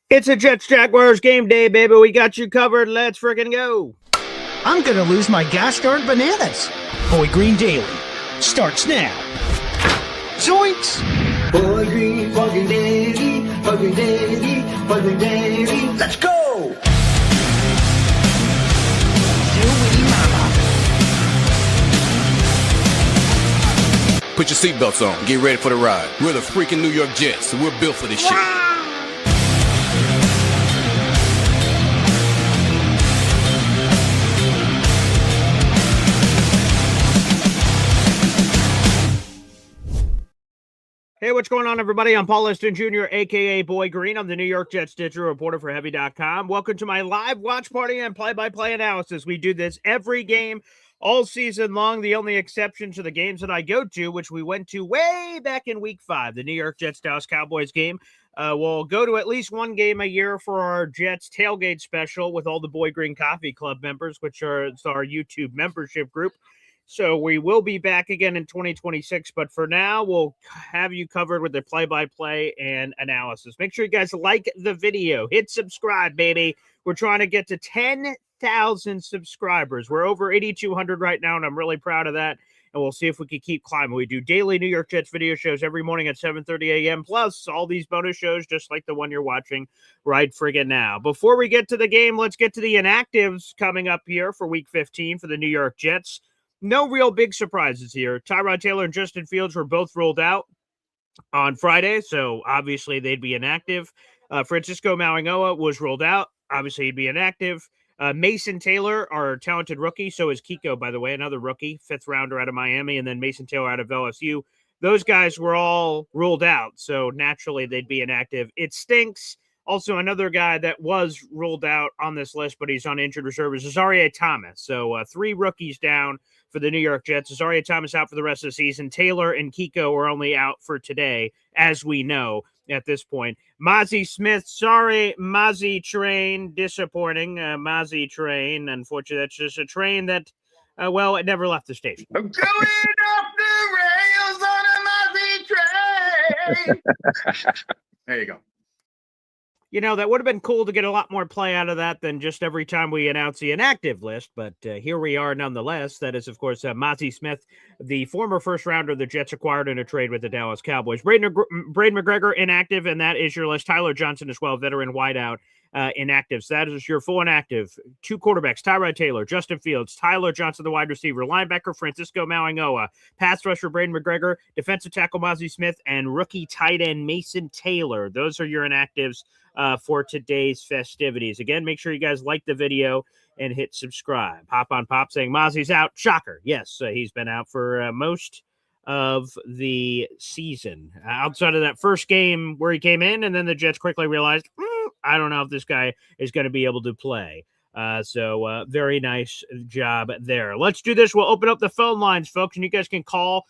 It's a Jets Jaguars game day, baby. We got you covered. Let's freaking go. I'm going to lose my gosh darn bananas. Boy Green Daily starts now. Zoinks! Boy Green Daily, Boy Green Daily, Boy Green Daily. Let's go! Put your seatbelts on. Get ready for the ride. We're the freaking New York Jets, and we're built for this shit. Hey, what's going on, everybody? I'm Paul Liston Jr., a.k.a. Boy Green. I'm the New York Jets digital reporter for Heavy.com. Welcome to my live watch party and play-by-play analysis. We do this every game all season long. The only exception to the games that I go to, which we went to way back in Week 5, the New York Jets-Dallas Cowboys game. We'll go to at least one game a year for our Jets tailgate special with all the Boy Green Coffee Club members, which are our YouTube membership group. So we will be back again in 2026, but for now, we'll have you covered with the play-by-play and analysis. Make sure you guys like the video. Hit subscribe, baby. We're trying to get to 10,000 subscribers. We're over 8,200 right now, and I'm really proud of that, and we'll see if we can keep climbing. We do daily New York Jets video shows every morning at 7:30 a.m., plus all these bonus shows just like the one you're watching right friggin' now. Before we get to the game, let's get to the inactives coming up here for Week 15 for the New York Jets. No real big surprises here. Tyrod Taylor and Justin Fields were both ruled out on Friday, so obviously they'd be inactive. Francisco Mauigoa was ruled out. Obviously, he'd be inactive. Mason Taylor, our talented rookie, so is Kiko, by the way, another rookie, 5th rounder out of Miami, and then Mason Taylor out of LSU. Those guys were all ruled out, so naturally they'd be inactive. It stinks. Also, another guy that was ruled out on this list, but he's on injured reserve, is Azareye'h Thomas. So 3 rookies down for the New York Jets. Azareye'h Thomas out for the rest of the season. Taylor and Kiko are only out for today, as we know at this point. Mazi Smith, sorry, Mazi train, disappointing. Mazi train, unfortunately, that's just a train that, it never left the station. I'm going off the rails on a Mazi train. There you go. You know, that would have been cool to get a lot more play out of that than just every time we announce the inactive list, but here we are nonetheless. That is, of course, Mazi Smith, the former first-rounder the Jets acquired in a trade with the Dallas Cowboys. Braden McGregor, inactive, and that is your list. Tyler Johnson as well, veteran wideout, inactive. So that is your full inactive. 2 quarterbacks, Tyrod Taylor, Justin Fields, Tyler Johnson, the wide receiver, linebacker, Francisco Mauigoa, pass rusher, Braden McGregor, defensive tackle, Mazi Smith, and rookie tight end, Mason Taylor. Those are your inactives for today's festivities. Again, make sure you guys like the video and hit subscribe. Hop on Pop saying Mozzie's out. Shocker. Yes, he's been out for most of the season. Outside of that first game where he came in, and then the Jets quickly realized, I don't know if this guy is going to be able to play. So very nice job there. Let's do this. We'll open up the phone lines, folks, and you guys can call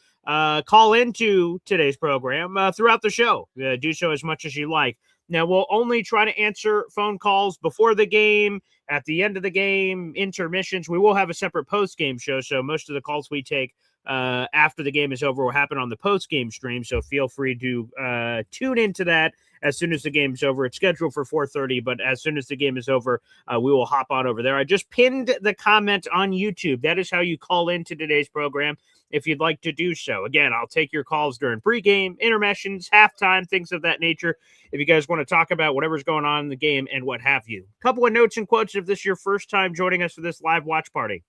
into today's program throughout the show. Do so as much as you like. Now, we'll only try to answer phone calls before the game, at the end of the game, intermissions. We will have a separate post-game show, so most of the calls we take after the game is over will happen on the post-game stream, so feel free to tune into that as soon as the game's over. It's scheduled for 4:30, but as soon as the game is over, we will hop on over there. I just pinned the comment on YouTube. That is how you call into today's program if you'd like to do so. Again, I'll take your calls during pregame, intermissions, halftime, things of that nature, if you guys want to talk about whatever's going on in the game and what have you. A couple of notes and quotes if this is your first time joining us for this live watch party.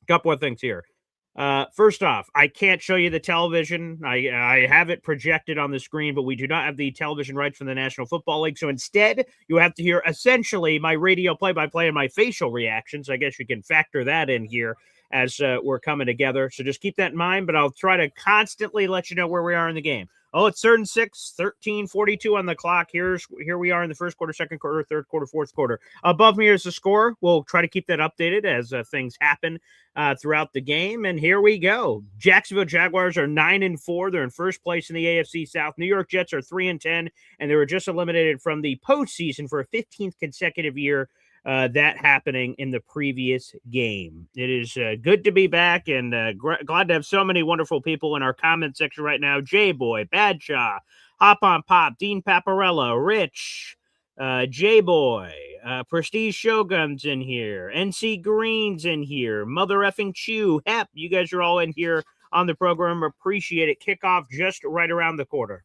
A couple of things here. First off, I can't show you the television. I have it projected on the screen, but we do not have the television rights from the National Football League. So instead, you have to hear essentially my radio play-by-play and my facial reactions. I guess you can factor that in here as we're coming together. So just keep that in mind, but I'll try to constantly let you know where we are in the game. Oh, it's 3rd and 6, 13:42 on the clock. Here we are in the first quarter, second quarter, third quarter, fourth quarter. Above me is the score. We'll try to keep that updated as things happen throughout the game. And here we go. Jacksonville Jaguars are 9-4. They're in first place in the AFC South. New York Jets are 3-10, and they were just eliminated from the postseason for a 15th consecutive year. That happening in the previous game. It is good to be back, and glad to have so many wonderful people in our comment section right now. J-Boy, Badshaw, Hop on Pop, Dean Paparella, Rich, J-Boy, Prestige Shogun's in here, NC Green's in here, Mother Effing Chew, Hep, you guys are all in here on the program. Appreciate it. Kickoff just right around the corner.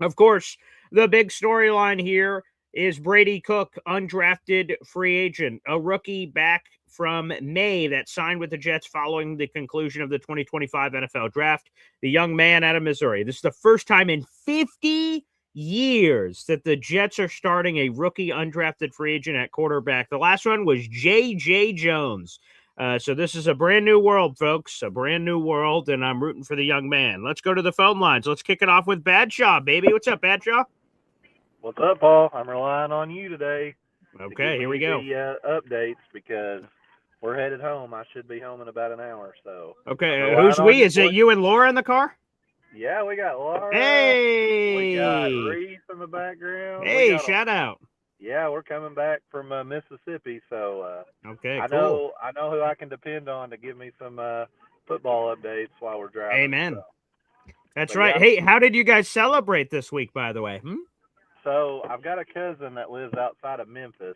Of course, the big storyline here is Brady Cook, undrafted free agent, a rookie back from May that signed with the Jets following the conclusion of the 2025 NFL Draft. The young man out of Missouri. This is the first time in 50 years that the Jets are starting a rookie undrafted free agent at quarterback. The last one was J.J. Jones. So this is a brand new world, folks, a brand new world, and I'm rooting for the young man. Let's go to the phone lines. Let's kick it off with Badshaw, baby. What's up, Badshaw? What's up, Paul? I'm relying on you today. Okay, here we go. The updates because we're headed home. I should be home in about an hour. So okay, who's we? Is it you and Laura in the car? Yeah, we got Laura. Hey, we got Reese in the background. Hey, shout out. Yeah, we're coming back from Mississippi, so okay, I cool. I know who I can depend on to give me some football updates while we're driving. Amen. So. That's right. Yeah. Hey, how did you guys celebrate this week, by the way? So I've got a cousin that lives outside of Memphis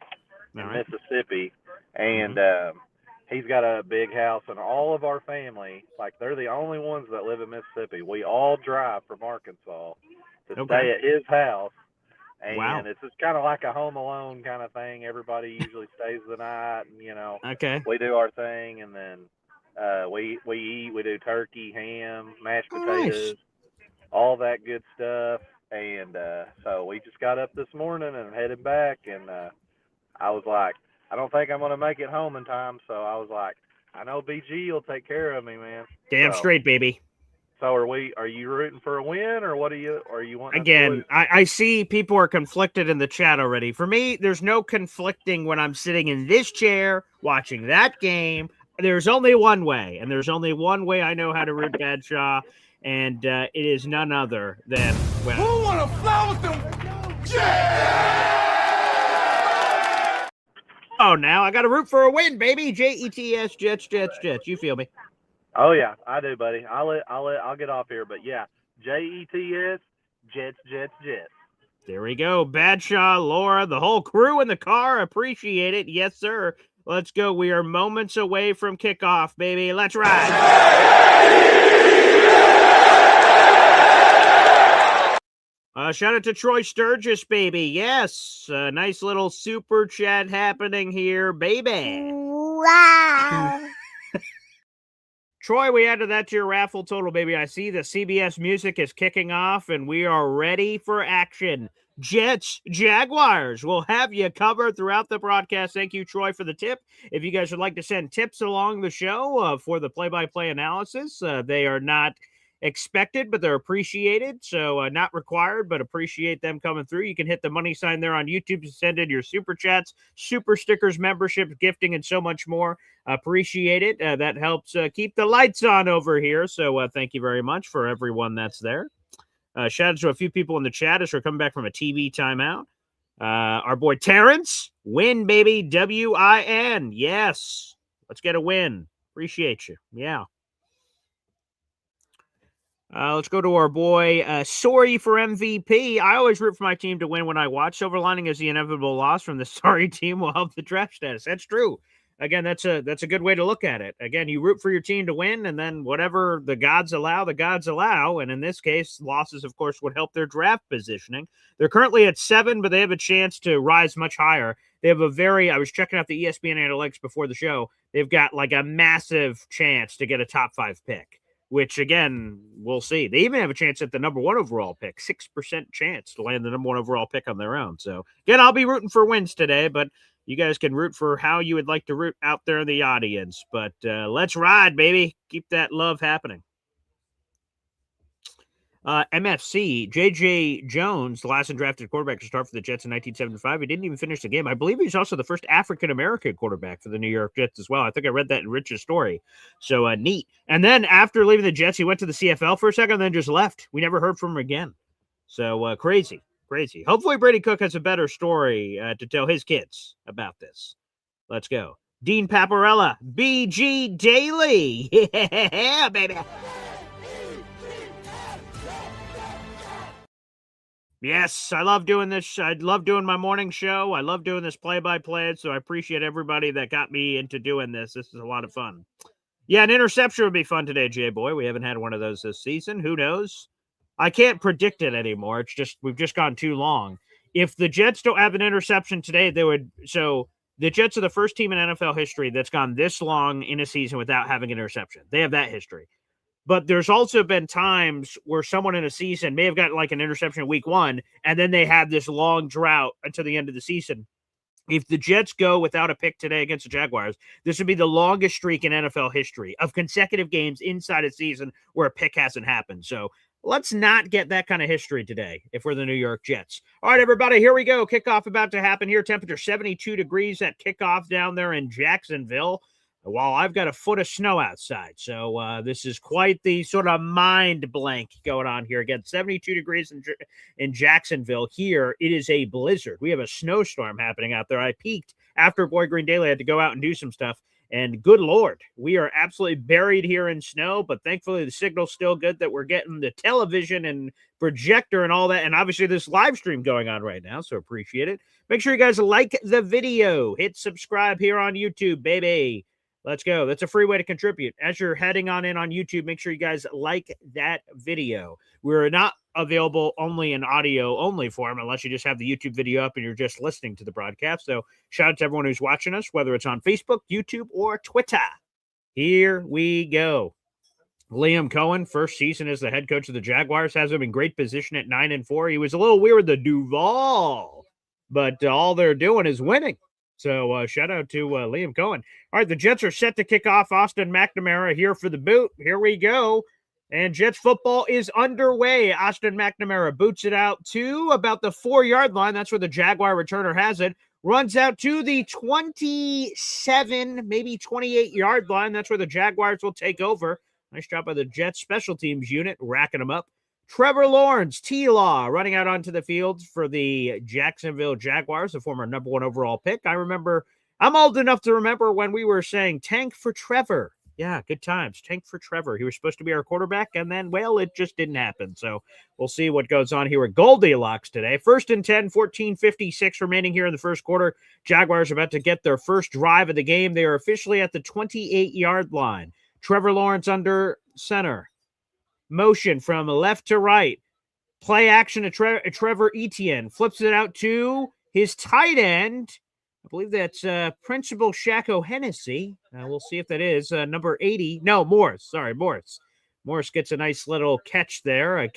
in Mississippi, and he's got a big house, and all of our family, like they're the only ones that live in Mississippi. We all drive from Arkansas to stay at his house. And it's just kind of like a Home Alone kind of thing. Everybody usually stays the night, and, we do our thing, and then we eat. We do turkey, ham, mashed potatoes, all that good stuff. And so we just got up this morning and headed back, and I was like, I don't think I'm going to make it home in time. So I was like, I know BG will take care of me, man. Damn straight, baby. So are you rooting for a win, or what are you wanting? Again, I see people are conflicted in the chat already. For me, there's no conflicting when I'm sitting in this chair watching that game. There's only one way, and there's only one way I know how to root Badshaw, and it is none other than who want to fly with them Jets? Oh, now I got to root for a win, baby. Jets, Jets, Jets, Jets. You feel me? Oh yeah, I do, buddy. I'll get off here, but yeah, Jets, Jets, Jets, Jets. There we go. Badshaw, Laura, the whole crew in the car. Appreciate it. Yes, sir. Let's go. We are moments away from kickoff, baby. Let's ride. Shout out to Troy Sturgis, baby. Yes. Nice little super chat happening here, baby. Wow. Troy, we added that to your raffle total, baby. I see the CBS music is kicking off, and we are ready for action. Jets, Jaguars. We'll have you covered throughout the broadcast. Thank you, Troy, for the tip. If you guys would like to send tips along the show for the play-by-play analysis, they are not expected, but they're appreciated. So not required, but appreciate them coming through. You can hit the money sign there on YouTube to send in your super chats, super stickers, memberships, gifting, and so much more. Appreciate it. That helps keep the lights on over here. So thank you very much for everyone that's there. Shout out to a few people in the chat as we're coming back from a TV timeout. Our boy Terrence, win, baby. W-I-N. Yes. Let's get a win. Appreciate you. Yeah. Let's go to our boy, Sorry for MVP. I always root for my team to win when I watch. Silver lining is the inevitable loss from the sorry team will help the draft status. That's true. Again, that's a good way to look at it. Again, you root for your team to win, and then whatever the gods allow, the gods allow. And in this case, losses, of course, would help their draft positioning. They're currently at 7, but they have a chance to rise much higher. They have I was checking out the ESPN analytics before the show. They've got like a massive chance to get a top 5 pick, which, again, we'll see. They even have a chance at the number 1 overall pick, 6% chance to land the number 1 overall pick on their own. So, again, I'll be rooting for wins today, but you guys can root for how you would like to root out there in the audience. But let's ride, baby. Keep that love happening. MFC, J.J. Jones, the last undrafted quarterback to start for the Jets in 1975. He didn't even finish the game. I believe he's also the first African-American quarterback for the New York Jets as well. I think I read that in Rich's story. So neat. And then after leaving the Jets, he went to the CFL for a second and then just left. We never heard from him again. So crazy. Hopefully Brady Cook has a better story to tell his kids about this. Let's go. Dean Paparella, BG Daily. Yeah, baby. Yes, I love doing this. I love doing my morning show. I love doing this play-by-play, so I appreciate everybody that got me into doing this. This is a lot of fun. Yeah, an interception would be fun today, J-Boy. We haven't had one of those this season. Who knows? I can't predict it anymore. It's just we've just gone too long. If the Jets don't have an interception today, they would. So the Jets are the first team in NFL history that's gone this long in a season without having an interception. They have that history. But there's also been times where someone in a season may have gotten like an interception in week 1, and then they have this long drought until the end of the season. If the Jets go without a pick today against the Jaguars, this would be the longest streak in NFL history of consecutive games inside a season where a pick hasn't happened. So let's not get that kind of history today if we're the New York Jets. All right, everybody, here we go. Kickoff about to happen here. Temperature 72 degrees at kickoff down there in Jacksonville, while I've got a foot of snow outside. So this is quite the sort of mind blank going on here. Again, 72 degrees in Jacksonville. Here, it is a blizzard. We have a snowstorm happening out there. I peeked after Boy Green Daily. I had to go out and do some stuff. And good Lord, we are absolutely buried here in snow, but thankfully the signal's still good that we're getting the television and projector and all that. And obviously this live stream going on right now, so appreciate it. Make sure you guys like the video. Hit subscribe here on YouTube, baby. Let's go. That's a free way to contribute. As you're heading on in on YouTube, make sure you guys like that video. We're not available only in audio only form unless you just have the YouTube video up and you're just listening to the broadcast. So shout out to everyone who's watching us, whether it's on Facebook, YouTube, or Twitter. Here we go. Liam Cohen, first season as the head coach of the Jaguars, has him in great position at 9-4. He was a little weird with the Duval, but all they're doing is winning. So shout out to Liam Cohen. All right, the Jets are set to kick off. Austin McNamara here for the boot. Here we go. And Jets football is underway. Austin McNamara boots it out to about the 4-yard line. That's where the Jaguar returner has it. Runs out to the 27, maybe 28-yard line. That's where the Jaguars will take over. Nice job by the Jets special teams unit, racking them up. Trevor Lawrence, T-Law, running out onto the field for the Jacksonville Jaguars, the former number 1 overall pick. I'm old enough to remember when we were saying tank for Trevor. Yeah, good times. Tank for Trevor. He was supposed to be our quarterback, and then, well, it just didn't happen. So we'll see what goes on here with Goldilocks today. 1st and 10, 14:56 remaining here in the first quarter. Jaguars are about to get their first drive of the game. They are officially at the 28-yard line. Trevor Lawrence under center. Motion from left to right. Play action to Trevor Etienne. Flips it out to his tight end. I believe that's Principal Shaq Hennessy. We'll see if that is number 80. No, Morris. Sorry, Morris. Morris gets a nice little catch there. A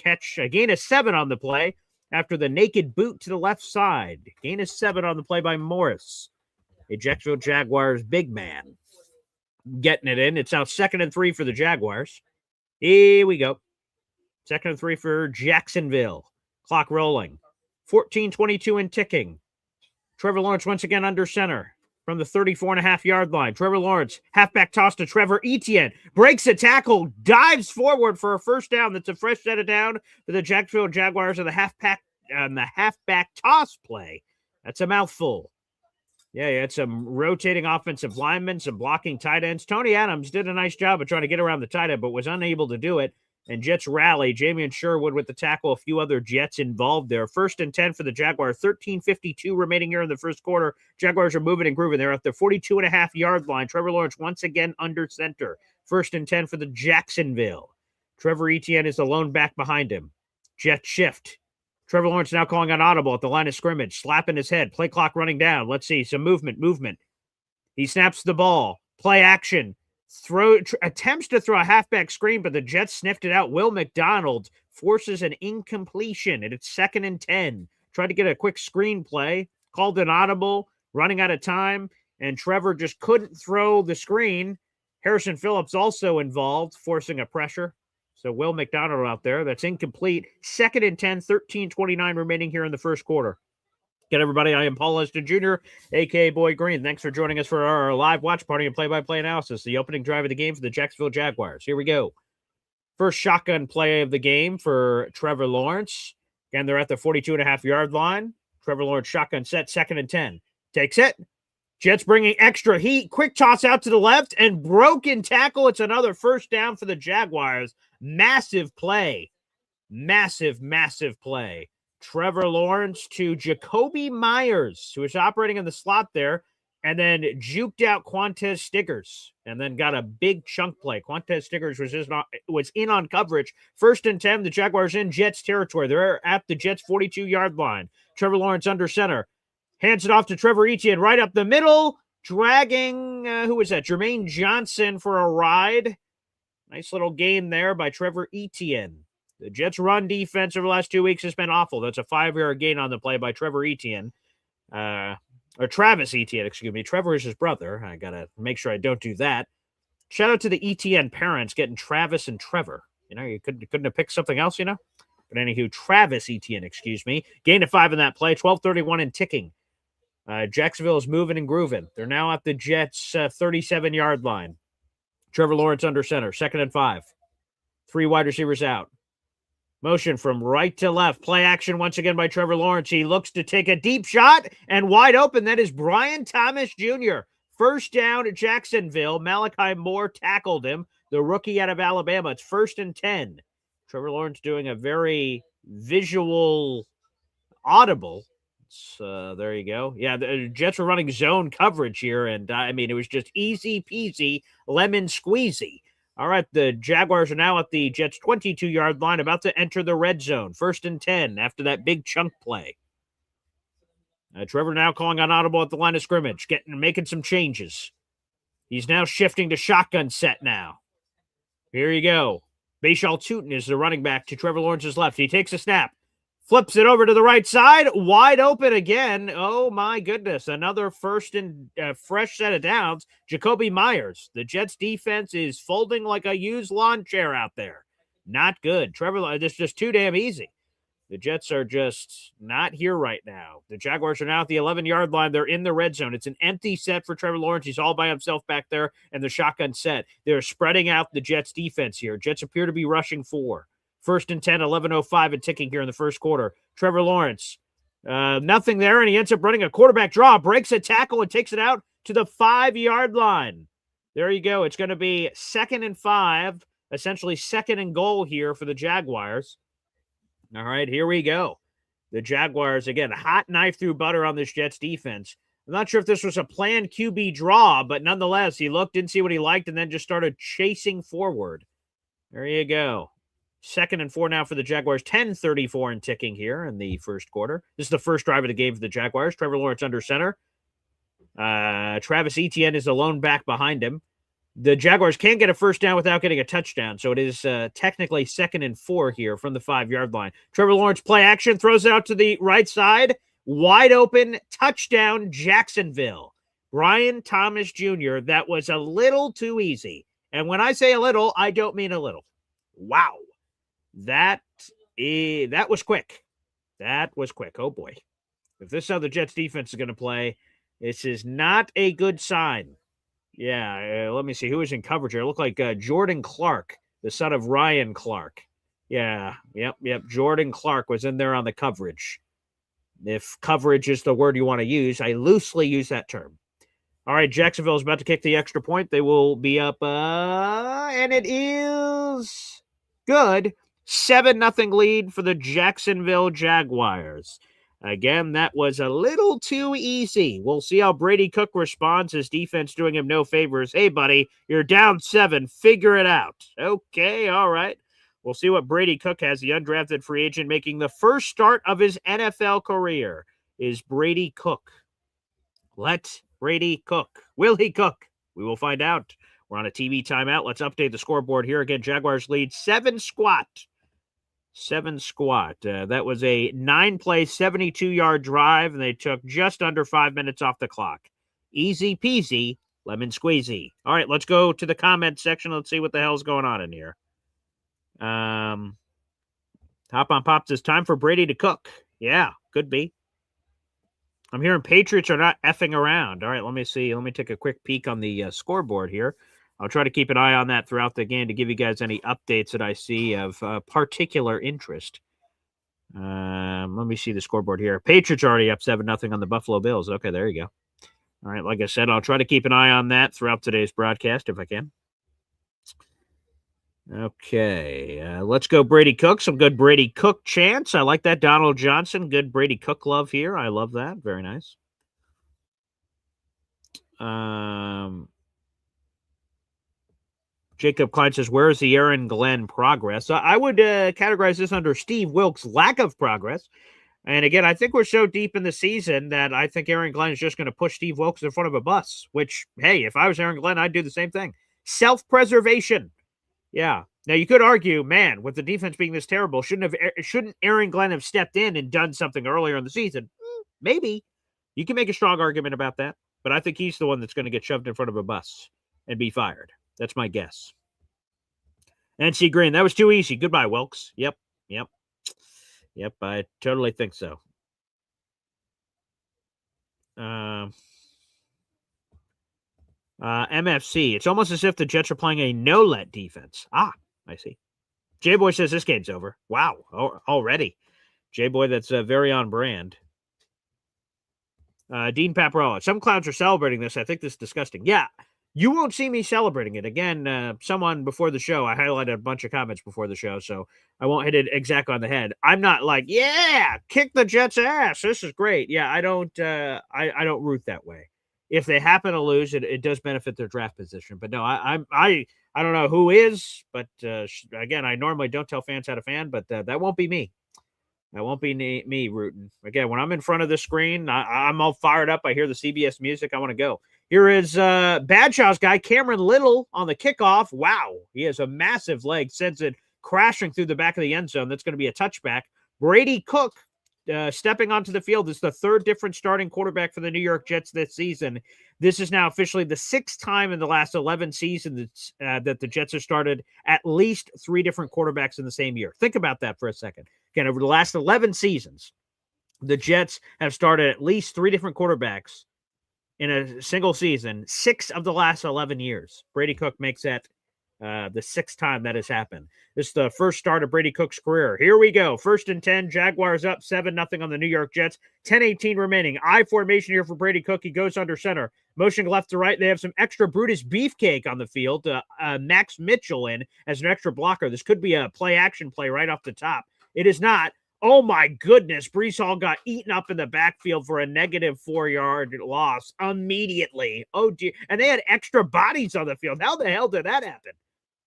gain of 7 on the play after the naked boot to the left side. Gain of 7 on the play by Morris. A Jacksonville Jaguars big man getting it in. It's now 2nd and 3 for the Jaguars. Here we go. 2nd and 3 for Jacksonville. Clock rolling. 14:22 and ticking. Trevor Lawrence once again under center from the 34.5-yard line. Trevor Lawrence, halfback toss to Trevor Etienne. Breaks a tackle, dives forward for a first down. That's a fresh set of down for the Jacksonville Jaguars of the halfback toss play. That's a mouthful. Yeah, you had some rotating offensive linemen, some blocking tight ends. Tony Adams did a nice job of trying to get around the tight end, but was unable to do it. And Jets rally. Jamian Sherwood with the tackle, a few other Jets involved there. 1st and 10 for the Jaguars. 13:52 remaining here in the first quarter. Jaguars are moving and grooving. They're at the 42.5-yard line. Trevor Lawrence once again under center. 1st and 10 for the Jacksonville. Trevor Etienne is the lone back behind him. Jet shift. Trevor Lawrence now calling on audible at the line of scrimmage, slapping his head. Play clock running down. Let's see, some movement. He snaps the ball. Play action. Attempts to throw a halfback screen, but the Jets sniffed it out. Will McDonald forces an incompletion, and it's 2nd and 10. Tried to get a quick screen play, called an audible, running out of time, and Trevor just couldn't throw the screen. Harrison Phillips also involved, forcing a pressure. So Will McDonald out there. That's incomplete. 2nd and 10, 13:29 remaining here in the first quarter. Get everybody. I am Paul Leston Jr., a.k.a. Boy Green. Thanks for joining us for our live watch party and play-by-play analysis. The opening drive of the game for the Jacksonville Jaguars. Here we go. First shotgun play of the game for Trevor Lawrence. Again, they're at the 42.5-yard line. Trevor Lawrence shotgun set, 2nd and 10. Takes it. Jets bringing extra heat. Quick toss out to the left and broken tackle. It's another first down for the Jaguars. Massive play. Massive play. Trevor Lawrence to Jacoby Myers, who was operating in the slot there, and then juked out Quantez Stiggers, and then got a big chunk play. Quantez Stiggers was in on coverage. 1st and 10, the Jaguars in Jets territory. They're at the Jets' 42-yard line. Trevor Lawrence under center. Hands it off to Trevor Etienne right up the middle, dragging, who was that? Jermaine Johnson for a ride. Nice little gain there by Trevor Etienne. The Jets' run defense over the last 2 weeks has been awful. That's a 5-yard gain on the play by Trevor Etienne. Or Travis Etienne, excuse me. Trevor is his brother. I got to make sure I don't do that. Shout out to the Etienne parents getting Travis and Trevor. You couldn't have picked something else, But anywho, Travis Etienne, excuse me. Gain of 5 in that play, 12:31 and ticking. Jacksonville is moving and grooving. They're now at the Jets' 37-yard line. Trevor Lawrence under center, 2nd and 5. 3 wide receivers out. Motion from right to left. Play action once again by Trevor Lawrence. He looks to take a deep shot and wide open. That is Brian Thomas Jr. First down at Jacksonville. Malachi Moore tackled him, the rookie out of Alabama. It's 1st and 10. Trevor Lawrence doing a very visual, audible. There you go. Yeah, the Jets were running zone coverage here, and it was just easy peasy, lemon squeezy. All right, the Jaguars are now at the Jets' 22-yard line, about to enter the red zone. 1st and 10 after that big chunk play. Trevor now calling on audible at the line of scrimmage, making some changes. He's now shifting to shotgun set now. Here you go. Bashal Tutin is the running back to Trevor Lawrence's left. He takes a snap. Flips it over to the right side. Wide open again. Oh, my goodness. Another first and fresh set of downs. Jacoby Myers. The Jets defense is folding like a used lawn chair out there. Not good. Trevor, this is just too damn easy. The Jets are just not here right now. The Jaguars are now at the 11-yard line. They're in the red zone. It's an empty set for Trevor Lawrence. He's all by himself back there, and the shotgun set. They're spreading out the Jets defense here. Jets appear to be rushing 4. 1st and 10, 11:05 and ticking here in the first quarter. Trevor Lawrence, nothing there, and he ends up running a quarterback draw, breaks a tackle, and takes it out to the 5-yard line. There you go. It's going to be 2nd and 5, essentially 2nd and goal here for the Jaguars. All right, here we go. The Jaguars, again, hot knife through butter on this Jets defense. I'm not sure if this was a planned QB draw, but nonetheless, he looked, didn't see what he liked, and then just started chasing forward. There you go. 2nd and 4 now for the Jaguars. 10:34 and ticking here in the first quarter. This is the first drive of the game for the Jaguars. Trevor Lawrence under center. Travis Etienne is the lone back behind him. The Jaguars can't get a first down without getting a touchdown, so it is technically 2nd and 4 here from the 5-yard line. Trevor Lawrence play action, throws it out to the right side. Wide open, touchdown, Jacksonville. Brian Thomas Jr., that was a little too easy. And when I say a little, I don't mean a little. Wow. That was quick. That was quick. Oh, boy. If this is how the Jets defense is going to play, this is not a good sign. Yeah, let me see. Who was in coverage here? It looked like Jordan Clark, the son of Ryan Clark. Yeah, yep. Jordan Clark was in there on the coverage. If coverage is the word you want to use, I loosely use that term. All right, Jacksonville is about to kick the extra point. They will be up, and it is good. 7-0 lead for the Jacksonville Jaguars. Again, that was a little too easy. We'll see how Brady Cook responds. His defense doing him no favors. Hey, buddy, you're down 7. Figure it out. Okay, all right. We'll see what Brady Cook has, the undrafted free agent, making the first start of his NFL career. Is Brady Cook. Let Brady cook. Will he cook? We will find out. We're on a TV timeout. Let's update the scoreboard here. Again, Jaguars lead 7 squat. 7 squat. That was a 9-play, 72-yard drive, and they took just under 5 minutes off the clock. Easy peasy, lemon squeezy. All right, let's go to the comment section. Let's see what the hell's going on in here. Hop on Pops, it's time for Brady to cook. Yeah, could be. I'm hearing Patriots are not effing around. All right, let me see. Let me take a quick peek on the scoreboard here. I'll try to keep an eye on that throughout the game to give you guys any updates that I see of particular interest. Let me see the scoreboard here. Patriots already up 7-0 on the Buffalo Bills. Okay, there you go. All right, like I said, I'll try to keep an eye on that throughout today's broadcast if I can. Okay, let's go Brady Cook. Some good Brady Cook chants. I like that. Donald Johnson, good Brady Cook love here. I love that. Very nice. Jacob Klein says, where is the Aaron Glenn progress? I would categorize this under Steve Wilkes' lack of progress. And again, I think we're so deep in the season that I think Aaron Glenn is just going to push Steve Wilkes in front of a bus, which, hey, if I was Aaron Glenn, I'd do the same thing. Self-preservation. Yeah. Now, you could argue, man, with the defense being this terrible, shouldn't Aaron Glenn have stepped in and done something earlier in the season? Maybe. You can make a strong argument about that, but I think he's the one that's going to get shoved in front of a bus and be fired. That's my guess. NC Green, that was too easy. Goodbye, Wilkes. Yep, I totally think so. MFC, it's almost as if the Jets are playing a no-let defense. I see. J-Boy says this game's over. Wow, already. J-Boy, that's very on brand. Dean Paparella, some clowns are celebrating this. I think this is disgusting. Yeah, you won't see me celebrating it. Again, someone before the show, I highlighted a bunch of comments before the show, so I won't hit it exactly on the head. I'm not like, yeah, kick the Jets' ass. This is great. Yeah, I don't root that way. If they happen to lose, it does benefit their draft position. But no, I don't know who is, but again, I normally don't tell fans how to fan, but that won't be me. That won't be me rooting. Again, when I'm in front of the screen, I'm all fired up. I hear the CBS music. I want to go. Here is Badshaw's guy, Cameron Little, on the kickoff. Wow. He has a massive leg, sends it crashing through the back of the end zone. That's going to be a touchback. Brady Cook stepping onto the field is the third different starting quarterback for the New York Jets this season. This is now officially the sixth time in the last 11 seasons that the Jets have started at least three different quarterbacks in the same year. Think about that for a second. Again, over the last 11 seasons, the Jets have started at least three different quarterbacks in a single season, 6 of the last 11 years. Brady Cook makes that the sixth time that has happened. This is the first start of Brady Cook's career. Here we go. 1st and 10. Jaguars up 7-0 on the New York Jets. 10-18 remaining. I formation here for Brady Cook. He goes under center. Motion left to right. They have some extra Brutus beefcake on the field. Max Mitchell in as an extra blocker. This could be a play-action play right off the top. It is not. Oh, my goodness. Breece Hall got eaten up in the backfield for a negative 4-yard loss immediately. Oh, dear. And they had extra bodies on the field. How the hell did that happen?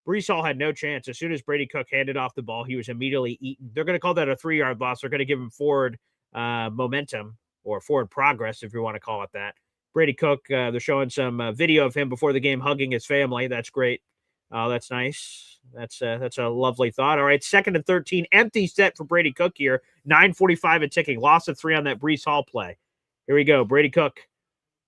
Breece Hall had no chance. As soon as Brady Cook handed off the ball, he was immediately eaten. They're going to call that a 3-yard loss. They're going to give him forward momentum or forward progress, if you want to call it that. Brady Cook, they're showing some video of him before the game hugging his family. That's great. That's nice. That's a lovely thought. All right, 2nd and 13. Empty set for Brady Cook here. 9:45 and ticking. Loss of 3 on that Breece Hall play. Here we go. Brady Cook.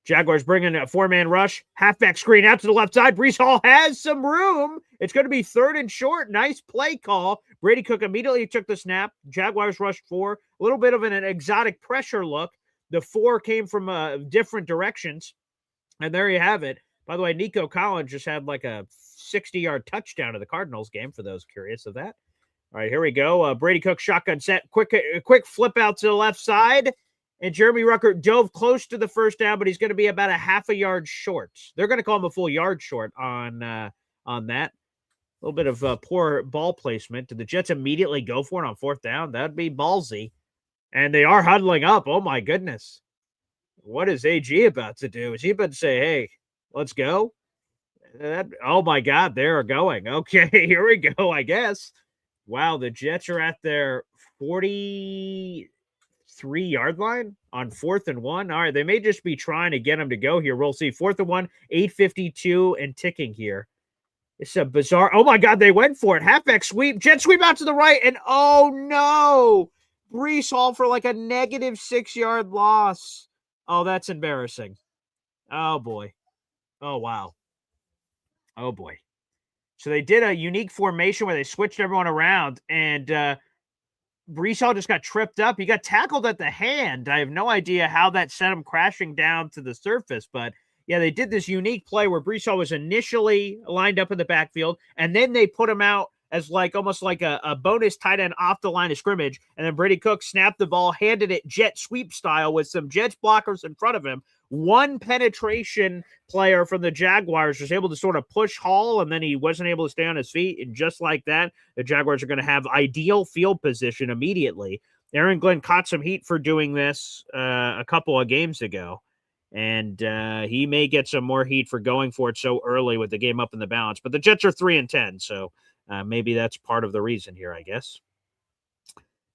Jaguars bringing a 4-man rush. Halfback screen out to the left side. Breece Hall has some room. It's going to be 3rd and short. Nice play call. Brady Cook immediately took the snap. Jaguars rushed 4. A little bit of an exotic pressure look. The 4 came from different directions. And there you have it. By the way, Nico Collins just had like a 60-yard touchdown in the Cardinals game, for those curious of that. All right, here we go. Brady Cook shotgun set. Quick flip out to the left side. And Jeremy Rucker dove close to the first down, but he's going to be about a half a yard short. They're going to call him a full yard short on that. A little bit of poor ball placement. Did the Jets immediately go for it on 4th down? That'd be ballsy. And they are huddling up. Oh, my goodness. What is AG about to do? Is he about to say, hey, let's go? Oh, my God, they're going. Okay, here we go, I guess. Wow, the Jets are at their 43-yard line on 4th and 1. All right, they may just be trying to get him to go here. We'll see. 4th and 1, 8:52 and ticking here. It's a bizarre. Oh, my God, they went for it. Halfback sweep. Jet sweep out to the right. And, oh, no. Breece Hall for like a negative 6-yard loss. Oh, that's embarrassing. Oh, boy. Oh, wow. Oh, boy. So they did a unique formation where they switched everyone around, and Breece Hall just got tripped up. He got tackled at the hand. I have no idea how that sent him crashing down to the surface, but yeah, they did this unique play where Breece Hall was initially lined up in the backfield, and then they put him out as like almost like a bonus tight end off the line of scrimmage, and then Brady Cook snapped the ball, handed it jet sweep style with some Jets blockers in front of him, one penetration player from the Jaguars was able to sort of push Hall, and then he wasn't able to stay on his feet. And just like that, the Jaguars are going to have ideal field position immediately. Aaron Glenn caught some heat for doing this a couple of games ago, and he may get some more heat for going for it so early with the game up in the balance. But the Jets are 3-10, so maybe that's part of the reason here, I guess.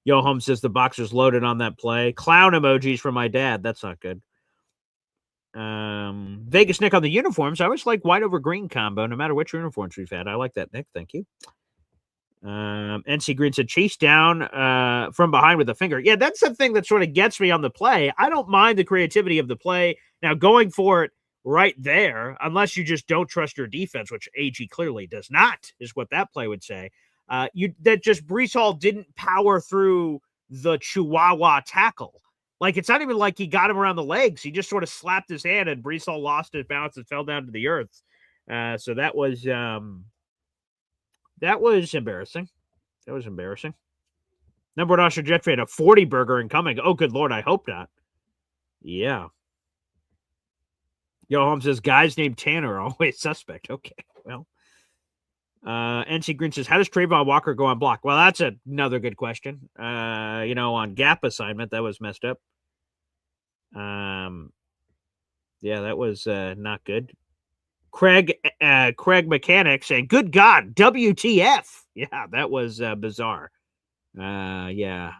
Yo Home says the boxer's loaded on that play. Clown emojis from my dad. That's not good. Vegas Nick on the uniforms. I always like white over green combo, no matter which uniforms we've had. I like that, Nick. Thank you. NC Green said chase down from behind with a finger. Yeah, that's the thing that sort of gets me on the play. I don't mind the creativity of the play. Now, going for it right there, unless you just don't trust your defense, which AG clearly does not, is what that play would say. That just Breece Hall didn't power through the Chihuahua tackle. Like, it's not even like he got him around the legs. He just sort of slapped his hand, and Breece Hall lost his balance and fell down to the earth. So that was embarrassing. That was embarrassing. Number one Osher Jet fan, a 40 burger incoming. Oh, good Lord, I hope not. Yeah. Yo, Holmes says, guys named Tanner are always suspect. Okay, well. NC Green says, how does Trayvon Walker go on block? Well, that's another good question. On gap assignment, that was messed up. Yeah, that was not good. Craig Mechanic saying, good God, WTF. Yeah, that was bizarre. Yeah.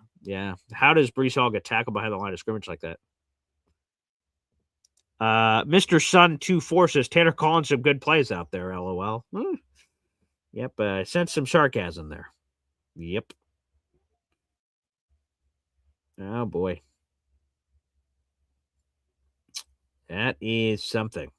How does Breece Hall get tackled behind the line of scrimmage like that? Mr. Sun 24 says, Tanner calling some good plays out there, LOL. Yep, I sense some sarcasm there. Yep. Oh, boy. That is something.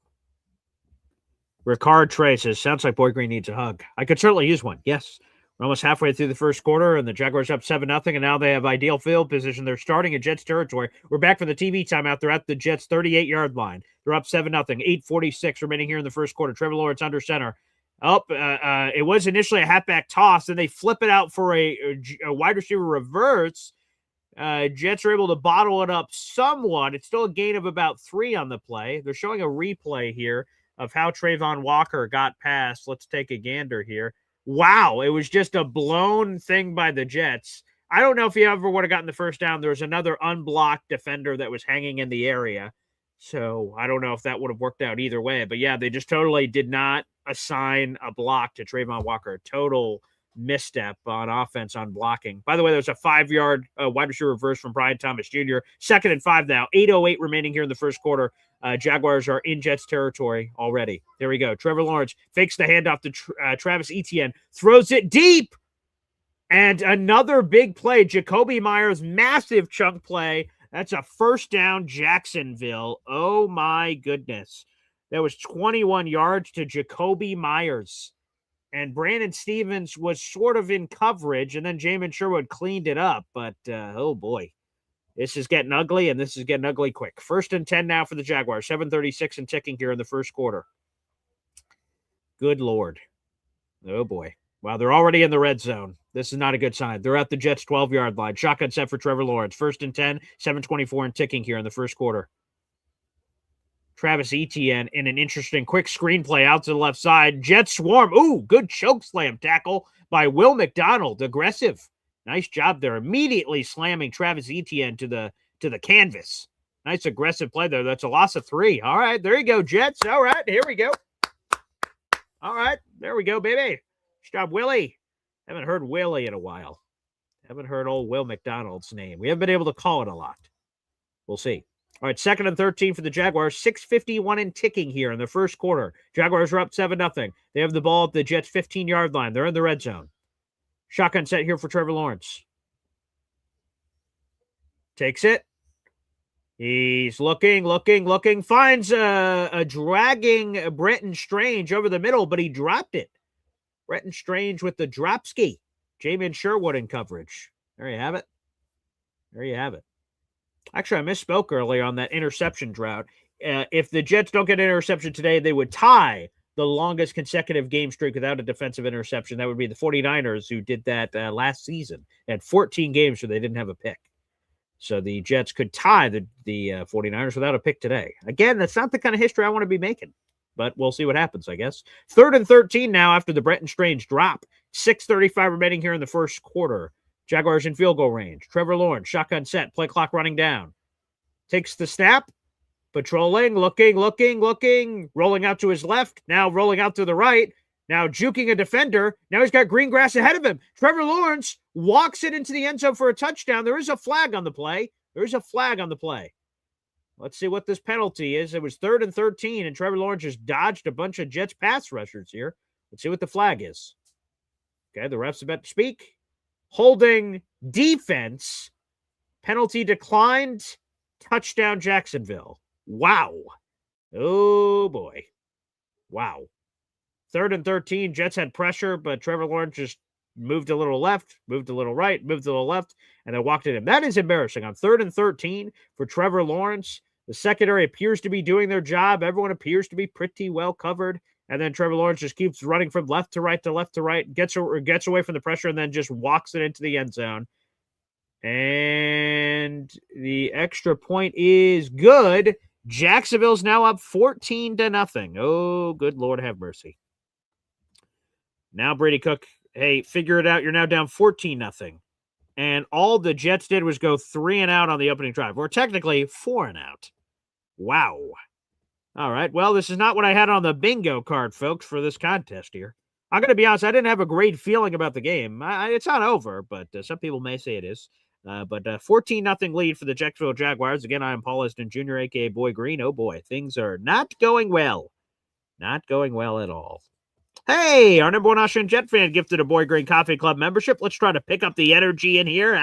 Ricard Trey says, sounds like Boy Green needs a hug. I could certainly use one. Yes. We're almost halfway through the first quarter, and the Jaguars up 7-0, and now they have ideal field position. They're starting in Jets territory. We're back for the TV timeout. They're at the Jets' 38-yard line. They're up 7-0, 8:46 remaining here in the first quarter. Trevor Lawrence under center. It was initially a halfback toss, and they flip it out for a wide receiver reverse. Jets are able to bottle it up somewhat. It's still a gain of about 3 on the play. They're showing a replay here of how Trayvon Walker got past. Let's take a gander here. Wow, it was just a blown thing by the Jets. I don't know if he ever would have gotten the first down. There was another unblocked defender that was hanging in the area. So I don't know if that would have worked out either way. But yeah, they just totally did not assign a block to Trayvon Walker. Total misstep on offense on blocking. By the way, there's a 5-yard wide receiver reverse from Brian Thomas Jr. 2nd and 5 now. 8:08 remaining here in the first quarter. Jaguars are in Jets territory already. There we go. Trevor Lawrence fakes the handoff to Travis Etienne. Throws it deep. And another big play. Jacoby Myers, massive chunk play. That's a first down, Jacksonville. Oh, my goodness. That was 21 yards to Jacoby Myers. And Brandon Stevens was sort of in coverage, and then Jamin Sherwood cleaned it up. But, oh, boy. This is getting ugly, and this is getting ugly quick. 1st and 10 now for the Jaguars. 7:36 and ticking here in the first quarter. Good Lord. Oh, boy. Wow, they're already in the red zone. This is not a good sign. They're at the Jets' 12-yard line. Shotgun set for Trevor Lawrence. 1st and 10, 7:24 and ticking here in the first quarter. Travis Etienne in an interesting quick screenplay out to the left side. Jets swarm. Ooh, good choke slam tackle by Will McDonald. Aggressive. Nice job there. Immediately slamming Travis Etienne to the canvas. Nice aggressive play there. That's a loss of 3. All right, there you go, Jets. All right, here we go. All right, there we go, baby. Good job, Willie. Haven't heard Willie in a while. Haven't heard old Will McDonald's name. We haven't been able to call it a lot. We'll see. All right, 2nd and 13 for the Jaguars. 6:51 and ticking here in the first quarter. Jaguars are up 7-0. They have the ball at the Jets' 15-yard line. They're in the red zone. Shotgun set here for Trevor Lawrence. Takes it. He's looking. Finds a dragging Brenton Strange over the middle, but he dropped it. Brenton Strange with the drop ski. Jamin Sherwood in coverage. There you have it. Actually, I misspoke earlier on that interception drought. If the Jets don't get an interception today, they would tie the longest consecutive game streak without a defensive interception. That would be the 49ers, who did that last season. They had 14 games where they didn't have a pick. So the Jets could tie the 49ers without a pick today. Again, that's not the kind of history I want to be making, but we'll see what happens, I guess. 3rd and 13 now after the Brenton Strange drop. 6:35 remaining here in the first quarter. Jaguars in field goal range. Trevor Lawrence, shotgun set, play clock running down. Takes the snap, patrolling, looking, rolling out to his left, now rolling out to the right, now juking a defender. Now he's got green grass ahead of him. Trevor Lawrence walks it into the end zone for a touchdown. There is a flag on the play. Let's see what this penalty is. It was 3rd and 13, and Trevor Lawrence just dodged a bunch of Jets pass rushers here. Let's see what the flag is. Okay, the ref's about to speak. Holding defense. Penalty declined. Touchdown Jacksonville. Wow. Oh, boy. Wow. 3rd and 13. Jets had pressure, but Trevor Lawrence just moved a little left, moved a little right, moved a little left, and then walked it in. That is embarrassing. On 3rd and 13 for Trevor Lawrence, the secondary appears to be doing their job. Everyone appears to be pretty well covered. And then Trevor Lawrence just keeps running from left to right, gets away from the pressure, and then just walks it into the end zone. And the extra point is good. Jacksonville's now up 14-0. Oh, good Lord have mercy. Now Brady Cook, hey, figure it out. You're now down 14-0. And all the Jets did was go 3 and out on the opening drive. Or technically 4 and out. Wow. All right. Well, this is not what I had on the bingo card, folks, for this contest here. I'm going to be honest. I didn't have a great feeling about the game. It's not over, but some people may say it is. But 14-0 lead for the Jacksonville Jaguars. Again, I am Paul Eston Jr., a.k.a. Boy Green. Oh, boy. Things are not going well. Not going well at all. Hey, our number one Austrian Jet fan gifted a Boy Green Coffee Club membership. Let's try to pick up the energy in here.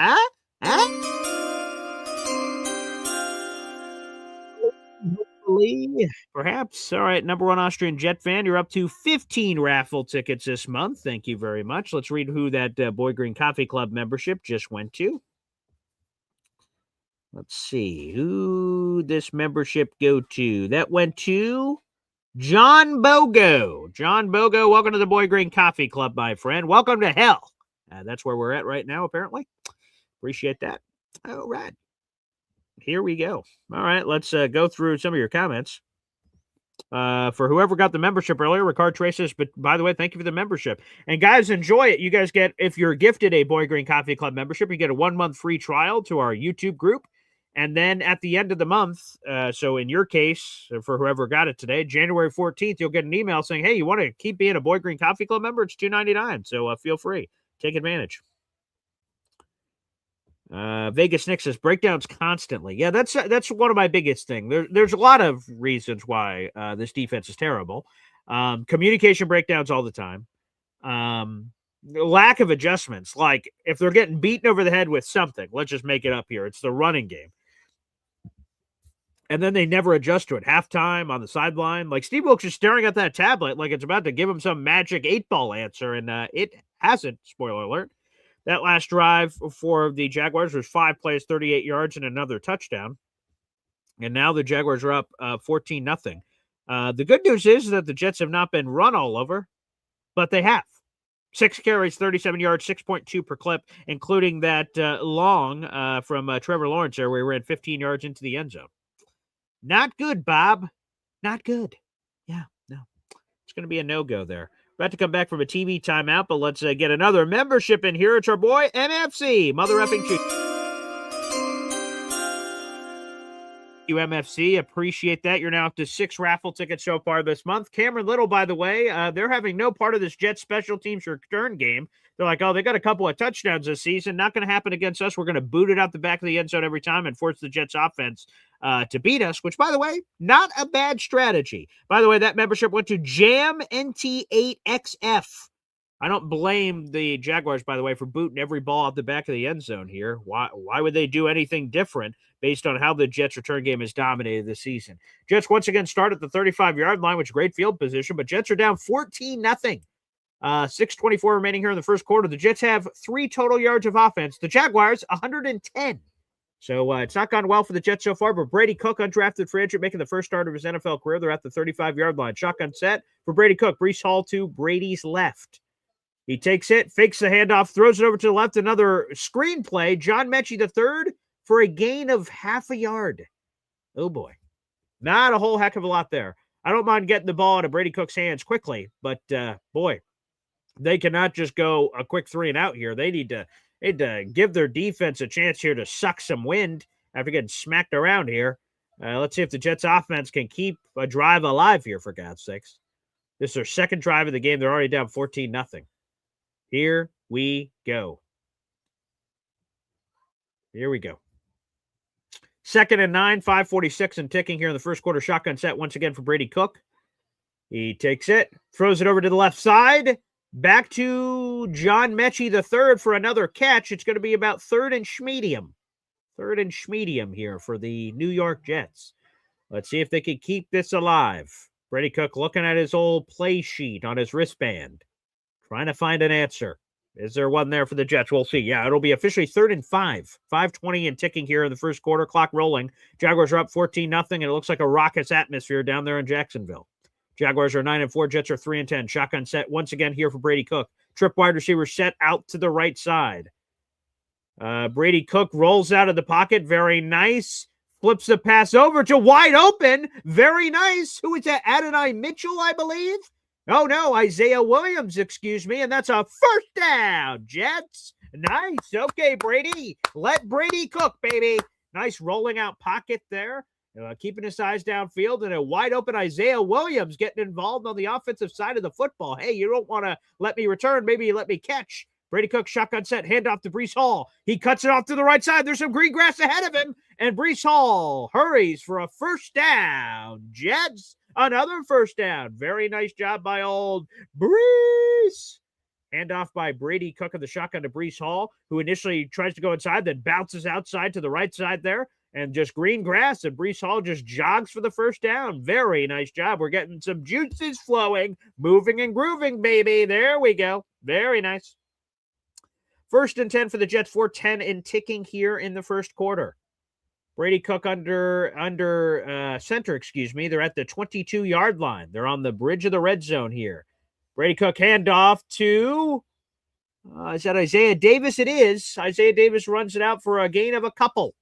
Perhaps. All right, number one Austrian Jet fan, you're up to 15 raffle tickets this month. Thank you very much. Let's read who that Boy Green Coffee Club membership just went to. Let's see who this membership go to. That went to John Bogo. John Bogo, welcome to the Boy Green Coffee Club, my friend. Welcome to hell. That's where we're at right now, apparently. Appreciate that. All right. Here we go. All right, let's go through some of your comments. For whoever got the membership earlier, Ricard Traces, but by the way, thank you for the membership. And guys, enjoy it. You guys get, if you're gifted a Boy Green Coffee Club membership, you get a 1-month free trial to our YouTube group. And then at the end of the month, so in your case, for whoever got it today, January 14th, you'll get an email saying, hey, you want to keep being a Boy Green Coffee Club member? It's $2.99. So feel free. Take advantage. Vegas Nick says breakdowns constantly. Yeah, that's one of my biggest things. There's a lot of reasons why this defense is terrible. Communication breakdowns all the time. Lack of adjustments. Like if they're getting beaten over the head with something, let's just make it up here. It's the running game. And then they never adjust to it. Halftime, on the sideline. Like Steve Wilkes is staring at that tablet like it's about to give him some magic 8-ball answer, and it hasn't, spoiler alert. That last drive for the Jaguars was 5 plays, 38 yards, and another touchdown. And now the Jaguars are up 14-0. The good news is that the Jets have not been run all over, but they have. 6 carries, 37 yards, 6.2 per clip, including that long from Trevor Lawrence there, where he ran 15 yards into the end zone. Not good, Bob. Not good. Yeah, no. It's going to be a no-go there. About to come back from a TV timeout, but let's get another membership in here. It's our boy, MFC. Mother effing cheese. You, MFC. Appreciate that. You're now up to 6 raffle tickets so far this month. Cameron Little, by the way, they're having no part of this Jets special teams return game. They're like, oh, they got a couple of touchdowns this season. Not going to happen against us. We're going to boot it out the back of the end zone every time and force the Jets offense to beat us, which, by the way, not a bad strategy. By the way, that membership went to JamNT8XF. I don't blame the Jaguars, by the way, for booting every ball out the back of the end zone here. Why would they do anything different based on how the Jets return game has dominated this season? Jets once again start at the 35-yard line, which is great field position, but Jets are down 14-0. 6:24 remaining here in the first quarter. The Jets have 3 total yards of offense. The Jaguars, 110. So it's not gone well for the Jets so far, but Brady Cook, undrafted free agent, making the first start of his NFL career. They're at the 35-yard line. Shotgun set for Brady Cook. Breece Hall to Brady's left. He takes it, fakes the handoff, throws it over to the left. Another screen play. John Mechie III for a gain of half a yard. Oh, boy. Not a whole heck of a lot there. I don't mind getting the ball out of Brady Cook's hands quickly, but, boy, they cannot just go a quick 3 and out here. They need to give their defense a chance here to suck some wind after getting smacked around here. Let's see if the Jets offense can keep a drive alive here, for God's sakes. This is their second drive of the game. They're already down 14-0. Here we go. Here we go. 2nd and 9, 5:46 and ticking here in the first quarter. Shotgun set once again for Brady Cook. He takes it, throws it over to the left side. Back to John Mechie III for another catch. It's going to be about 3rd and schmedium. 3rd and schmedium here for the New York Jets. Let's see if they can keep this alive. Brady Cook looking at his old play sheet on his wristband, trying to find an answer. Is there one there for the Jets? We'll see. Yeah, it'll be officially 3rd and 5. 5:20 and ticking here in the first quarter. Clock rolling. Jaguars are up 14-0, and it looks like a raucous atmosphere down there in Jacksonville. Jaguars are 9-4. Jets are 3-10. Shotgun set once again here for Brady Cook. Trip wide receiver set out to the right side. Brady Cook rolls out of the pocket. Very nice. Flips the pass over to wide open. Very nice. Who is that? Adonai Mitchell, I believe. Oh, no, Isaiah Williams, excuse me, and that's a first down, Jets. Nice. Okay, Brady. Let Brady cook, baby. Nice rolling out pocket there. Keeping his eyes downfield, and a wide open Isaiah Williams getting involved on the offensive side of the football. Hey, you don't want to let me return. Maybe you let me catch. Brady Cook, shotgun set, handoff to Breece Hall. He cuts it off to the right side. There's some green grass ahead of him, and Breece Hall hurries for a first down. Jets, another first down. Very nice job by old Breece. Handoff by Brady Cook of the shotgun to Breece Hall, who initially tries to go inside, then bounces outside to the right side there, and just green grass, and Breece Hall just jogs for the first down. Very nice job. We're getting some juices flowing, moving and grooving, baby. There we go. Very nice. 1st and 10 for the Jets, 4:10 and ticking here in the first quarter. Brady Cook under center, excuse me. They're at the 22-yard line. They're on the bridge of the red zone here. Brady Cook handoff to, is that Isaiah Davis? It is. Isaiah Davis runs it out for a gain of a couple.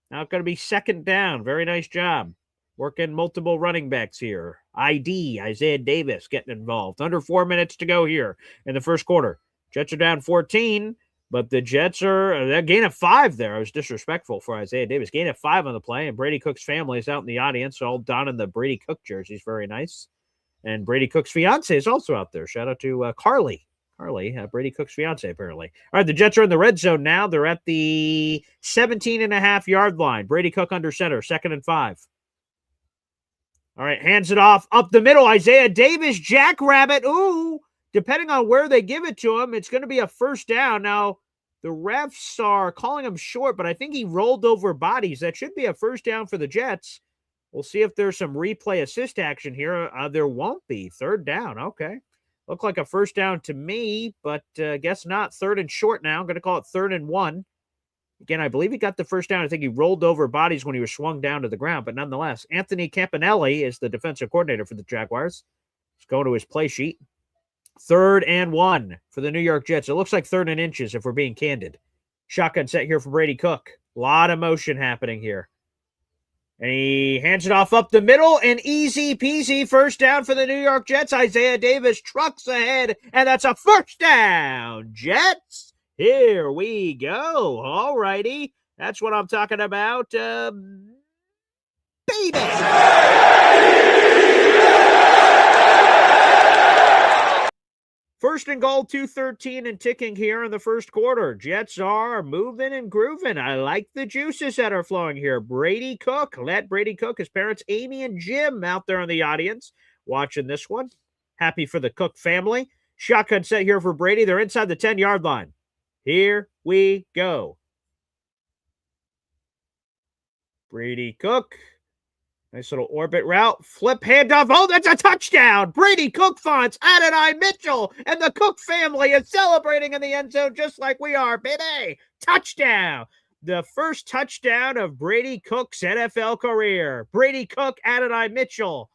Now it's going to be 2nd down. Very nice job. Working multiple running backs here. Isaiah Davis getting involved. Under 4 minutes to go here in the first quarter. Jets are down 14, but the Jets are that gain of 5 there. I was disrespectful for Isaiah Davis. Gain of 5 on the play, and Brady Cook's family is out in the audience, all donning the Brady Cook jerseys. Very nice. And Brady Cook's fiance is also out there. Shout out to Carly. Brady Cook's fiance, apparently. All right, the Jets are in the red zone now. They're at the 17.5-yard line. Brady Cook under center, 2nd and 5. All right, hands it off up the middle. Isaiah Davis, jackrabbit. Ooh. Depending on where they give it to him, it's going to be a first down. Now, the refs are calling him short, but I think he rolled over bodies. That should be a first down for the Jets. We'll see if there's some replay assist action here. There won't be. 3rd down. Okay. Look like a first down to me, but guess not. 3rd and short now. I'm going to call it 3rd and 1. Again, I believe he got the first down. I think he rolled over bodies when he was swung down to the ground, but nonetheless, Anthony Campanelli is the defensive coordinator for the Jaguars. He's going to his play sheet. 3rd and 1 for the New York Jets. It looks like 3rd and inches if we're being candid. Shotgun set here for Brady Cook. A lot of motion happening here. And he hands it off up the middle, and easy peasy first down for the New York Jets. Isaiah Davis trucks ahead, and that's a first down. Jets, here we go. All righty. That's what I'm talking about. Baby. First and goal, 2:13 and ticking here in the first quarter. Jets are moving and grooving. I like the juices that are flowing here. Brady Cook, let Brady Cook, his parents Amy and Jim out there in the audience watching this one. Happy for the Cook family. Shotgun set here for Brady. They're inside the 10-yard line. Here we go. Brady Cook. Nice little orbit route. Flip handoff. Oh, that's a touchdown. Brady Cook finds Adonai Mitchell, and the Cook family is celebrating in the end zone just like we are, baby. Touchdown. The first touchdown of Brady Cook's NFL career. Brady Cook, Adonai Mitchell,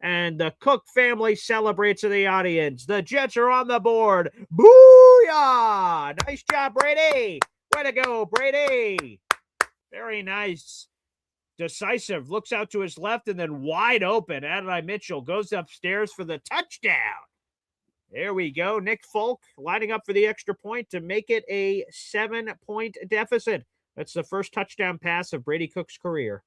and the Cook family celebrates in the audience. The Jets are on the board. Booyah! Nice job, Brady. Way to go, Brady. Very nice. Decisive. Looks out to his left and then wide open. Adonai Mitchell goes upstairs for the touchdown. There we go. Nick Folk lining up for the extra point to make it a 7-point deficit. That's the first touchdown pass of Brady Cook's career.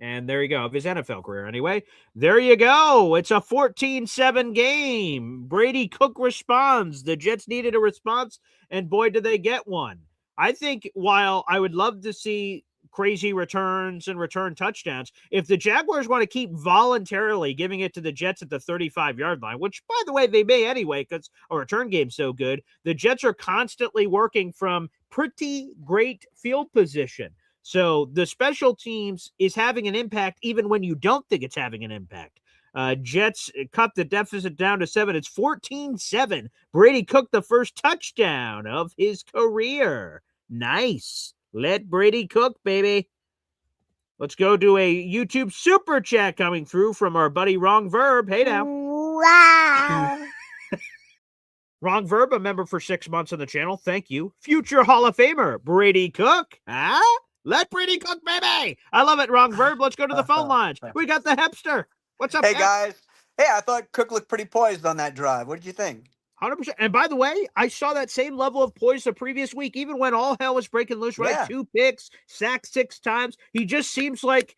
And there you go, of his NFL career anyway. There you go. It's a 14-7 game. Brady Cook responds. The Jets needed a response, and boy, did they get one. I think while I would love to see crazy returns and return touchdowns, if the Jaguars want to keep voluntarily giving it to the Jets at the 35-yard line, which, by the way, they may anyway because a return game's so good, the Jets are constantly working from pretty great field position. So the special teams is having an impact even when you don't think it's having an impact. Jets cut the deficit down to 7. It's 14-7. Brady Cook, the first touchdown of his career. Nice. Let Brady cook, baby. Let's go to a YouTube super chat coming through from our buddy Wrong Verb. Hey now. Wow. Wrong Verb, a member for 6 months on the channel. Thank you. Future Hall of Famer, Brady Cook. Huh? Let Brady cook, baby. I love it, Wrong Verb. Let's go to the phone lines. We got the Hepster. What's up, Hey, Hep? guys. Hey, I thought Cook looked pretty poised on that drive. What did you think? 100%. And by the way, I saw that same level of poise the previous week, even when all hell was breaking loose, right? Yeah. 2 picks, sacked 6 times. He just seems like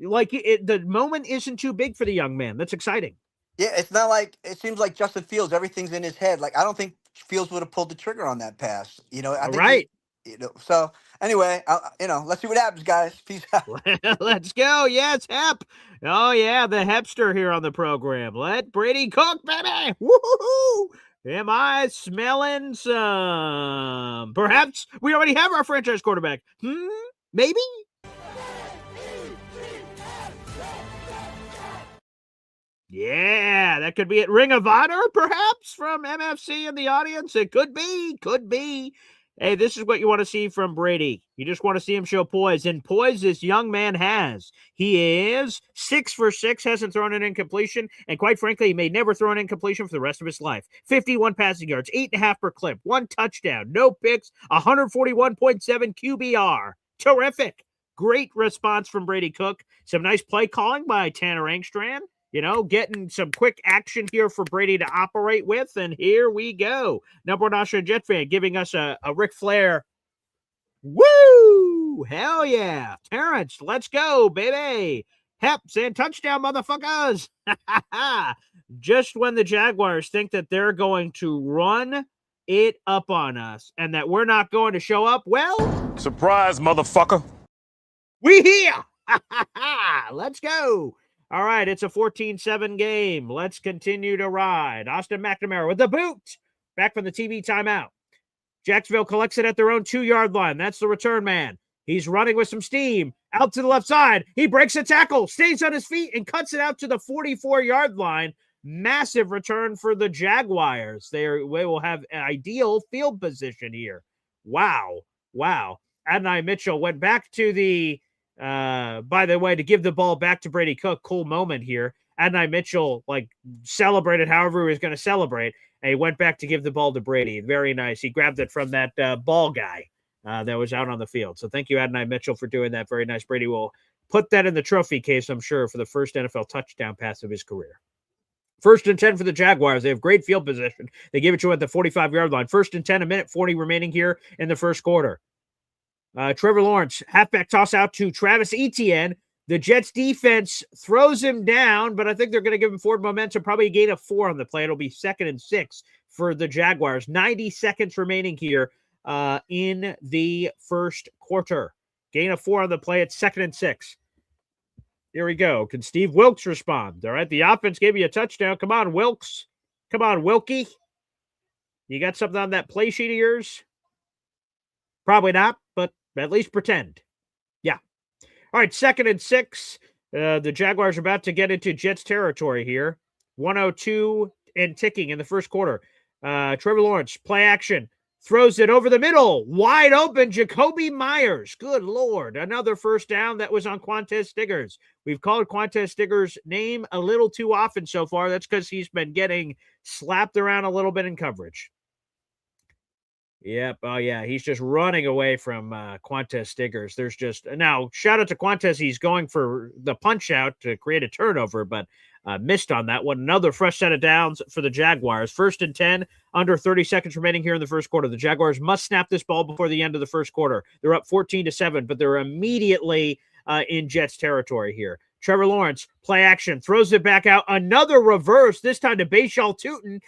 the moment isn't too big for the young man. That's exciting. Yeah, it's not like it seems like Justin Fields. Everything's in his head. Like I don't think Fields would have pulled the trigger on that pass. I think Right. So anyway, let's see what happens, guys. Peace out. Let's go. Yes, Hep. Oh, yeah, the Hepster here on the program. Let Brady cook, baby. Woo-hoo-hoo. Am I smelling some? Perhaps we already have our franchise quarterback. Maybe? Yeah, that could be it. Ring of Honor, perhaps, from MFC in the audience. It could be. Could be. Hey, this is what you want to see from Brady. You just want to see him show poise. And poise this young man has. He is 6 for 6, hasn't thrown an incompletion. And quite frankly, he may never throw an incompletion for the rest of his life. 51 passing yards, 8.5 per clip, 1 touchdown, no picks, 141.7 QBR. Terrific. Great response from Brady Cook. Some nice play calling by Tanner Angstrand. Getting some quick action here for Brady to operate with, and here we go. Number 1 Austrian Jet fan giving us a Ric Flair. Woo! Hell yeah. Terrence, let's go, baby. Hep saying touchdown, motherfuckers. Just when the Jaguars think that they're going to run it up on us and that we're not going to show up, well, surprise, motherfucker. We here. Let's go. All right, it's a 14-7 game. Let's continue to ride. Austin McNamara with the boot. Back from the TV timeout. Jacksonville collects it at their own 2-yard line. That's the return man. He's running with some steam. Out to the left side. He breaks a tackle, stays on his feet, and cuts it out to the 44-yard line. Massive return for the Jaguars. They will have an ideal field position here. Wow. Adonai Mitchell went back to the... by the way, to give the ball back to Brady Cook, cool moment here. Adonai Mitchell celebrated however he was going to celebrate, and he went back to give the ball to Brady. Very nice. He grabbed it from that ball guy that was out on the field. So thank you, Adonai Mitchell, for doing that. Very nice. Brady will put that in the trophy case, I'm sure, for the first NFL touchdown pass of his career. 1st and 10 for the Jaguars. They have great field position. They give it to you at the 45-yard line. 1st and 10, 1:40 remaining here in the first quarter. Trevor Lawrence, halfback toss out to Travis Etienne. The Jets defense throws him down, but I think they're going to give him forward momentum, probably a gain of 4 on the play. It'll be 2nd and 6 for the Jaguars. 90 seconds remaining here in the first quarter. Gain of 4 on the play. It's 2nd and 6. Here we go. Can Steve Wilkes respond? All right, the offense gave you a touchdown. Come on, Wilkes. Come on, Wilkie. You got something on that play sheet of yours? Probably not, but at least pretend. Yeah. All right, 2nd and 6. The Jaguars are about to get into Jets territory here. 102 and ticking in the first quarter. Trevor Lawrence, play action. Throws it over the middle. Wide open, Jacoby Myers. Good Lord. Another first down that was on Quantez Stiggers. We've called Quantez Stiggers' name a little too often so far. That's because he's been getting slapped around a little bit in coverage. Yep. Oh, yeah. He's just running away from Quantez Stiggers. There's just now shout out to Quantez. He's going for the punch out to create a turnover, but missed on that one. Another fresh set of downs for the Jaguars. 1st and 10, under 30 seconds remaining here in the first quarter. The Jaguars must snap this ball before the end of the first quarter. They're up 14-7, but they're immediately in Jets territory here. Trevor Lawrence, play action, throws it back out. Another reverse, this time to Bashaw Tootin,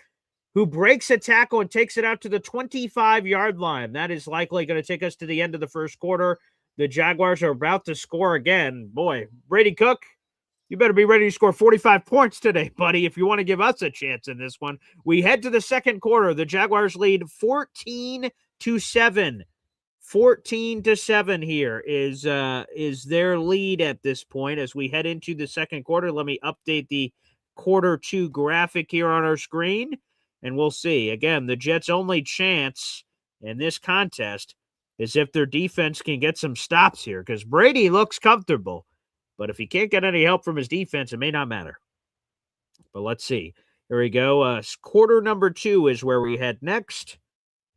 who breaks a tackle and takes it out to the 25-yard line. That is likely going to take us to the end of the first quarter. The Jaguars are about to score again. Boy, Brady Cook, you better be ready to score 45 points today, buddy, if you want to give us a chance in this one. We head to the second quarter. The Jaguars lead 14-7. 14-7 here is their lead at this point as we head into the second quarter. Let me update the quarter 2 graphic here on our screen, and we'll see. Again, the Jets' only chance in this contest is if their defense can get some stops here, because Brady looks comfortable, but if he can't get any help from his defense, it may not matter. But let's see. Here we go. Quarter number 2 is where we head next.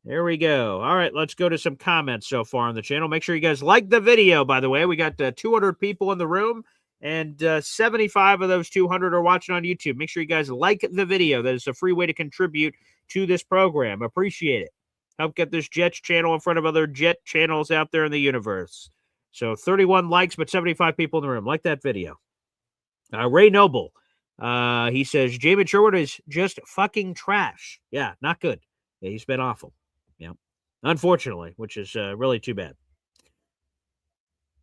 There we go. All right, let's go to some comments so far on the channel. Make sure you guys like the video, by the way. We got 200 people in the room, and 75 of those 200 are watching on YouTube. Make sure you guys like the video. That is a free way to contribute to this program. Appreciate it. Help get this Jets channel in front of other Jet channels out there in the universe. So 31 likes, but 75 people in the room. Like that video. Ray Noble, he says, Jamin Sherwood is just fucking trash. Yeah, not good. Yeah, he's been awful. Yeah, unfortunately, which is really too bad.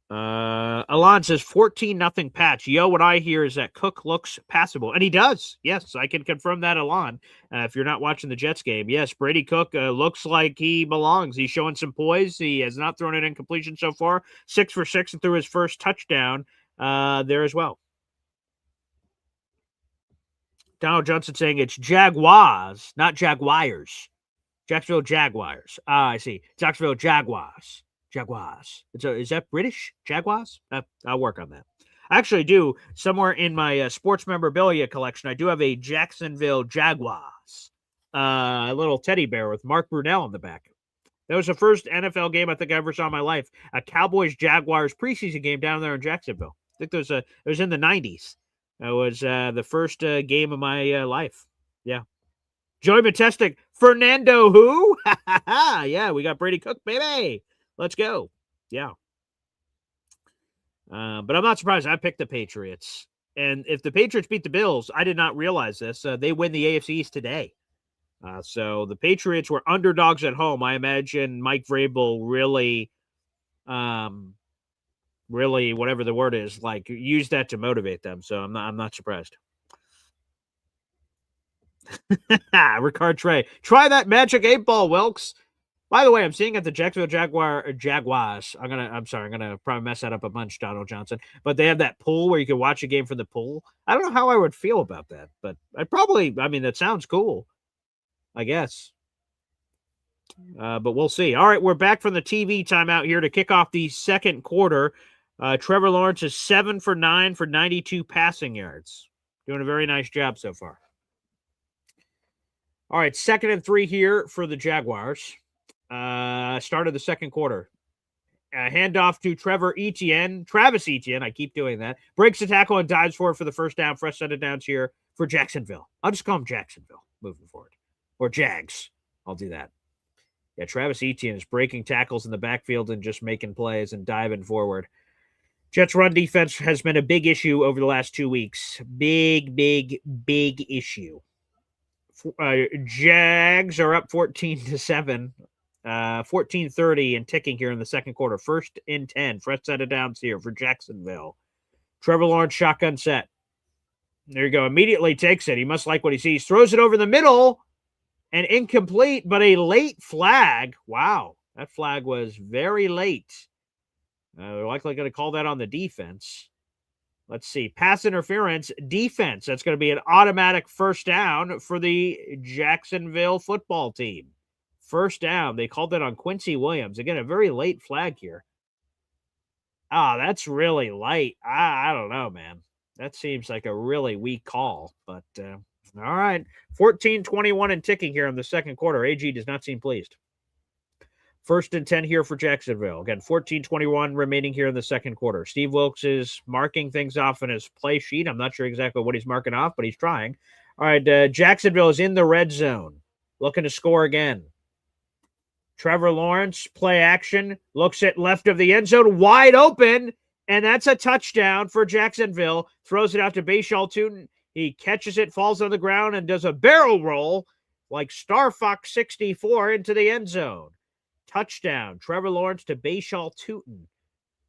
Alon says 14-0 Pats. Yo, what I hear is that Cook looks passable, and he does. Yes, I can confirm that, Alon. If you're not watching the Jets game, yes, Brady Cook looks like he belongs. He's showing some poise. He has not thrown an incompletion so far. 6 for 6 and threw his first touchdown there as well. Donald Johnson saying it's Jaguars, not Jaguars. Jacksonville Jaguars. I see. Jacksonville Jaguars. Jaguars. Is that British? Jaguars? I'll work on that. I actually do. Somewhere in my sports memorabilia collection, I do have a Jacksonville Jaguars. A little teddy bear with Mark Brunell on the back. That was the first NFL game I think I ever saw in my life. A Cowboys-Jaguars preseason game down there in Jacksonville. I think it was in the 90s. It was the first game of my life. Yeah. Joey Majestic, Fernando who? Yeah, we got Brady Cook, baby. Let's go. Yeah. But I'm not surprised. I picked the Patriots. And if the Patriots beat the Bills, I did not realize this. They win the AFC East today. So the Patriots were underdogs at home. I imagine Mike Vrabel really, whatever the word is, like use that to motivate them. So I'm not surprised. Ricard Trey. Try that magic 8-ball, Wilkes. By the way, I'm seeing at the Jacksonville Jaguars. I'm gonna probably mess that up a bunch, Donald Johnson. But they have that pool where you can watch a game from the pool. I don't know how I would feel about that, but that sounds cool, I guess. But we'll see. All right, we're back from the TV timeout here to kick off the second quarter. Trevor Lawrence is 7 for 9 for 92 passing yards. Doing a very nice job so far. All right, 2nd and 3 here for the Jaguars. Start of the second quarter. Handoff to Travis Etienne. I keep doing that. Breaks the tackle and dives for it for the first down. Fresh set of downs here for Jacksonville. I'll just call him Jacksonville moving forward. Or Jags. I'll do that. Yeah, Travis Etienne is breaking tackles in the backfield and just making plays and diving forward. Jets run defense has been a big issue over the last 2 weeks. Big issue. Jags are up 14-7. 14-30 and ticking here in the second quarter. 1st and 10. Fresh set of downs here for Jacksonville. Trevor Lawrence shotgun set. There you go. Immediately takes it. He must like what he sees. Throws it over the middle and incomplete, but a late flag. Wow. That flag was very late. They're likely going to call that on the defense. Let's see. Pass interference, defense. That's going to be an automatic first down for the Jacksonville football team. First down. They called that on Quincy Williams. Again, a very late flag here. That's really light. I don't know, man. That seems like a really weak call. But, all right. 14-21 and ticking here in the second quarter. AG does not seem pleased. First and 10 here for Jacksonville. Again, 14:21 remaining here in the second quarter. Steve Wilkes is marking things off in his play sheet. I'm not sure exactly what he's marking off, but he's trying. All right, Jacksonville is in the red zone, looking to score again. Trevor Lawrence, play action, looks at left of the end zone, wide open, and that's a touchdown for Jacksonville. Throws it out to Bashal Tootin. He catches it, falls on the ground, and does a barrel roll like Star Fox 64 into the end zone. Touchdown, Trevor Lawrence to Bashal Tootin.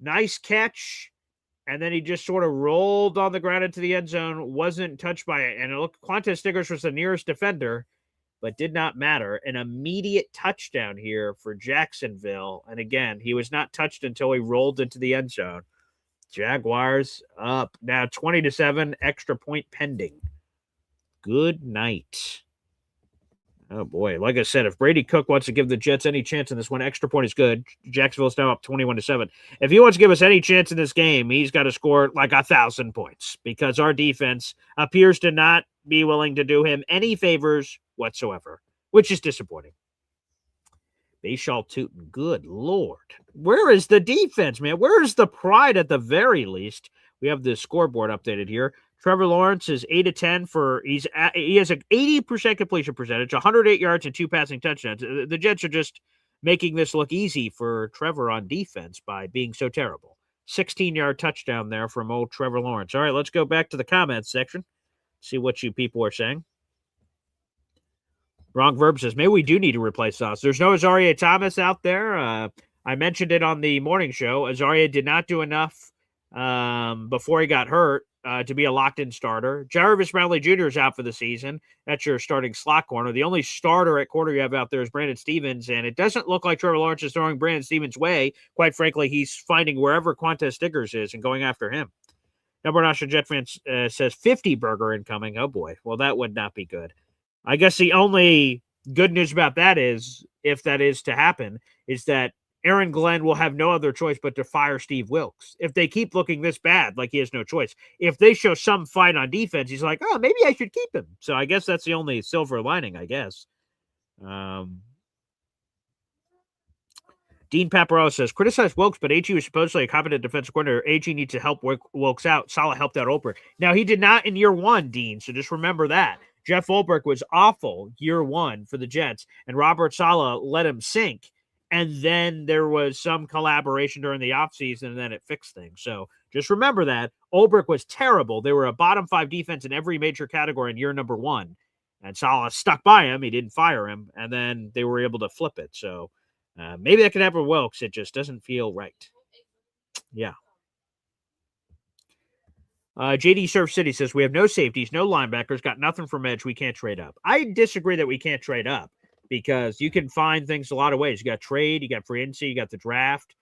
Nice catch, and then he just sort of rolled on the ground into the end zone, wasn't touched by it. And it looked, Quantas Stiggers was the nearest defender, but did not matter. An immediate touchdown here for Jacksonville. And again, he was not touched until he rolled into the end zone. Jaguars up. Now 20-7, extra point pending. Good night. Oh, boy. Like I said, if Brady Cook wants to give the Jets any chance in this one, extra point is good. Jacksonville's now up 21-7. If he wants to give us any chance in this game, he's got to score like 1,000 points because our defense appears to not be willing to do him any favors whatsoever, which is disappointing. Bashal Tootin, good Lord. Where is the defense, man? Where is the pride at the very least? We have the scoreboard updated here. Trevor Lawrence is 8 of 10 he has an 80% completion percentage, 108 yards and 2 passing touchdowns. The Jets are just making this look easy for Trevor on defense by being so terrible. 16-yard touchdown there from old Trevor Lawrence. All right, let's go back to the comments section. See what you people are saying. Wrong Verb says, maybe we do need to replace Sauce. There's no Azaria Thomas out there. I mentioned it on the morning show. Azaria did not do enough before he got hurt to be a locked-in starter. Jarvis Brownlee Jr. is out for the season. That's your starting slot corner. The only starter at corner you have out there is Brandon Stevens, and it doesn't look like Trevor Lawrence is throwing Brandon Stevens' way. Quite frankly, he's finding wherever Quantas Stiggers is and going after him. Number National Jet fan says 50 burger incoming. Oh, boy. Well, that would not be good. I guess the only good news about that is, if that is to happen, is that Aaron Glenn will have no other choice but to fire Steve Wilkes. If they keep looking this bad, like he has no choice. If they show some fight on defense, he's like, oh, maybe I should keep him. So I guess that's the only silver lining, I guess. Dean Paparello says, criticize Wilkes, but AG was supposedly a competent defensive coordinator. AG needs to help Wilkes out. Saleh helped out Olberg. Now, he did not in year one, Dean, so just remember that. Jeff Olberg was awful year one for the Jets, and Robert Saleh let him sink. And then there was some collaboration during the offseason, and then it fixed things. So just remember that. Olberg was terrible. They were a bottom 5 defense in every major category in year number 1. And Saleh stuck by him. He didn't fire him. And then they were able to flip it. So maybe that could happen with Wilkes. It just doesn't feel right. Yeah. JD Surf City says, we have no safeties, no linebackers, got nothing from edge. We can't trade up. I disagree that we can't trade up because you can find things a lot of ways. You got trade, you got free agency, you got the draft.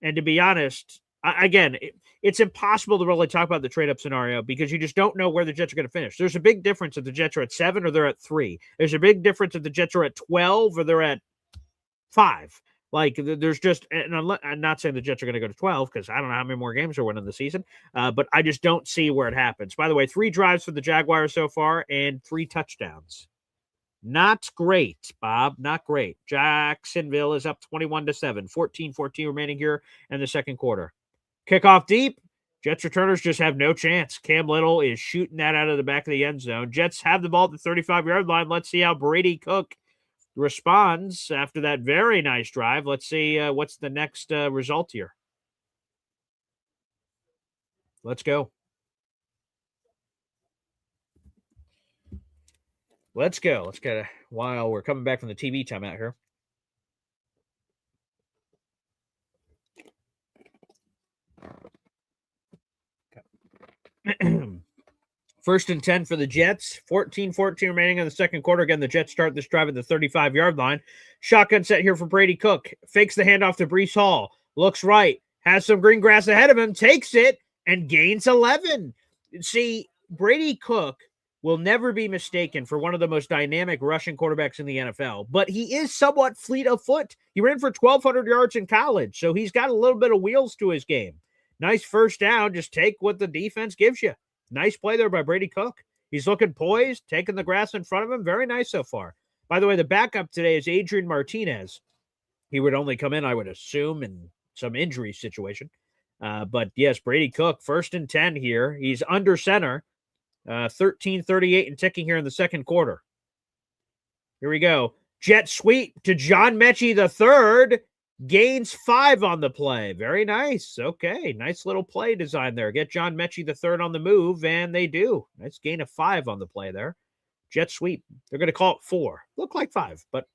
And to be honest, again, it's impossible to really talk about the trade up scenario because you just don't know where the Jets are going to finish. There's a big difference if the Jets are at 7 or they're at 3. There's a big difference if the Jets are at 12 or they're at 5. Like, there's just, and I'm not saying the Jets are going to go to 12 because I don't know how many more games they're winning this season, but I just don't see where it happens. By the way, 3 drives for the Jaguars so far and 3 touchdowns. Not great, Bob. Not great. Jacksonville is up 21-7, 14-14 remaining here in the second quarter. Kickoff deep. Jets returners just have no chance. Cam Little is shooting that out of the back of the end zone. Jets have the ball at the 35-yard line. Let's see how Brady Cook responds after that very nice drive. Let's see what's the next result here. Let's go. Let's go. Let's get a while we're coming back from the TV timeout here. First and 10 for the Jets. 14-14 remaining in the second quarter. Again, the Jets start this drive at the 35-yard line. Shotgun set here for Brady Cook. Fakes the handoff to Breece Hall. Looks right. Has some green grass ahead of him. Takes it and gains 11. See, Brady Cook will never be mistaken for one of the most dynamic rushing quarterbacks in the NFL, but he is somewhat fleet of foot. He ran for 1,200 yards in college, so he's got a little bit of wheels to his game. Nice first down. Just take what the defense gives you. Nice play there by Brady Cook. He's looking poised, taking the grass in front of him. Very nice so far. By the way, the backup today is Adrian Martinez. He would only come in, I would assume, in some injury situation. But yes, Brady Cook, 1st and 10 here. He's under center, 13:38 and ticking here in the second quarter. Here we go. Jet sweep to John Mechie III. Gains 5 on the play. Very nice. Okay, nice little play design there. Get John Mechie III on the move, and they do. Nice gain of 5 on the play there. Jet sweep. They're going to call it 4. Look like 5, but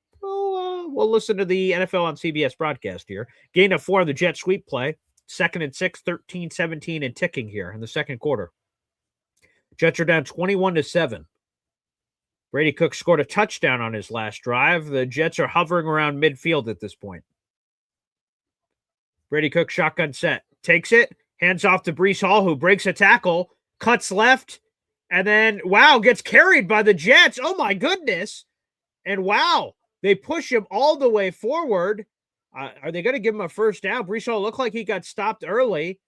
we'll listen to the NFL on CBS broadcast here. Gain of 4 on the jet sweep play. 2nd and 6, 13-17 and ticking here in the second quarter. Jets are down 21-7. Brady Cook scored a touchdown on his last drive. The Jets are hovering around midfield at this point. Brady Cook shotgun set. Takes it. Hands off to Breece Hall, who breaks a tackle. Cuts left. And then, wow, gets carried by the Jets. Oh, my goodness. And wow, they push him all the way forward. Are they going to give him a first down? Breece Hall looked like he got stopped early.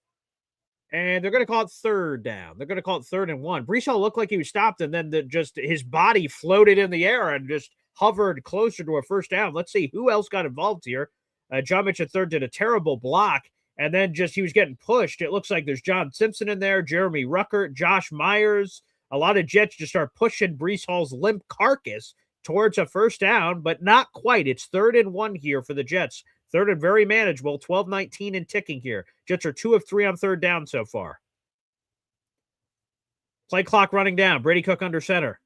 And they're going to call it 3rd down. They're going to call it 3rd and 1. Breece Hall looked like he was stopped, and then just his body floated in the air and just hovered closer to a first down. Let's see who else got involved here. John Mitchell III did a terrible block, and then just he was getting pushed. It looks like there's John Simpson in there, Jeremy Ruckert, Josh Myers. A lot of Jets just start pushing Breece Hall's limp carcass towards a first down, but not quite. It's 3rd and 1 here for the Jets. 3rd and very manageable, 12-19 and ticking here. Jets are 2 of 3 on 3rd down so far. Play clock running down. Brady Cook under center.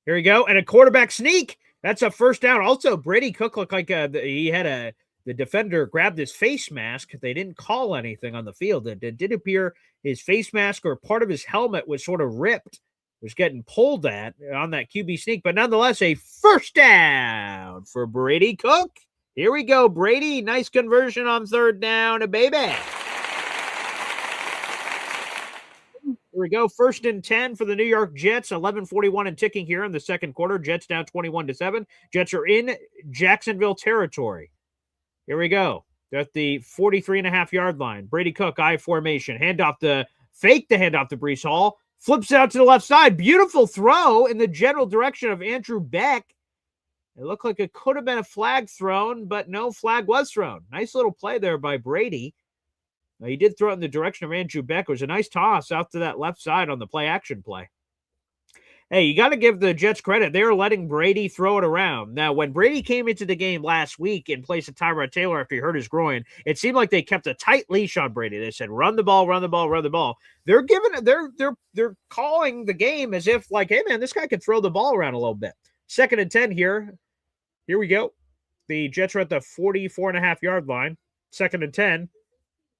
Here we go. And a quarterback sneak. That's a first down. Also, Brady Cook looked like he had the defender grabbed his face mask. They didn't call anything on the field. It did appear his face mask or part of his helmet was sort of ripped. Was getting pulled at on that QB sneak. But nonetheless, a first down for Brady Cook. Here we go, Brady. Nice conversion on 3rd down, baby. Here we go. 1st and 10 for the New York Jets. 11:41 and ticking here in the second quarter. Jets down 21-7. Jets are in Jacksonville territory. Here we go. They're at the 43.5-yard line. Brady Cook, I formation. Handoff to Breece Hall. Flips it out to the left side. Beautiful throw in the general direction of Andrew Beck. It looked like it could have been a flag thrown, but no flag was thrown. Nice little play there by Brady. He did throw it in the direction of Andrew Beck. It was a nice toss out to that left side on the play action play. Hey, you got to give the Jets credit. They were letting Brady throw it around. Now, when Brady came into the game last week in place of Tyrod Taylor after he hurt his groin, it seemed like they kept a tight leash on Brady. They said, run the ball, run the ball, run the ball. They're calling the game as if like, hey man, this guy can throw the ball around a little bit. 2nd and 10 here. Here we go. The Jets are at the 44.5-yard line. 2nd and 10.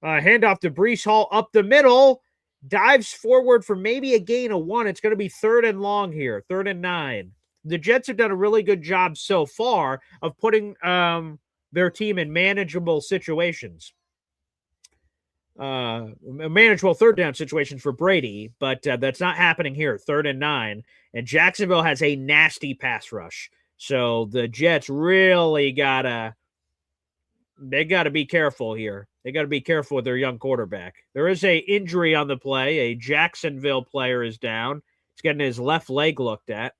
Handoff to Breece Hall up the middle. Dives forward for maybe a gain of 1. It's going to be 3rd and long here. 3rd and 9. The Jets have done a really good job so far of putting their team in manageable situations. Manageable 3rd down situations for Brady, but that's not happening here. 3rd and 9. And Jacksonville has a nasty pass rush. So the Jets really gotta be careful here. They got to be careful with their young quarterback. There is a injury on the play. A Jacksonville player is down. He's getting his left leg looked at.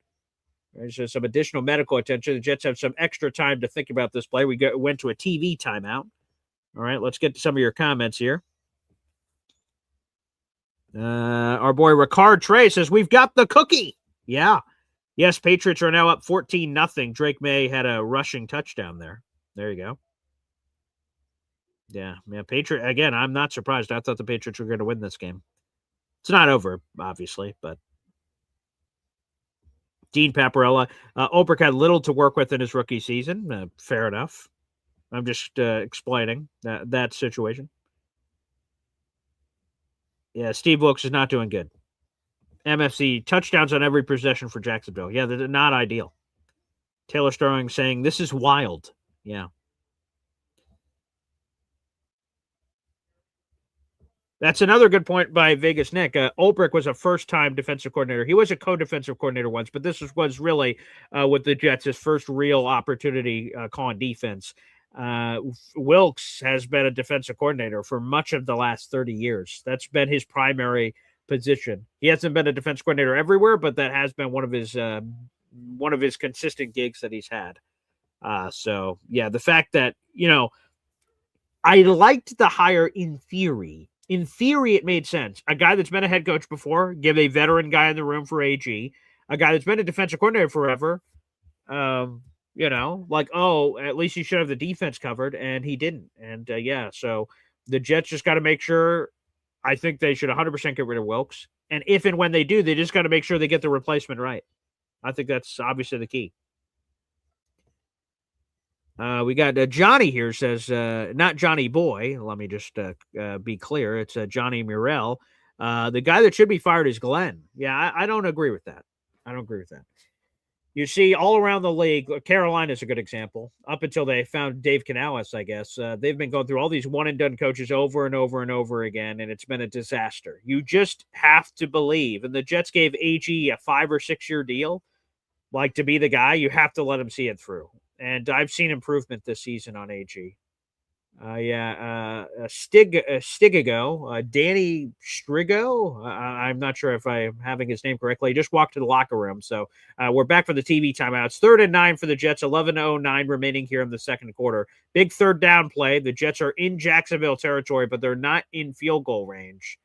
There's just some additional medical attention. The Jets have some extra time to think about this play. We went to a TV timeout. All right, let's get to some of your comments here. Our boy Ricard Trey says, we've got the cookie. Yeah. Yes, Patriots are now up 14-0. Drake May had a rushing touchdown there. There you go. Yeah, Patriot again. I'm not surprised. I thought the Patriots were going to win this game. It's not over, obviously, but Dean Paparella, Obrick had little to work with in his rookie season. Fair enough. I'm just explaining that situation. Yeah, Steve Wilkes is not doing good. MFC touchdowns on every possession for Jacksonville. Yeah, they're not ideal. Taylor Sterling saying this is wild. Yeah. That's another good point by Vegas Nick. Ulbrich was a first-time defensive coordinator. He was a co-defensive coordinator once, but this was really with the Jets his first real opportunity calling defense. Wilkes has been a defensive coordinator for much of the last 30 years. That's been his primary position. He hasn't been a defense coordinator everywhere, but that has been one of his consistent gigs that he's had. So yeah, the fact that, I liked the hire in theory. In theory, it made sense. A guy that's been a head coach before, give a veteran guy in the room for AG. A guy that's been a defensive coordinator forever. At least he should have the defense covered, and he didn't. And so the Jets just got to make sure. I think they should 100% get rid of Wilkes. And if and when they do, they just got to make sure they get the replacement right. I think that's obviously the key. We got Johnny here says, not Johnny Boy. Let me just be clear. It's Johnny Murrell. The guy that should be fired is Glenn. Yeah, I don't agree with that. You see, all around the league, Carolina's a good example. Up until they found Dave Canales, I guess, they've been going through all these one-and-done coaches over and over and over again, and it's been a disaster. You just have to believe. And the Jets gave AG a 5 or 6 year deal. Like, to be the guy, you have to let him see it through. And I've seen improvement this season on AG. Stigago, Danny Strigo. I'm not sure if I'm having his name correctly. He just walked to the locker room. So we're back for the TV timeouts. 3rd and 9 for the Jets, 11:09 remaining here in the second quarter. Big third down play. The Jets are in Jacksonville territory, but they're not in field goal range.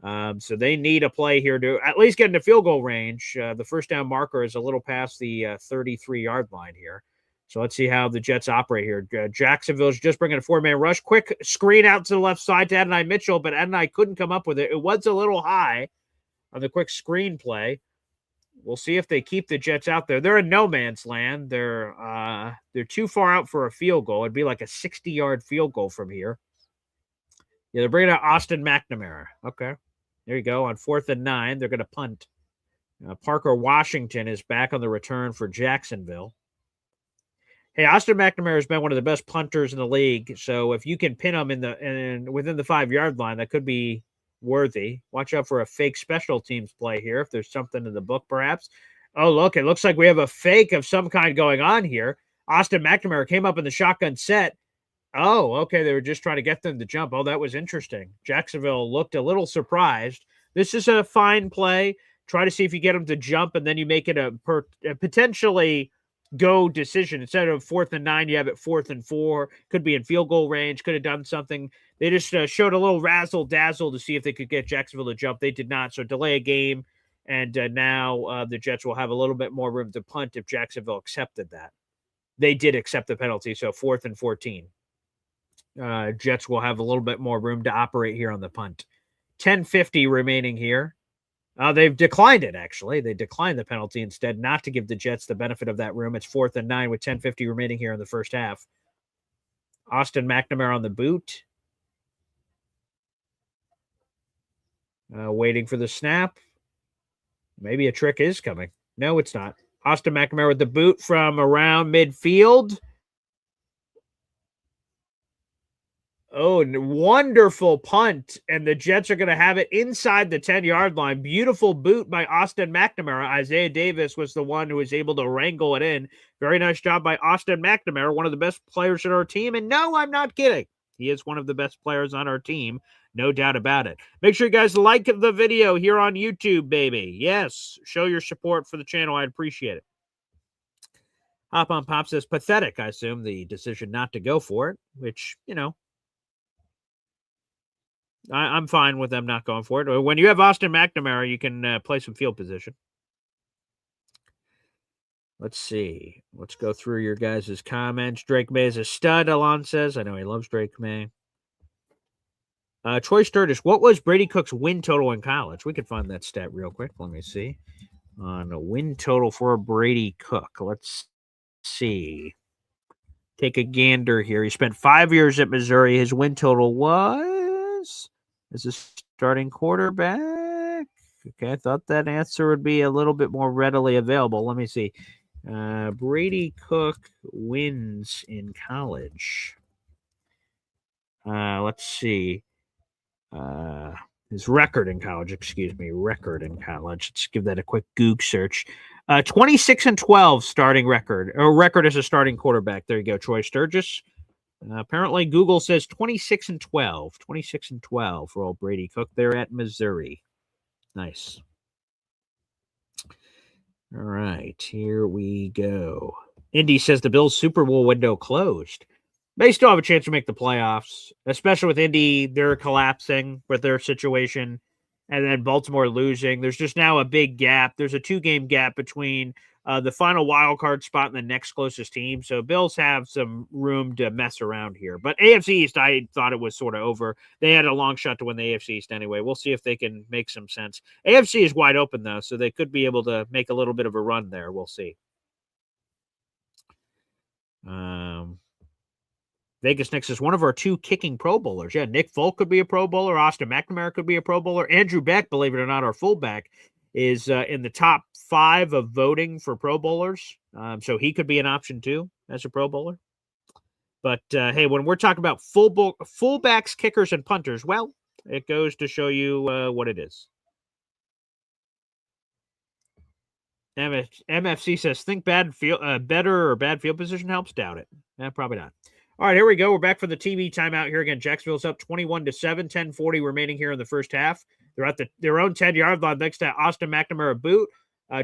So they need a play here to at least get into field goal range. The first down marker is a little past the 33-yard line here. So let's see how the Jets operate here. Jacksonville's just bringing a 4-man rush. Quick screen out to the left side to Adonai Mitchell, but Adonai couldn't come up with it. It was a little high on the quick screen play. We'll see if they keep the Jets out there. They're in no man's land. They're too far out for a field goal. It'd be like a 60-yard field goal from here. Yeah, they're bringing out Austin McNamara. Okay. There you go. On 4th and 9, they're going to punt. Parker Washington is back on the return for Jacksonville. Hey, Austin McNamara has been one of the best punters in the league. So if you can pin him within the 5-yard line, that could be worthy. Watch out for a fake special teams play here if there's something in the book, perhaps. Oh, look, it looks like we have a fake of some kind going on here. Austin McNamara came up in the shotgun set. Oh, okay. They were just trying to get them to jump. Oh, that was interesting. Jacksonville looked a little surprised. This is a fine play. Try to see if you get them to jump, and then you make it a potentially go decision. Instead of 4th and 9, you have it 4th and 4. Could be in field goal range. Could have done something. They just showed a little razzle dazzle to see if they could get Jacksonville to jump. They did not. So delay a game, and now the Jets will have a little bit more room to punt if Jacksonville accepted that. They did accept the penalty, so 4th and 14. Jets will have a little bit more room to operate here on the punt. 10:50 remaining here. They've declined it, actually. They declined the penalty instead, not to give the Jets the benefit of that room. It's 4th and 9 with 10:50 remaining here in the first half. Austin McNamara on the boot. Waiting for the snap. Maybe a trick is coming. No, it's not. Austin McNamara with the boot from around midfield. Oh, wonderful punt. And the Jets are going to have it inside the 10-yard line. Beautiful boot by Austin McNamara. Isaiah Davis was the one who was able to wrangle it in. Very nice job by Austin McNamara, one of the best players on our team. And no, I'm not kidding. He is one of the best players on our team. No doubt about it. Make sure you guys like the video here on YouTube, baby. Yes, show your support for the channel. I'd appreciate it. Hop on Pop says, pathetic, I assume, the decision not to go for it, which, I'm fine with them not going for it. When you have Austin McNamara, you can play some field position. Let's see. Let's go through your guys' comments. Drake May is a stud, Alon says. I know he loves Drake May. Troy Sturgis, what was Brady Cook's win total in college? We could find that stat real quick. Let me see. On a win total for Brady Cook. Let's see. Take a gander here. He spent 5 years at Missouri. His win total was as a starting quarterback. Okay, I thought that answer would be a little bit more readily available. Let me see. Brady Cook wins in college. Let's see. His record in college, record in college. Let's give that a quick Goog search. 26-12 starting record, or record as a starting quarterback. There you go, Troy Sturgis. Apparently, Google says 26-12. 26-12 for old Brady Cook there at Missouri. Nice. All right, here we go. Indy says the Bills' Super Bowl window closed. They still have a chance to make the playoffs, especially with Indy. They're collapsing with their situation, and then Baltimore losing. There's just now a big gap. There's a 2-game gap between the final wild card spot and the next closest team. So Bills have some room to mess around here. But AFC East, I thought it was sort of over. They had a long shot to win the AFC East anyway. We'll see if they can make some sense. AFC is wide open, though, so they could be able to make a little bit of a run there. We'll see. Vegas Knicks is one of our 2 kicking Pro Bowlers. Yeah, Nick Folk could be a Pro Bowler. Austin McNamara could be a Pro Bowler. Andrew Beck, believe it or not, our fullback, is in the top 5 of voting for Pro Bowlers. So he could be an option too as a Pro Bowler. But hey, when we're talking about fullbacks, kickers, and punters, well, it goes to show you what it is. MFC says, think better or bad field position helps? Doubt it. Probably not. All right, here we go. We're back for the TV timeout here again. Jacksonville's up 21-7, 10:40 remaining here in the first half. They're at their own 10-yard line next to Austin McNamara boot.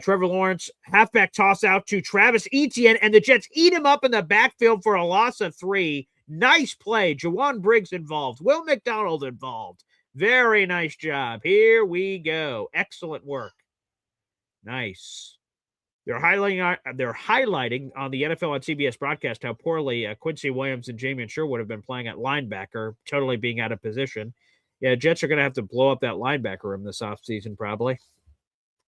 Trevor Lawrence, halfback toss out to Travis Etienne, and the Jets eat him up in the backfield for a loss of 3. Nice play. Jawan Briggs involved. Will McDonald involved. Very nice job. Here we go. Excellent work. Nice. They're highlighting on the NFL on CBS broadcast how poorly Quincy Williams and Jamian Sherwood have been playing at linebacker, totally being out of position. Yeah, Jets are going to have to blow up that linebacker room this offseason probably.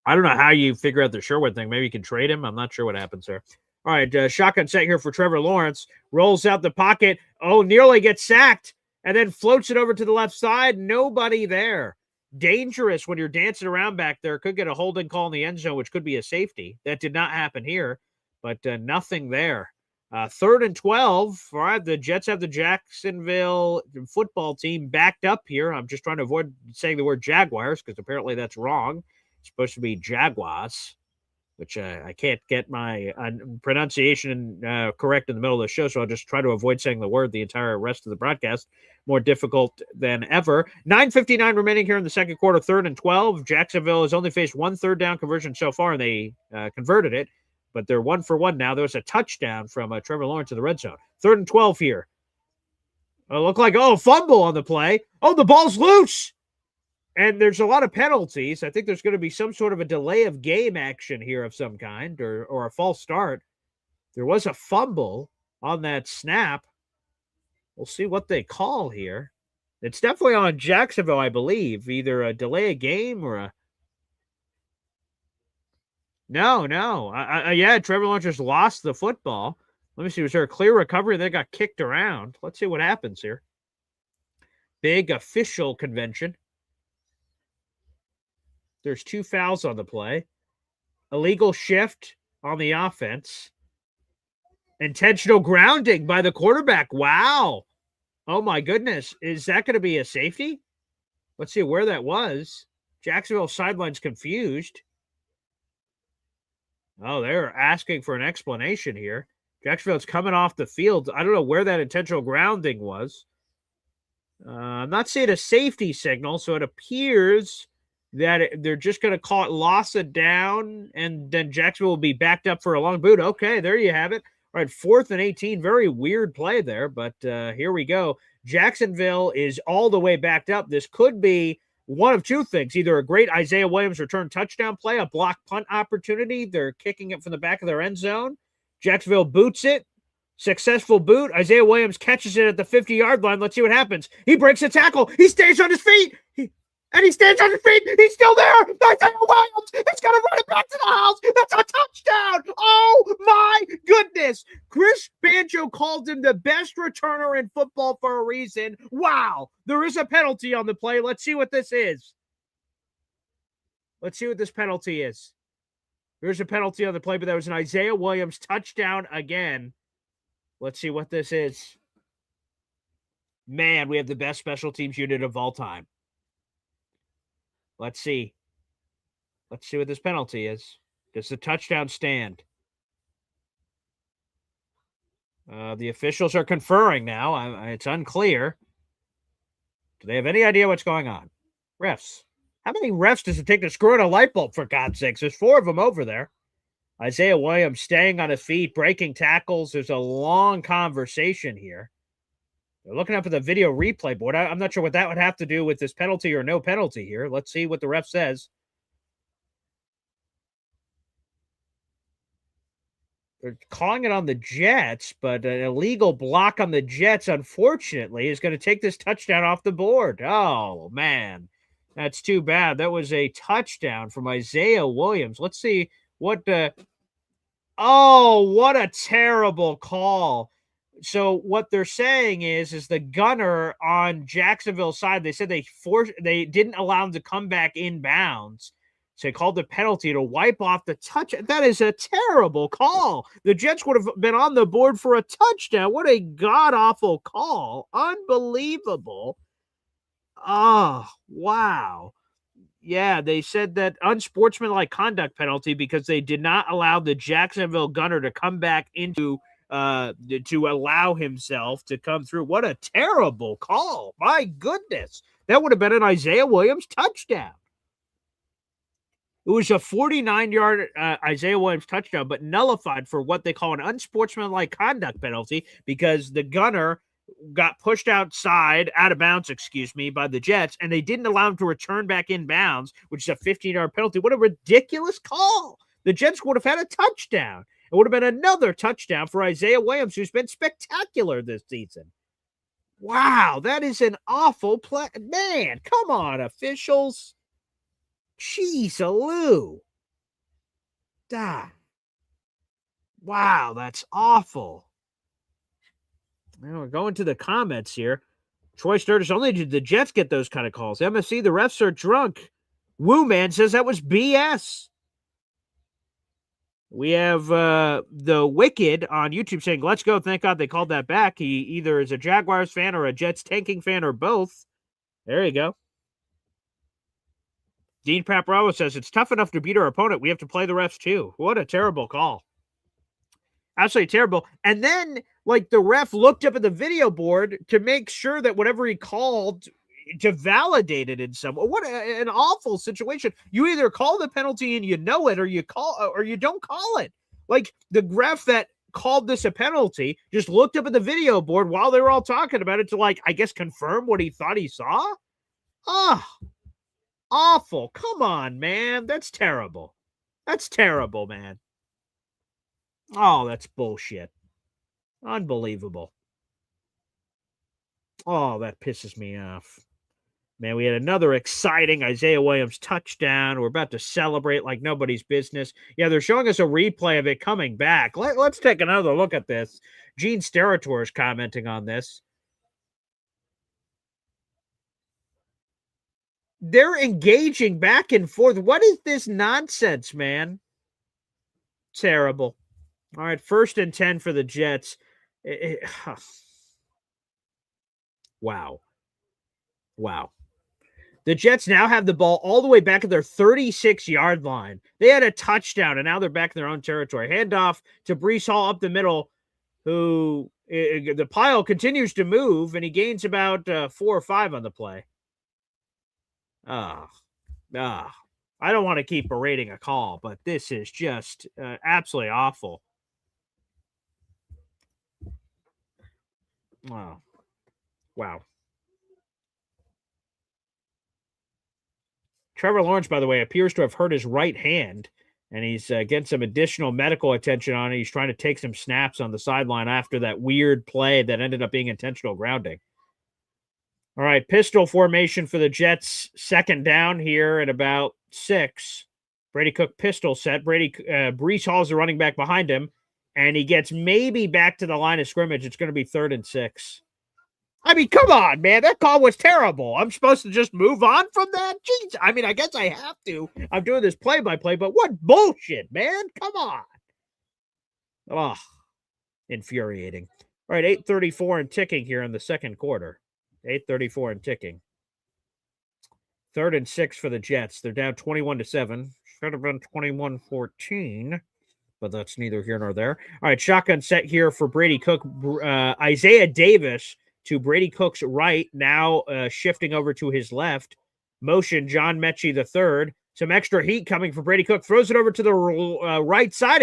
I don't know how you figure out the Sherwood thing. Maybe you can trade him. I'm not sure what happens there. All right, shotgun set here for Trevor Lawrence. Rolls out the pocket. Oh, nearly gets sacked and then floats it over to the left side. Nobody there. Dangerous when you're dancing around back there. Could get a holding call in the end zone, which could be a safety. That did not happen here, but nothing there. 3rd and 12. All right, the Jets have the Jacksonville football team backed up here. I'm just trying to avoid saying the word Jaguars because apparently that's wrong. It's supposed to be Jaguars, which I can't get my pronunciation correct in the middle of the show, so I'll just try to avoid saying the word the entire rest of the broadcast. More difficult than ever. 9:59 remaining here in the second quarter, 3rd and 12. Jacksonville has only faced 1 third down conversion so far, and they converted it, but they're 1 for 1 now. There was a touchdown from Trevor Lawrence in the red zone. 3rd and 12 here. Look like, fumble on the play. Oh, the ball's loose. And there's a lot of penalties. I think there's going to be some sort of a delay of game action here of some kind or a false start. There was a fumble on that snap. We'll see what they call here. It's definitely on Jacksonville, I believe. Either a delay of game or a... No. Yeah, Trevor Lawrence just lost the football. Let me see. Was there a clear recovery? They got kicked around. Let's see what happens here. Big official convention. There's 2 fouls on the play. Illegal shift on the offense. Intentional grounding by the quarterback. Wow. Oh, my goodness. Is that going to be a safety? Let's see where that was. Jacksonville sideline's confused. Oh, they're asking for an explanation here. Jacksonville's coming off the field. I don't know where that intentional grounding was. I'm not seeing a safety signal, so it appears that they're just going to call it loss of down, and then Jacksonville will be backed up for a long boot. Okay, there you have it. All right, 4th and 18. Very weird play there, but here we go. Jacksonville is all the way backed up. This could be one of 2 things. Either a great Isaiah Williams return touchdown play, a block punt opportunity. They're kicking it from the back of their end zone. Jacksonville boots it. Successful boot. Isaiah Williams catches it at the 50-yard line. Let's see what happens. He breaks a tackle. He stays on his feet. He stands on his feet. He's still there. Isaiah Williams. He's going to run it back to the house. That's a touchdown. Oh, my goodness. Chris Banjo called him the best returner in football for a reason. Wow. There is a penalty on the play. Let's see what this is. Let's see what this penalty is. There's a penalty on the play, but that was an Isaiah Williams touchdown again. Let's see what this is. Man, we have the best special teams unit of all time. Let's see. Let's see what this penalty is. Does the touchdown stand? The officials are conferring now. It's unclear. Do they have any idea what's going on? Refs. How many refs does it take to screw in a light bulb, for God's sakes? There's 4 of them over there. Isaiah Williams staying on his feet, breaking tackles. There's a long conversation here. They're looking up at the video replay board. I'm not sure what that would have to do with this penalty or no penalty here. Let's see what the ref says. They're calling it on the Jets, but an illegal block on the Jets, unfortunately, is going to take this touchdown off the board. Oh, man. That's too bad. That was a touchdown from Isaiah Williams. Let's see what oh, what a terrible call. So what they're saying is the gunner on Jacksonville's side, they said they didn't allow him to come back in bounds. So they called the penalty to wipe off the touch. That is a terrible call. The Jets would have been on the board for a touchdown. What a god-awful call. Unbelievable. Oh, wow. Yeah, they said that unsportsmanlike conduct penalty because they did not allow the Jacksonville gunner to come back into to allow himself to come through. What a terrible call. My goodness. That would have been an Isaiah Williams touchdown. It was a 49-yard Isaiah Williams touchdown, but nullified for what they call an unsportsmanlike conduct penalty because the gunner got pushed out of bounds, by the Jets, and they didn't allow him to return back in bounds, which is a 15-yard penalty. What a ridiculous call. The Jets would have had a touchdown. It would have been another touchdown for Isaiah Williams, who's been spectacular this season. Wow, that is an awful play. Man, come on, officials. Jeez-a-loo. Wow, that's awful. We're going to the comments here. Troy Sturgis, only did the Jets get those kind of calls. MSC, the refs are drunk. Woo Man says that was BS. We have the Wicked on YouTube saying, let's go. Thank God they called that back. He either is a Jaguars fan or a Jets tanking fan or both. There you go. Dean Paparello says, it's tough enough to beat our opponent. We have to play the refs too. What a terrible call. Absolutely terrible. And then, the ref looked up at the video board to make sure that whatever he called to validate it in some way. What an awful situation. You either call the penalty and you know it, or you don't call it. The ref that called this a penalty just looked up at the video board while they were all talking about it to, I guess, confirm what he thought he saw. Awful. Come on, man. That's terrible. That's terrible, man. Oh, that's bullshit. Unbelievable. Oh, that pisses me off. Man, we had another exciting Isaiah Williams touchdown. We're about to celebrate like nobody's business. Yeah, they're showing us a replay of it coming back. Let's take another look at this. Gene Sterator is commenting on this. They're engaging back and forth. What is this nonsense, man? Terrible. All right, 1st and 10 for the Jets. Wow. The Jets now have the ball all the way back at their 36-yard line. They had a touchdown, and now they're back in their own territory. Handoff to Breece Hall up the middle, who the pile continues to move, and he gains about 4 or 5 on the play. I don't want to keep berating a call, but this is just absolutely awful. Wow. Trevor Lawrence, by the way, appears to have hurt his right hand, and he's getting some additional medical attention on it. He's trying to take some snaps on the sideline after that weird play that ended up being intentional grounding. All right, pistol formation for the Jets, 2nd down here at about 6. Brady Cook pistol set. Breece Hall's the running back behind him, and he gets maybe back to the line of scrimmage. It's going to be 3rd and 6. I mean, come on, man. That call was terrible. I'm supposed to just move on from that? Jeez. I mean, I guess I have to. I'm doing this play-by-play, but what bullshit, man. Come on. Infuriating. All right, 8:34 and ticking here in the second quarter. 8:34 and ticking. 3rd and 6 for the Jets. They're down 21-7. Should have been 21-14, but that's neither here nor there. All right, shotgun set here for Brady Cook. Isaiah Davis to Brady Cook's right, now shifting over to his left. Motion, John Mechie III. Some extra heat coming for Brady Cook. Throws it over to the right side,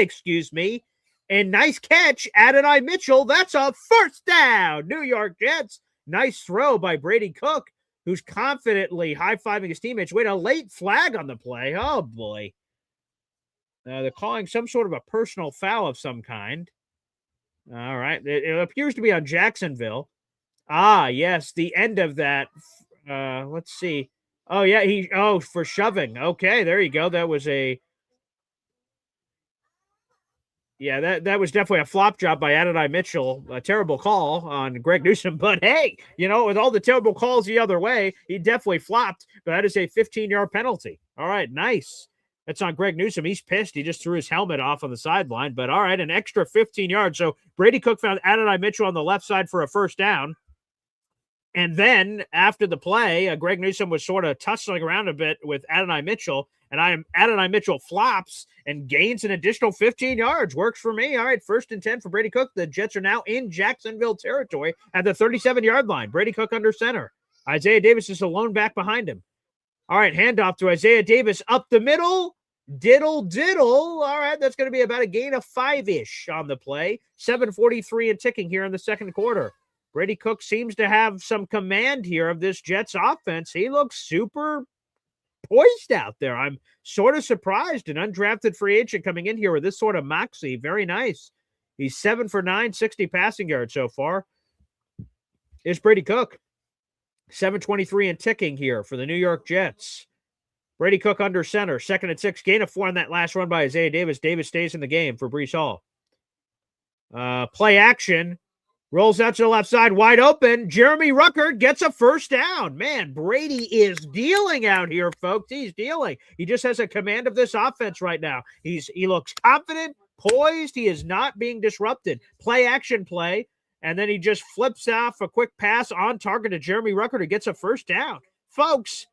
and nice catch, Adonai Mitchell. That's a first down, New York Jets. Nice throw by Brady Cook, who's confidently high-fiving his teammates. Wait, a late flag on the play. Oh, boy. They're calling some sort of a personal foul of some kind. All right. It appears to be on Jacksonville. Ah, yes, the end of that. Let's see. Oh, yeah, for shoving. Okay, there you go. That was that was definitely a flop job by Adonai Mitchell. A terrible call on Greg Newsome. But hey, with all the terrible calls the other way, he definitely flopped. But that is a 15-yard penalty. All right, nice. That's on Greg Newsome. He's pissed. He just threw his helmet off on the sideline. But all right, an extra 15 yards. So Brady Cook found Adonai Mitchell on the left side for a first down. And then after the play, Greg Newsome was sort of tussling around a bit with Adonai Mitchell. And Adonai Mitchell flops and gains an additional 15 yards. Works for me. All right, 1st and 10 for Brady Cook. The Jets are now in Jacksonville territory at the 37-yard line. Brady Cook under center. Isaiah Davis is alone back behind him. All right, handoff to Isaiah Davis up the middle. Diddle. All right, that's going to be about a gain of 5-ish on the play. 7:43 and ticking here in the second quarter. Brady Cook seems to have some command here of this Jets offense. He looks super poised out there. I'm sort of surprised. An undrafted free agent coming in here with this sort of moxie. Very nice. He's 7 for 9, 60 passing yards so far. Is Brady Cook. 7:23 and ticking here for the New York Jets. Brady Cook under center. 2nd and 6. Gain of 4 on that last run by Isaiah Davis. Davis stays in the game for Breece Hall. Play action. Rolls out to the left side, wide open. Jeremy Ruckert gets a first down. Man, Brady is dealing out here, folks. He's dealing. He just has a command of this offense right now. He looks confident, poised. He is not being disrupted. Play action play, and then he just flips off a quick pass on target to Jeremy Ruckert, who gets a first down. Folks,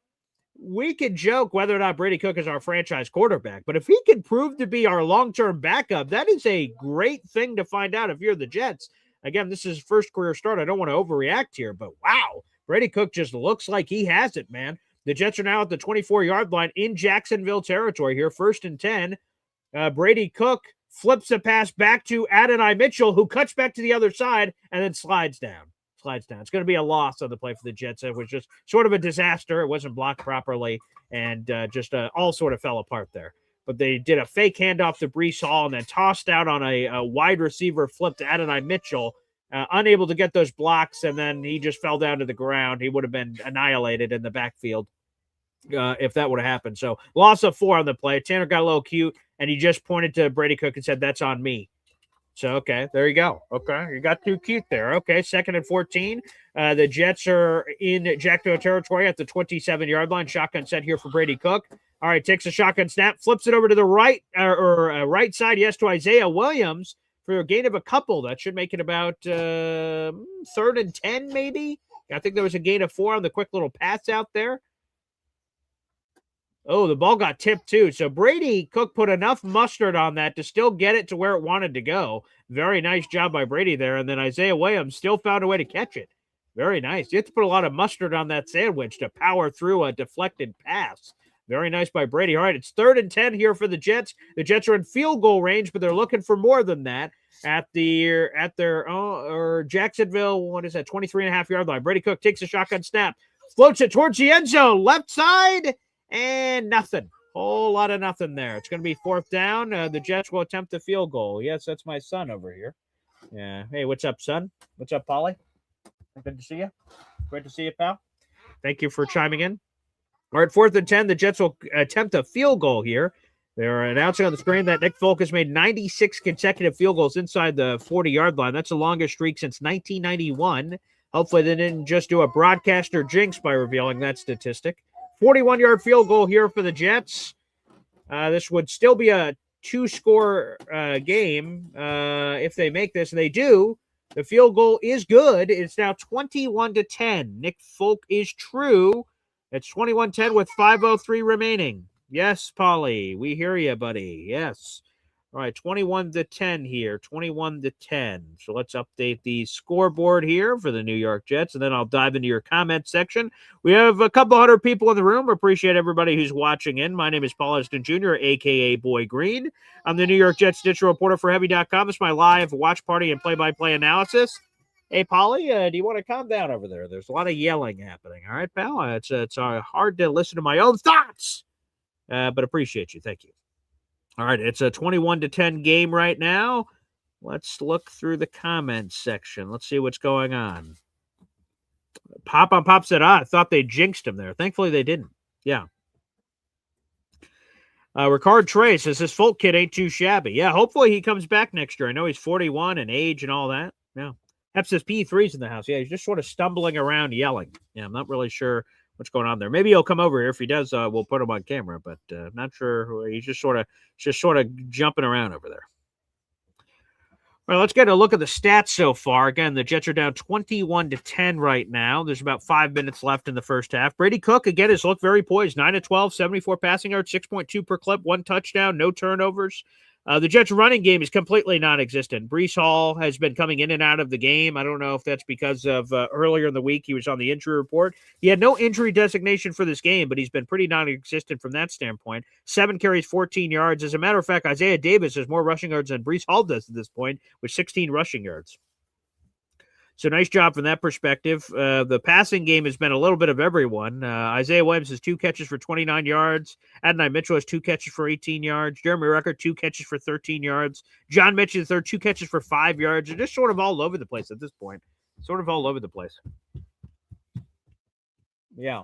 we can joke whether or not Brady Cook is our franchise quarterback, but if he can prove to be our long-term backup, that is a great thing to find out if you're the Jets. Again, this is his first career start. I don't want to overreact here, but wow, Brady Cook just looks like he has it, man. The Jets are now at the 24-yard line in Jacksonville territory here, 1st and 10. Brady Cook flips a pass back to Adonai Mitchell, who cuts back to the other side and then slides down. It's going to be a loss on the play for the Jets. It was just sort of a disaster. It wasn't blocked properly, and just all sort of fell apart there. But they did a fake handoff to Breece Hall and then tossed out on a wide receiver flip to Adonai Mitchell, unable to get those blocks, and then he just fell down to the ground. He would have been annihilated in the backfield if that would have happened. So loss of 4 on the play. Tanner got a little cute, and he just pointed to Brady Cook and said, "That's on me." So, okay, there you go. Okay, you got too cute there. Okay, 2nd and 14. The Jets are in Jacksonville territory at the 27-yard line. Shotgun set here for Brady Cook. All right, takes a shotgun snap, flips it over to the right right side, yes, to Isaiah Williams for a gain of a couple. That should make it about 3rd and 10, maybe. I think there was a gain of 4 on the quick little pass out there. Oh, the ball got tipped too. So Brady Cook put enough mustard on that to still get it to where it wanted to go. Very nice job by Brady there. And then Isaiah Williams still found a way to catch it. Very nice. You have to put a lot of mustard on that sandwich to power through a deflected pass. Very nice by Brady. All right, it's 3rd and 10 here for the Jets. The Jets are in field goal range, but they're looking for more than that at their Jacksonville, 23.5-yard line. Brady Cook takes a shotgun snap, floats it towards the end zone, left side, and nothing. Whole lot of nothing there. It's going to be 4th down. The Jets will attempt the field goal. Yes, that's my son over here. Yeah. Hey, what's up, son? What's up, Polly? Good to see you. Great to see you, pal. Thank you for chiming in. All right, 4th and 10. The Jets will attempt a field goal here. They're announcing on the screen that Nick Folk has made 96 consecutive field goals inside the 40-yard line. That's the longest streak since 1991. Hopefully they didn't just do a broadcaster jinx by revealing that statistic. 41-yard field goal here for the Jets. This would still be a 2-score game if they make this, and they do. The field goal is good. It's now 21-10. Nick Folk is true. It's 21-10 with 5:03 remaining. Yes, Polly, we hear you, buddy. Yes. All right, 21-10 here, 21-10. So let's update the scoreboard here for the New York Jets, and then I'll dive into your comment section. We have a couple hundred people in the room. Appreciate everybody who's watching in. My name is Paul Eston Jr., a.k.a. Boy Green. I'm the New York Jets digital reporter for Heavy.com. It's my live watch party and play-by-play analysis. Hey, Polly, do you want to calm down over there? There's a lot of yelling happening. All right, pal? It's hard to listen to my own thoughts, but appreciate you. Thank you. All right, it's a 21-10 game right now. Let's look through the comments section. Let's see what's going on. Pop on Pop said, I thought they jinxed him there. Thankfully, they didn't. Yeah. Ricard Trey says, this Folk kid ain't too shabby. Yeah, hopefully he comes back next year. I know he's 41 and age and all that. Yeah. Hep says P3's in the house. Yeah, he's just sort of stumbling around yelling. Yeah, I'm not really sure what's going on there. Maybe he'll come over here. If he does, we'll put him on camera, but I'm not sure. He's just sort of jumping around over there. All right, let's get a look at the stats so far. Again, the Jets are down 21-10 right now. There's about 5 minutes left in the first half. Brady Cook, again, has looked very poised. 9-12, 74 passing yards, 6.2 per clip, 1 touchdown, no turnovers. The Jets' running game is completely non-existent. Breece Hall has been coming in and out of the game. I don't know if that's because of earlier in the week he was on the injury report. He had no injury designation for this game, but he's been pretty non-existent from that standpoint. 7 carries, 14 yards. As a matter of fact, Isaiah Davis has more rushing yards than Breece Hall does at this point, with 16 rushing yards. So nice job from that perspective. The passing game has been a little bit of everyone. Isaiah Williams has 2 catches for 29 yards. Adonai Mitchell has 2 catches for 18 yards. Jeremy Ruckert, 2 catches for 13 yards. John Mitchell, the third, 2 catches for 5 yards. They're just sort of all over the place at this point. Sort of all over the place. Yeah.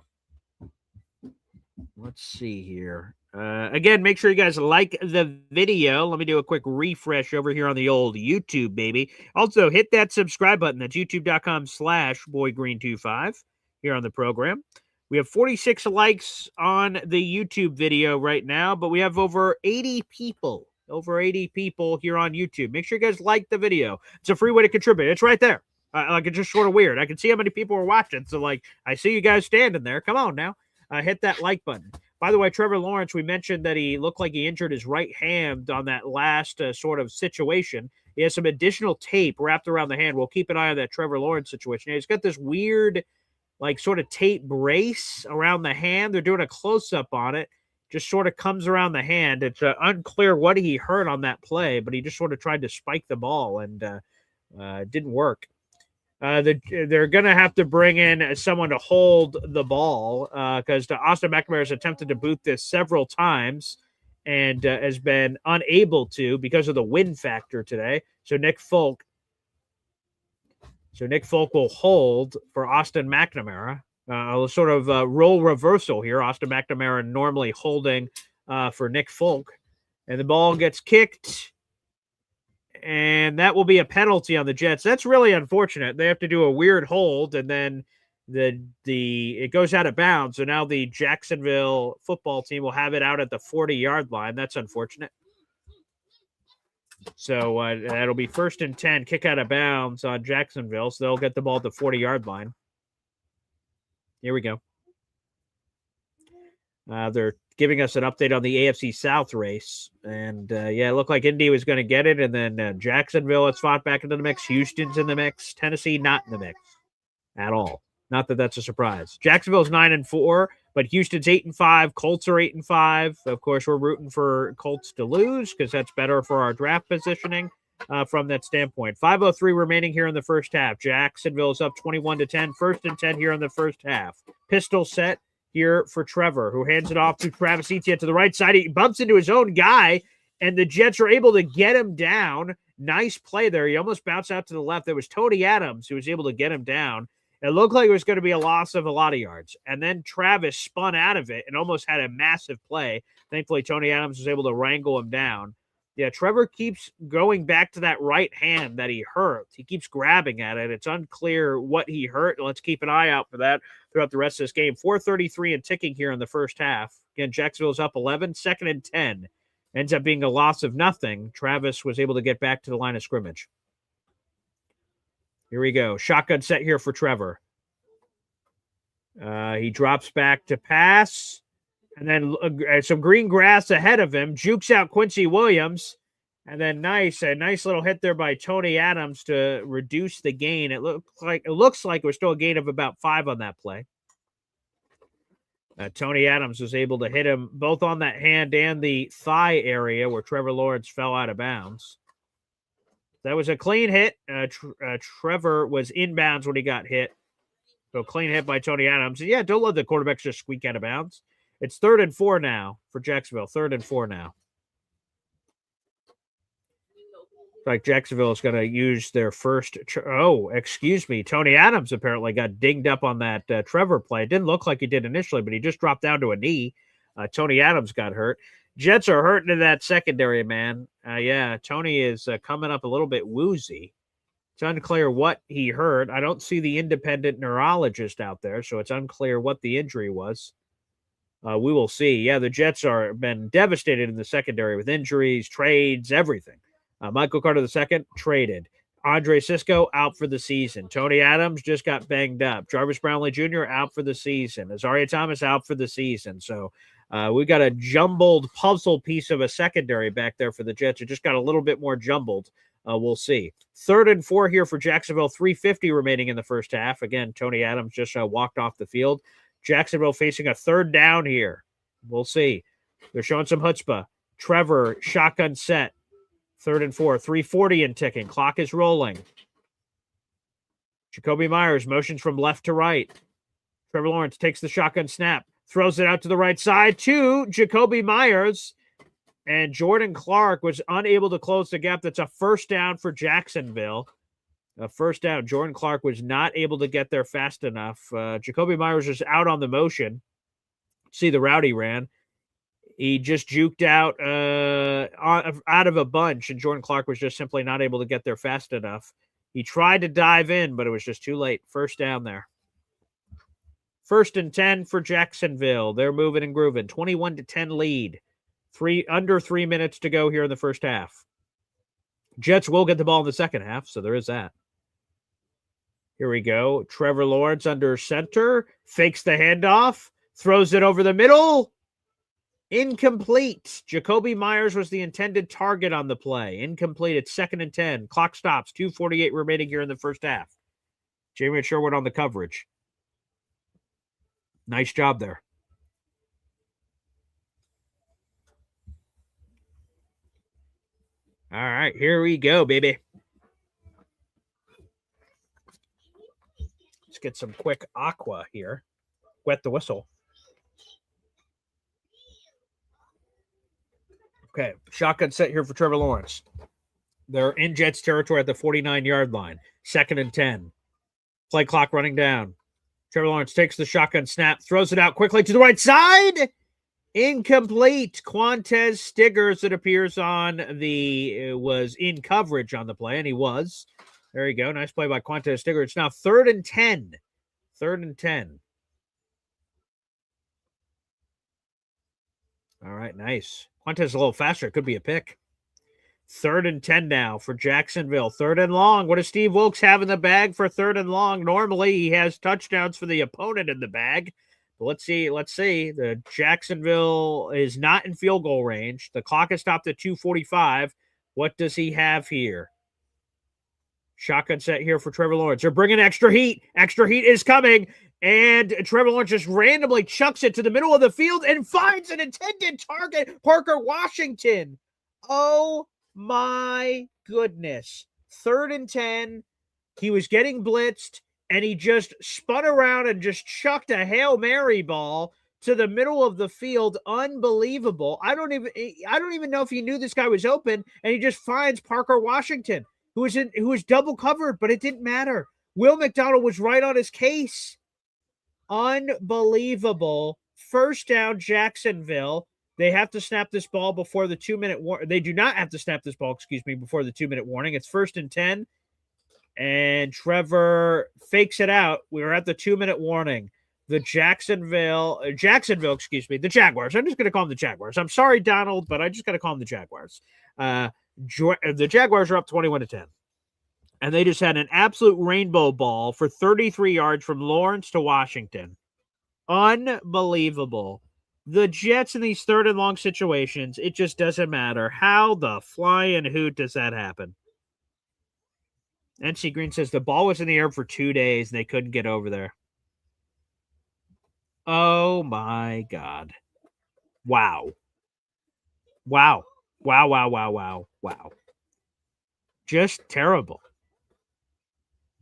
Let's see here. Again, make sure you guys like the video. Let me do a quick refresh over here on the old YouTube, baby. Also, hit that subscribe button. That's youtube.com/boygreen25 here on the program. We have 46 likes on the YouTube video right now, but we have over 80 people. Over 80 people here on YouTube. Make sure you guys like the video. It's a free way to contribute. It's right there. Like, it's just sort of weird. I can see how many people are watching. So, like, I see you guys standing there. Come on now. Hit that like button. By the way, Trevor Lawrence, we mentioned that he looked like he injured his right hand on that last sort of situation. He has some additional tape wrapped around the hand. We'll keep an eye on that Trevor Lawrence situation. He's got this weird, like, sort of tape brace around the hand. They're doing a close-up on it. Just sort of comes around the hand. It's unclear what he hurt on that play, but he just sort of tried to spike the ball, and it didn't work. They're going to have to bring in someone to hold the ball because Austin McNamara has attempted to boot this several times and has been unable to because of the wind factor today. So Nick Folk will hold for Austin McNamara. A sort of role reversal here. Austin McNamara normally holding for Nick Folk. And the ball gets kicked. And that will be a penalty on the Jets. That's really unfortunate. They have to do a weird hold, and then it goes out of bounds. So now the Jacksonville football team will have it out at the 40-yard line. That's unfortunate. So that'll be 1st and 10, kick out of bounds on Jacksonville. So they'll get the ball at the 40-yard line. Here we go. They're giving us an update on the AFC South race. And, it looked like Indy was going to get it. And then Jacksonville has fought back into the mix. Houston's in the mix. Tennessee not in the mix at all. Not that that's a surprise. Jacksonville's 9-4, but Houston's 8-5. Colts are 8-5. Of course, we're rooting for Colts to lose because that's better for our draft positioning from that standpoint. 5:03 remaining here in the first half. Jacksonville is up 21-10. 1st and 10 here in the first half. Pistol set here for Trevor, who hands it off to Travis Etienne to the right side. He bumps into his own guy, and the Jets are able to get him down. Nice play there. He almost bounced out to the left. There was Tony Adams who was able to get him down. It looked like it was going to be a loss of a lot of yards. And then Travis spun out of it and almost had a massive play. Thankfully, Tony Adams was able to wrangle him down. Yeah, Trevor keeps going back to that right hand that he hurt. He keeps grabbing at it. It's unclear what he hurt. Let's keep an eye out for that throughout the rest of this game. 4:33 and ticking here in the first half. Again, Jacksonville's up 11, 2nd and 10. Ends up being a loss of nothing. Travis was able to get back to the line of scrimmage. Here we go. Shotgun set here for Trevor. He drops back to pass. And then some green grass ahead of him. Jukes out Quincy Williams. And then a nice little hit there by Tony Adams to reduce the gain. It looks like it was still a gain of about 5 on that play. Tony Adams was able to hit him both on that hand and the thigh area where Trevor Lawrence fell out of bounds. That was a clean hit. Trevor was inbounds when he got hit. So clean hit by Tony Adams. And yeah, don't let the quarterbacks just squeak out of bounds. It's 3rd and 4 now for Jacksonville. 3rd and 4 now. Like Jacksonville is going to use their first. Tony Adams apparently got dinged up on that Trevor play. It didn't look like he did initially, but he just dropped down to a knee. Tony Adams got hurt. Jets are hurting in that secondary, man. Tony is coming up a little bit woozy. It's unclear what he hurt. I don't see the independent neurologist out there, so it's unclear what the injury was. We will see. Yeah, the Jets are been devastated in the secondary with injuries, trades, everything. Michael Carter II traded. Andre Sisco out for the season. Tony Adams just got banged up. Jarvis Brownlee Jr. out for the season. Azaria Thomas out for the season. So we got a jumbled puzzle piece of a secondary back there for the Jets. It just got a little bit more jumbled. We'll see. 3rd and 4 here for Jacksonville. 3:50 remaining in the first half. Again, Tony Adams just walked off the field. Jacksonville facing a 3rd down here. We'll see. They're showing some chutzpah. Trevor, shotgun set. 3rd and 4, 3:40 and ticking. Clock is rolling. Jacoby Myers motions from left to right. Trevor Lawrence takes the shotgun snap, throws it out to the right side to Jacoby Myers. And Jordan Clark was unable to close the gap. That's a 1st down for Jacksonville. A 1st down. Jordan Clark was not able to get there fast enough. Jacoby Myers was out on the motion. See the route he ran. He just juked out of a bunch, and Jordan Clark was just simply not able to get there fast enough. He tried to dive in, but it was just too late. 1st down there. 1st and 10 for Jacksonville. They're moving and grooving. 21-10 lead. Under 3 minutes to go here in the first half. Jets will get the ball in the second half, so there is that. Here we go. Trevor Lawrence under center. Fakes the handoff. Throws it over the middle. Incomplete. Jacoby Myers was the intended target on the play. Incomplete. It's 2nd and 10. Clock stops. 2:48 remaining here in the first half. Jamie Sherwood on the coverage. Nice job there. All right, here we go, baby. Let's get some quick aqua here. Wet the whistle. Okay, shotgun set here for Trevor Lawrence. They're in Jets territory at the 49-yard line. 2nd and 10. Play clock running down. Trevor Lawrence takes the shotgun snap, throws it out quickly to the right side. Incomplete. Quantez Stiggers, it appears was in coverage on the play, and he was. There you go. Nice play by Quantez Stiggers. It's now 3rd and 10. 3rd and 10. All right, nice. Quantez a little faster. It could be a pick. 3rd and 10 now for Jacksonville. 3rd and long. What does Steve Wilkes have in the bag for 3rd and long? Normally, he has touchdowns for the opponent in the bag. But let's see. The Jacksonville is not in field goal range. The clock is stopped at 2:45. What does he have here? Shotgun set here for Trevor Lawrence. They're bringing extra heat. Extra heat is coming. And Trevor Lawrence just randomly chucks it to the middle of the field and finds an intended target, Parker Washington. Oh, my goodness. 3rd and 10. He was getting blitzed, and he just spun around and just chucked a Hail Mary ball to the middle of the field. Unbelievable. I don't even know if he knew this guy was open, and he just finds Parker Washington, who was double covered, but it didn't matter. Will McDonald was right on his case. Unbelievable. 1st down, Jacksonville. They have to snap this ball before the 2-minute warning. They do not have to snap this ball, before the 2-minute warning. It's 1st and 10. And Trevor fakes it out. We were at the 2-minute warning. The Jaguars. I'm just going to call them the Jaguars. I'm sorry, Donald, but I just got to call them the Jaguars. The Jaguars are up 21-10. And they just had an absolute rainbow ball for 33 yards from Lawrence to Washington. Unbelievable. The Jets in these third and long situations, it just doesn't matter. How the flying hoot does that happen? NC Green says the ball was in the air for 2 days and they couldn't get over there. Oh my God. Wow. Wow. Wow, wow, wow, wow, wow. Just terrible.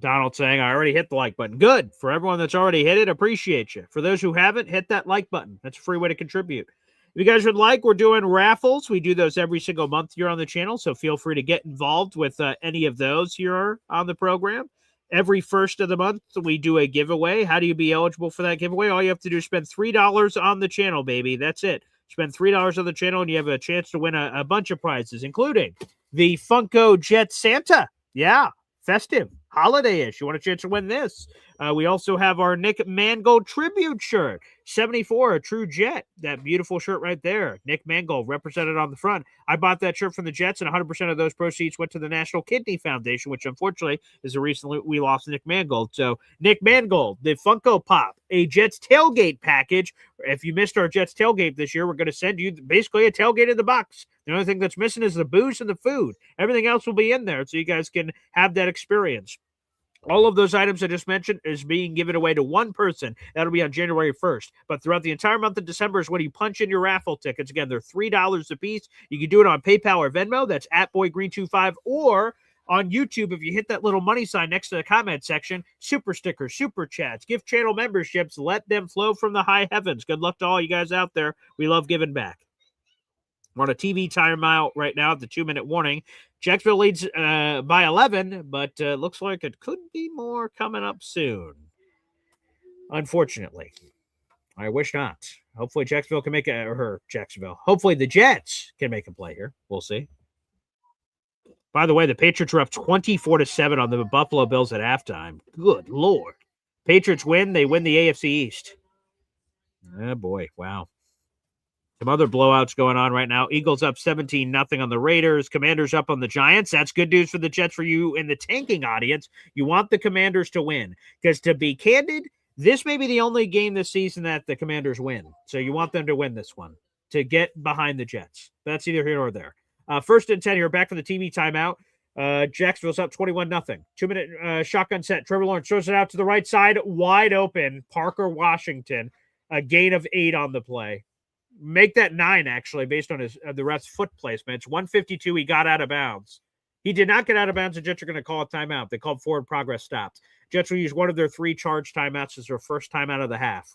Donald saying, I already hit the like button. Good. For everyone that's already hit it, appreciate you. For those who haven't, hit that like button. That's a free way to contribute. If you guys would like, we're doing raffles. We do those every single month here on the channel, so feel free to get involved with any of those here on the program. Every first of the month, we do a giveaway. How do you be eligible for that giveaway? All you have to do is spend $3 on the channel, baby. That's it. Spend $3 on the channel, and you have a chance to win a bunch of prizes, including the Funko Jet Santa. Yeah, festive, holiday-ish. You want a chance to win this. We also have our Nick Mangold tribute shirt. 74, a true Jet. That beautiful shirt right there. Nick Mangold represented on the front. I bought that shirt from the Jets, and 100% of those proceeds went to the National Kidney Foundation, which unfortunately is the reason we lost Nick Mangold. So Nick Mangold, the Funko Pop, a Jets tailgate package. If you missed our Jets tailgate this year, we're going to send you basically a tailgate in the box. The only thing that's missing is the booze and the food. Everything else will be in there so you guys can have that experience. All of those items I just mentioned is being given away to one person. That'll be on January 1st. But throughout the entire month of December is when you punch in your raffle tickets. Again, they're $3 a piece. You can do it on PayPal or Venmo. That's at BoyGreen25. Or on YouTube, if you hit that little money sign next to the comment section, super stickers, super chats, gift channel memberships, let them flow from the high heavens. Good luck to all you guys out there. We love giving back. We're on a TV timeout right now at the 2-minute warning. Jacksonville leads by 11, but looks like it could be more coming up soon. Unfortunately. I wish not. Hopefully Jacksonville can make hopefully the Jets can make a play here. We'll see. By the way, the Patriots are up 24-7 on the Buffalo Bills at halftime. Good Lord. Patriots win. They win the AFC East. Oh, boy. Wow. Some other blowouts going on right now. Eagles up 17-0 on the Raiders. Commanders up on the Giants. That's good news for the Jets. For you in the tanking audience, you want the Commanders to win. Because to be candid, this may be the only game this season that the Commanders win. So you want them to win this one to get behind the Jets. That's either here or there. First and 10 here, back from the TV timeout. Jacksonville's up 21-0. 2-minute shotgun set. Trevor Lawrence throws it out to the right side. Wide open. Parker Washington. A gain of 8 on the play. Make that 9, actually, based on the ref's foot placement. It's 152. He got out of bounds. He did not get out of bounds. The Jets are going to call a timeout. They called forward progress stopped. Jets will use one of their 3 charged timeouts as their first timeout of the half.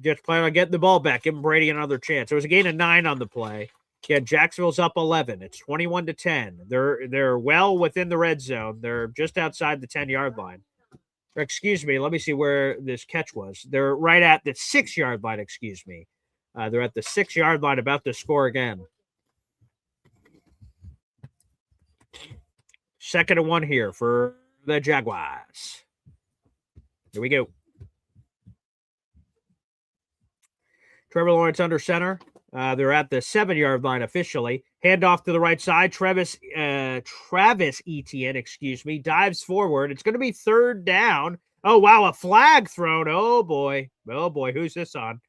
Jets plan on getting the ball back, giving Brady another chance. There was a gain of 9 on the play. Yeah, Jacksonville's up 11. It's 21-10. They're well within the red zone. They're just outside the 10-yard line. Or excuse me, let me see where this catch was. They're right at the 6-yard line, excuse me. They're at the 6-yard line, about to score again. 2nd and 1 here for the Jaguars. Here we go. Trevor Lawrence under center. They're at the 7-yard line officially. Handoff to the right side. Travis Etienne, dives forward. It's going to be 3rd down. Oh, wow, a flag thrown. Oh, boy. Oh, boy, who's this on?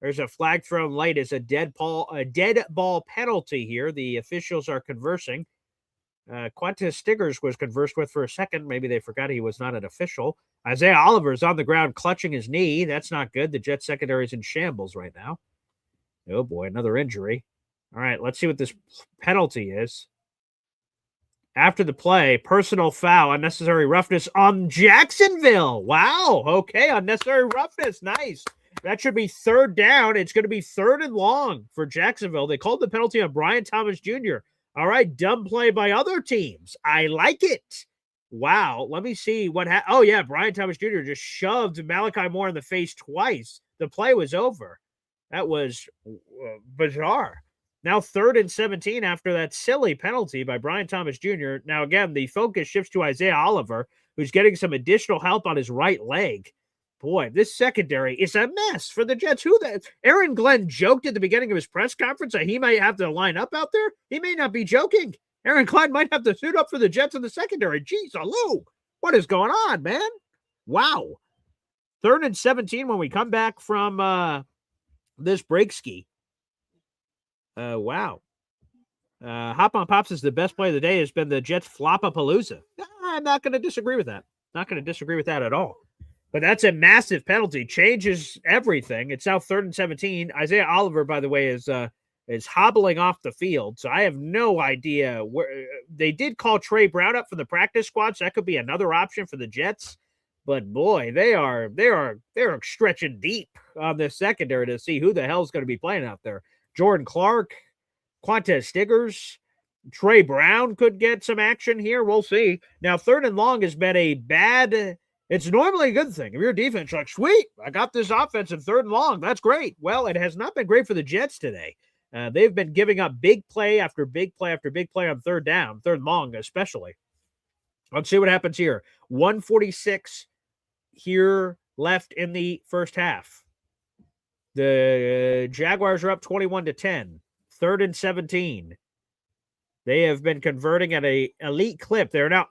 There's a flag thrown late. It's a dead ball penalty here. The officials are conversing. Qantas Stiggers was conversed with for a second. Maybe they forgot he was not an official. Isaiah Oliver is on the ground clutching his knee. That's not good. The Jets secondary is in shambles right now. Oh, boy, another injury. All right, let's see what this penalty is. After the play, personal foul, unnecessary roughness on Jacksonville. Wow, okay, unnecessary roughness. Nice. That should be 3rd down. It's going to be 3rd and long for Jacksonville. They called the penalty on Brian Thomas Jr. All right, dumb play by other teams. I like it. Wow, let me see what happened. Oh, yeah, Brian Thomas Jr. just shoved Malachi Moore in the face twice. The play was over. That was bizarre. Now 3rd and 17 after that silly penalty by Brian Thomas Jr. Now, again, the focus shifts to Isaiah Oliver, who's getting some additional help on his right leg. Boy, this secondary is a mess for the Jets. Aaron Glenn joked at the beginning of his press conference that he might have to line up out there. He may not be joking. Aaron Glenn might have to suit up for the Jets in the secondary. Jeez, hello. What is going on, man? Wow. 3rd and 17 when we come back from this break ski. Wow. Hop on Pops is the best play of the day. Has been the Jets flop-a-palooza. I'm not going to disagree with that. Not going to disagree with that at all. But that's a massive penalty. Changes everything. It's now 3rd and 17. Isaiah Oliver, by the way, is hobbling off the field. So I have no idea where they did call Trey Brown up for the practice squad. So that could be another option for the Jets. But boy, they're stretching deep on this secondary to see who the hell is going to be playing out there. Jordan Clark, Quantez Stiggers, Trey Brown could get some action here. We'll see. Now, 3rd and long has been a bad. It's normally a good thing. If you're a defense, you're like, sweet, I got this offense in 3rd and long. That's great. Well, it has not been great for the Jets today. They've been giving up big play after big play after big play on 3rd down, 3rd and long especially. Let's see what happens here. 146 here left in the first half. The Jaguars are up 21-10. 3rd and 17. They have been converting at an elite clip. They're now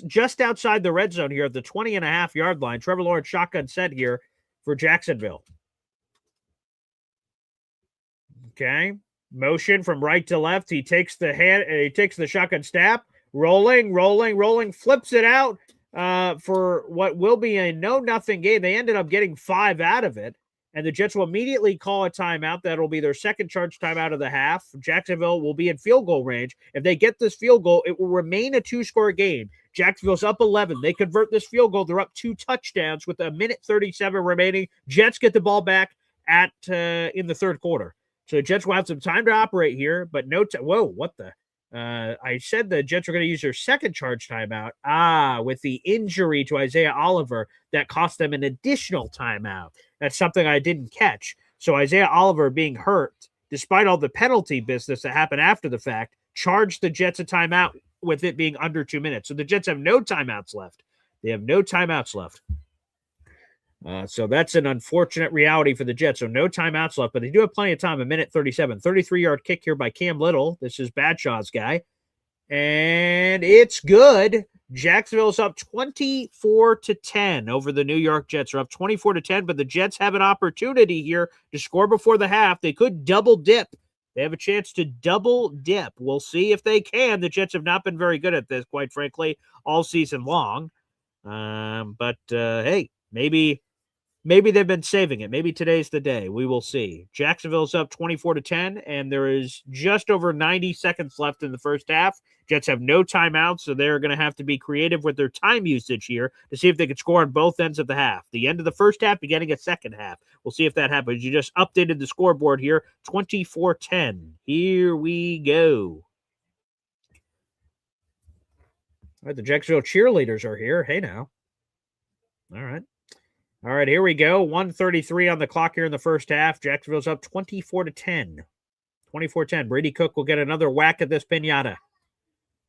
just outside the red zone here at the 20.5-yard line. Trevor Lawrence shotgun set here for Jacksonville. Okay. Motion from right to left. He takes the shotgun snap. Rolling, flips it out for what will be a 0-0 game. They ended up getting 5 out of it. And the Jets will immediately call a timeout. That'll be their second charge timeout of the half. Jacksonville will be in field goal range. If they get this field goal, it will remain a 2-score game. Jacksonville's up 11. They convert this field goal. They're up 2 touchdowns with 1:37 remaining. Jets get the ball back in the 3rd quarter. So the Jets will have some time to operate here, but no time. Whoa, what the? I said the Jets are going to use their second charge timeout. With the injury to Isaiah Oliver, that cost them an additional timeout. That's something I didn't catch. So Isaiah Oliver being hurt, despite all the penalty business that happened after the fact, charged the Jets a timeout with it being under 2 minutes. So the Jets have no timeouts left. They have no timeouts left. So that's an unfortunate reality for the Jets. So no timeouts left, but they do have plenty of time. 1:37. 33-yard kick here by Cam Little. This is Badshaw's guy. And it's good. Jacksonville's up 24-10 over the New York Jets. Are up 24-10, but the Jets have an opportunity here to score before the half. They could double dip. They have a chance to double dip. We'll see if they can. The Jets have not been very good at this, quite frankly, all season long. But hey, maybe they've been saving it. Maybe today's the day. We will see. Jacksonville's up 24-10, and there is just over 90 seconds left in the first half. Jets have no timeouts, so they're going to have to be creative with their time usage here to see if they can score on both ends of the half. The end of the first half, beginning of second half. We'll see if that happens. You just updated the scoreboard here. 24-10. Here we go. All right, the Jacksonville cheerleaders are here. Hey, now. All right, here we go. 1:33 on the clock here in the first half. Jacksonville's up 24-10. 24-10. Brady Cook will get another whack at this pinata.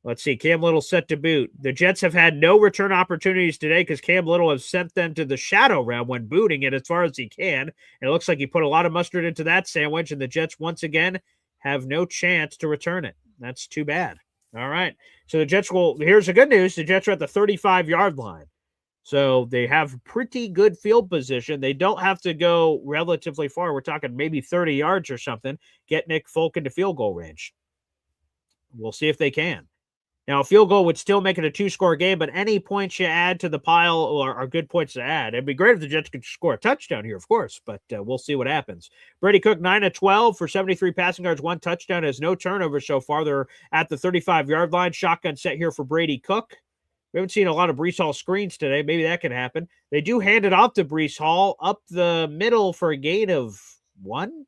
Let's see. Cam Little set to boot. The Jets have had no return opportunities today because Cam Little has sent them to the shadow realm when booting it as far as he can. And it looks like he put a lot of mustard into that sandwich, and the Jets once again have no chance to return it. That's too bad. All right. So the Jets here's the good news. The Jets are at the 35-yard line. So they have pretty good field position. They don't have to go relatively far. We're talking maybe 30 yards or something. Get Nick Folk into field goal range. We'll see if they can. Now, a field goal would still make it a 2-score game, but any points you add to the pile are good points to add. It'd be great if the Jets could score a touchdown here, of course, but we'll see what happens. Brady Cook, 9-12 for 73 passing yards, 1 touchdown, has no turnovers so far. They're at the 35-yard line. Shotgun set here for Brady Cook. We haven't seen a lot of Breece Hall screens today. Maybe that can happen. They do hand it off to Breece Hall up the middle for a gain of 1.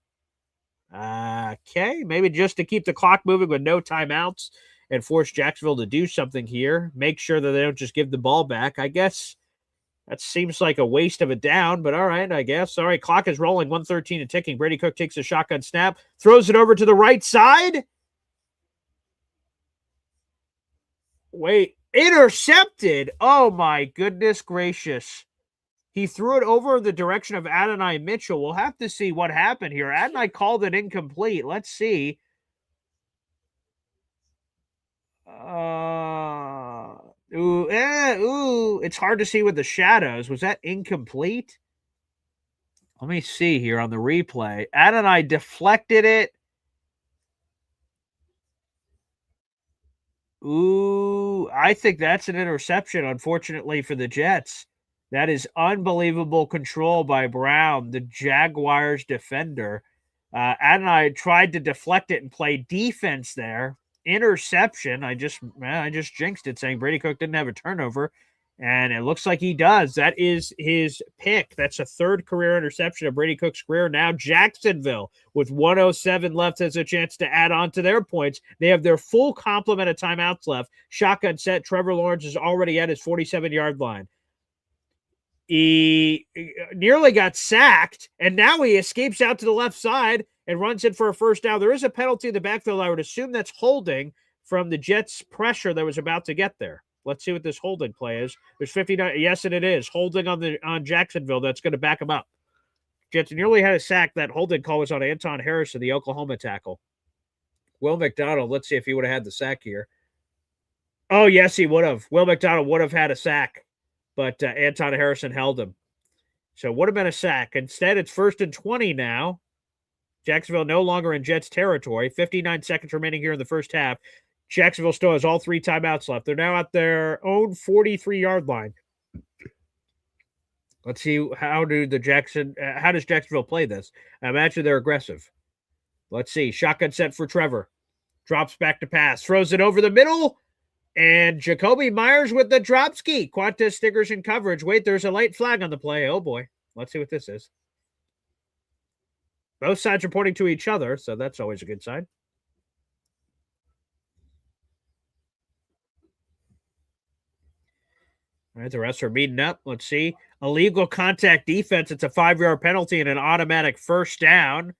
Okay, maybe just to keep the clock moving with no timeouts and force Jacksonville to do something here. Make sure that they don't just give the ball back. I guess that seems like a waste of a down, but all right, I guess. All right, clock is rolling, 1:13 and ticking. Brady Cook takes a shotgun snap, throws it over to the right side. Wait, intercepted. Oh, my goodness gracious. He threw it over in the direction of Adonai Mitchell. We'll have to see what happened here. Adonai called it incomplete. Let's see. It's hard to see with the shadows. Was that incomplete? Let me see here on the replay. Adonai deflected it. Ooh, I think that's an interception, unfortunately, for the Jets. That is unbelievable control by Brown, the Jaguars defender. Adonai tried to deflect it and play defense there. Interception. I just jinxed it, saying Brady Cook didn't have a turnover. And it looks like he does. That is his pick. That's a third career interception of Brady Cook's career. Now Jacksonville, with 1:07 left, has a chance to add on to their points. They have their full complement of timeouts left. Shotgun set. Trevor Lawrence is already at his 47-yard line. He nearly got sacked, and now he escapes out to the left side and runs in for a first down. There is a penalty in the backfield. I would assume that's holding from the Jets' pressure that was about to get there. Let's see what this holding play is. There's 59. Yes, and it is holding on Jacksonville. That's going to back him up. Jets nearly had a sack. That holding call was on Anton Harrison, the Oklahoma tackle. Will McDonald. Let's see if he would have had the sack here. Oh, yes, he would have. Will McDonald would have had a sack, but Anton Harrison held him. So it would have been a sack. Instead, it's 1st and 20 now. Jacksonville no longer in Jets territory. 59 seconds remaining here in the first half. Jacksonville still has all 3 timeouts left. They're now at their own 43-yard line. Let's see how does Jacksonville play this? I imagine they're aggressive. Let's see. Shotgun set for Trevor. Drops back to pass. Throws it over the middle. And Jacoby Myers with the drop ski. Qantas stickers in coverage. Wait, there's a late flag on the play. Oh, boy. Let's see what this is. Both sides are pointing to each other, so that's always a good sign. All right, the rest are meeting up. Let's see. Illegal contact defense. It's a 5-yard penalty and an automatic first down.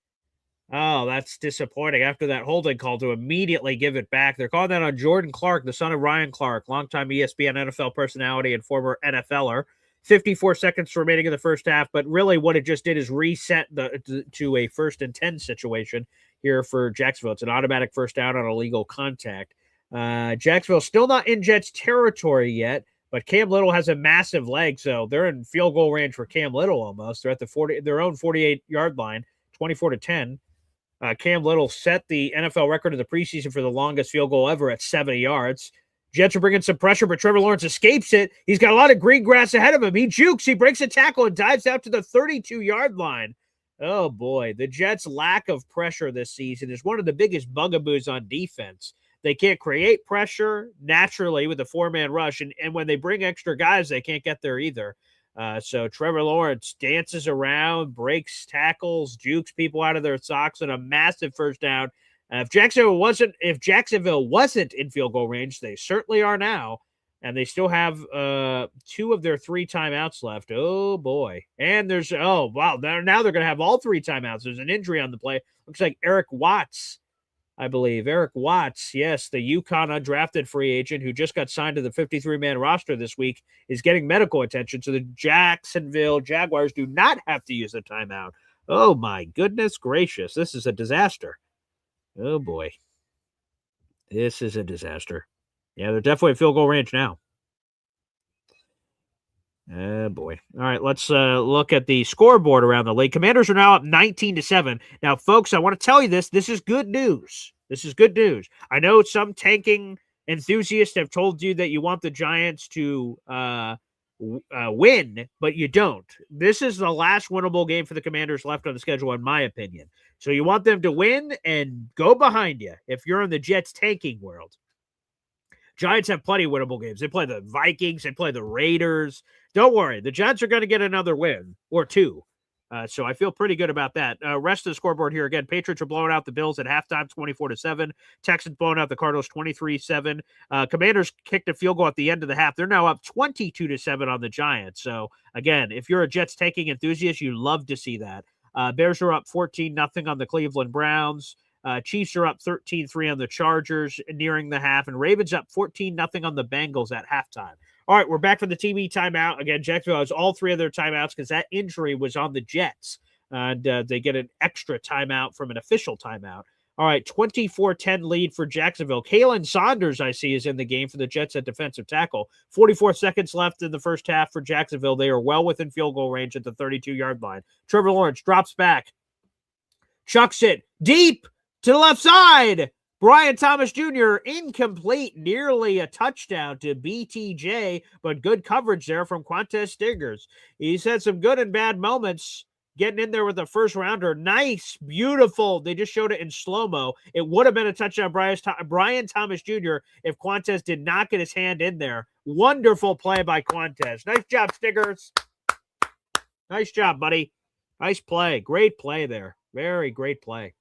Oh, that's disappointing. After that holding call to immediately give it back. They're calling that on Jordan Clark, the son of Ryan Clark, longtime ESPN NFL personality and former NFLer. 54 seconds remaining in the first half, but really what it just did is reset to a 1st and 10 situation here for Jacksonville. It's an automatic first down on illegal contact. Jacksonville still not in Jets territory yet, but Cam Little has a massive leg, so they're in field goal range for Cam Little almost. They're at their own 48-yard line, 24-10. Cam Little set the NFL record of the preseason for the longest field goal ever at 70 yards. Jets are bringing some pressure, but Trevor Lawrence escapes it. He's got a lot of green grass ahead of him. He jukes, he breaks a tackle, and dives out to the 32-yard line. Oh, boy. The Jets' lack of pressure this season is one of the biggest bugaboos on defense. They can't create pressure naturally with a 4-man rush, and when they bring extra guys, they can't get there either. So Trevor Lawrence dances around, breaks tackles, jukes people out of their socks, and a massive first down. If Jacksonville wasn't in field goal range, they certainly are now, and they still have 2 of their 3 timeouts left. Oh boy! And now they're going to have all 3 timeouts. There's an injury on the play. Looks like Eric Watts. I believe. Eric Watts, yes, the UConn undrafted free agent who just got signed to the 53-man roster this week, is getting medical attention. So the Jacksonville Jaguars do not have to use a timeout. Oh, my goodness gracious. This is a disaster. Oh, boy. This is a disaster. Yeah, they're definitely in field goal range now. Oh, boy. All right, let's look at the scoreboard around the league. Commanders are now up 19-7. Now, folks, I want to tell you this. This is good news. This is good news. I know some tanking enthusiasts have told you that you want the Giants to win, but you don't. This is the last winnable game for the Commanders left on the schedule, in my opinion. So you want them to win and go behind you if you're in the Jets tanking world. Giants have plenty of winnable games. They play the Vikings. They play the Raiders. Don't worry. The Giants are going to get another win or 2. So I feel pretty good about that. Rest of the scoreboard here again. Patriots are blowing out the Bills at halftime, 24-7. Texans blowing out the Cardinals, 23-7. Commanders kicked a field goal at the end of the half. They're now up 22-7 on the Giants. So again, if you're a Jets tanking enthusiast, you love to see that. Bears are up 14-0 on the Cleveland Browns. Chiefs are up 13-3 on the Chargers nearing the half, and Ravens up 14-0 on the Bengals at halftime. All right, we're back for the TV timeout. Again, Jacksonville has all 3 of their timeouts because that injury was on the Jets, and they get an extra timeout from an official timeout. All right, 24-10 lead for Jacksonville. Kalen Saunders, I see, is in the game for the Jets at defensive tackle. 44 seconds left in the first half for Jacksonville. They are well within field goal range at the 32-yard line. Trevor Lawrence drops back, chucks it deep to the left side. Brian Thomas Jr. incomplete, nearly a touchdown to BTJ, but good coverage there from Quantez Stingers. He's had some good and bad moments getting in there with the first rounder. Nice, beautiful. They just showed it in slow-mo. It would have been a touchdown, Brian Thomas Jr., if Quantez did not get his hand in there. Wonderful play by Quantez. Nice job, Stingers. Nice job, buddy. Nice play. Great play there. Very great play.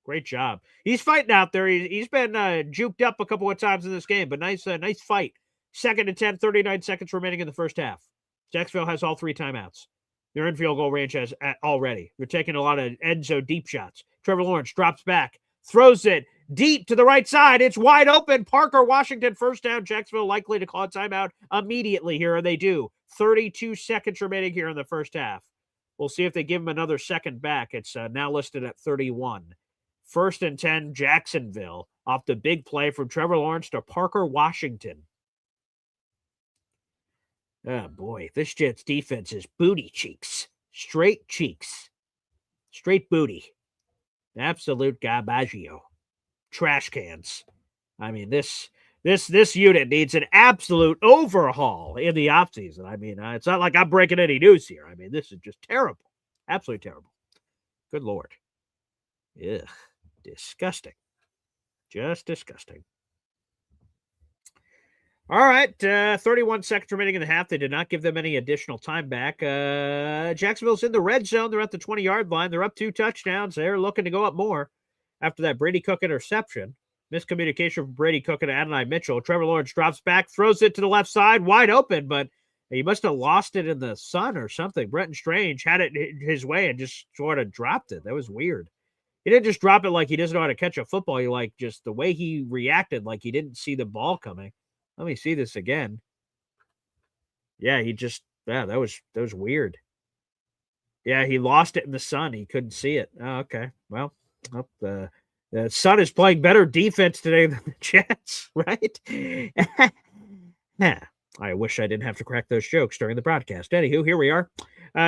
Great job. He's fighting out there. He's been juked up a couple of times in this game, but nice fight. 2nd and 10, 39 seconds remaining in the first half. Jacksonville has all 3 timeouts. They're in field goal range already. They're taking a lot of end zone deep shots. Trevor Lawrence drops back, throws it deep to the right side. It's wide open. Parker Washington, first down. Jacksonville likely to call a timeout immediately here, and they do. 32 seconds remaining here in the first half. We'll see if they give him another second back. It's now listed at 31. 1st and 10, Jacksonville, off the big play from Trevor Lawrence to Parker Washington. Oh, boy, this Jets defense is booty cheeks. Straight cheeks. Straight booty. Absolute garbaggio. Trash cans. I mean, this unit needs an absolute overhaul in the offseason. I mean, it's not like I'm breaking any news here. I mean, this is just terrible. Absolutely terrible. Good Lord. Ugh. Disgusting. Just disgusting. All right, 31 seconds remaining in the half. They did not give them any additional time back. Jacksonville's in the red zone. They're at the 20-yard line. They're up 2 touchdowns. They're looking to go up more after that Brady Cook interception. Miscommunication from Brady Cook and Adonai Mitchell. Trevor Lawrence drops back, throws it to the left side, wide open, but he must have lost it in the sun or something. Brenton Strange had it his way and just sort of dropped it. That was weird. He didn't just drop it like he doesn't know how to catch a football. He like just the way he reacted, like he didn't see the ball coming. Let me see this again. Yeah, that was weird. Yeah, he lost it in the sun. He couldn't see it. Oh, okay. Well, the Sun is playing better defense today than the Jets, right? I wish I didn't have to crack those jokes during the broadcast. Anywho, here we are.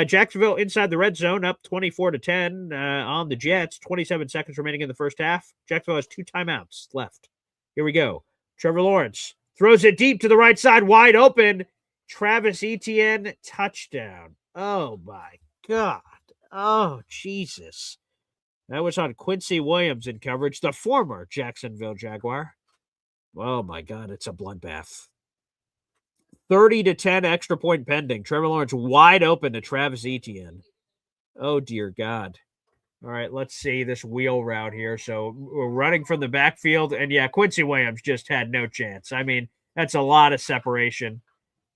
Jacksonville inside the red zone, up 24-10 on the Jets. 27 seconds remaining in the first half. Jacksonville has 2 timeouts left. Here we go. Trevor Lawrence throws it deep to the right side, wide open. Travis Etienne, touchdown. Oh, my God. Oh, Jesus. That was on Quincy Williams in coverage, the former Jacksonville Jaguar. Oh, my God, it's a bloodbath. 30-10 extra point pending. Trevor Lawrence wide open to Travis Etienne. Oh, dear God. All right, let's see this wheel route here. So we're running from the backfield, and yeah, Quincy Williams just had no chance. I mean, that's a lot of separation.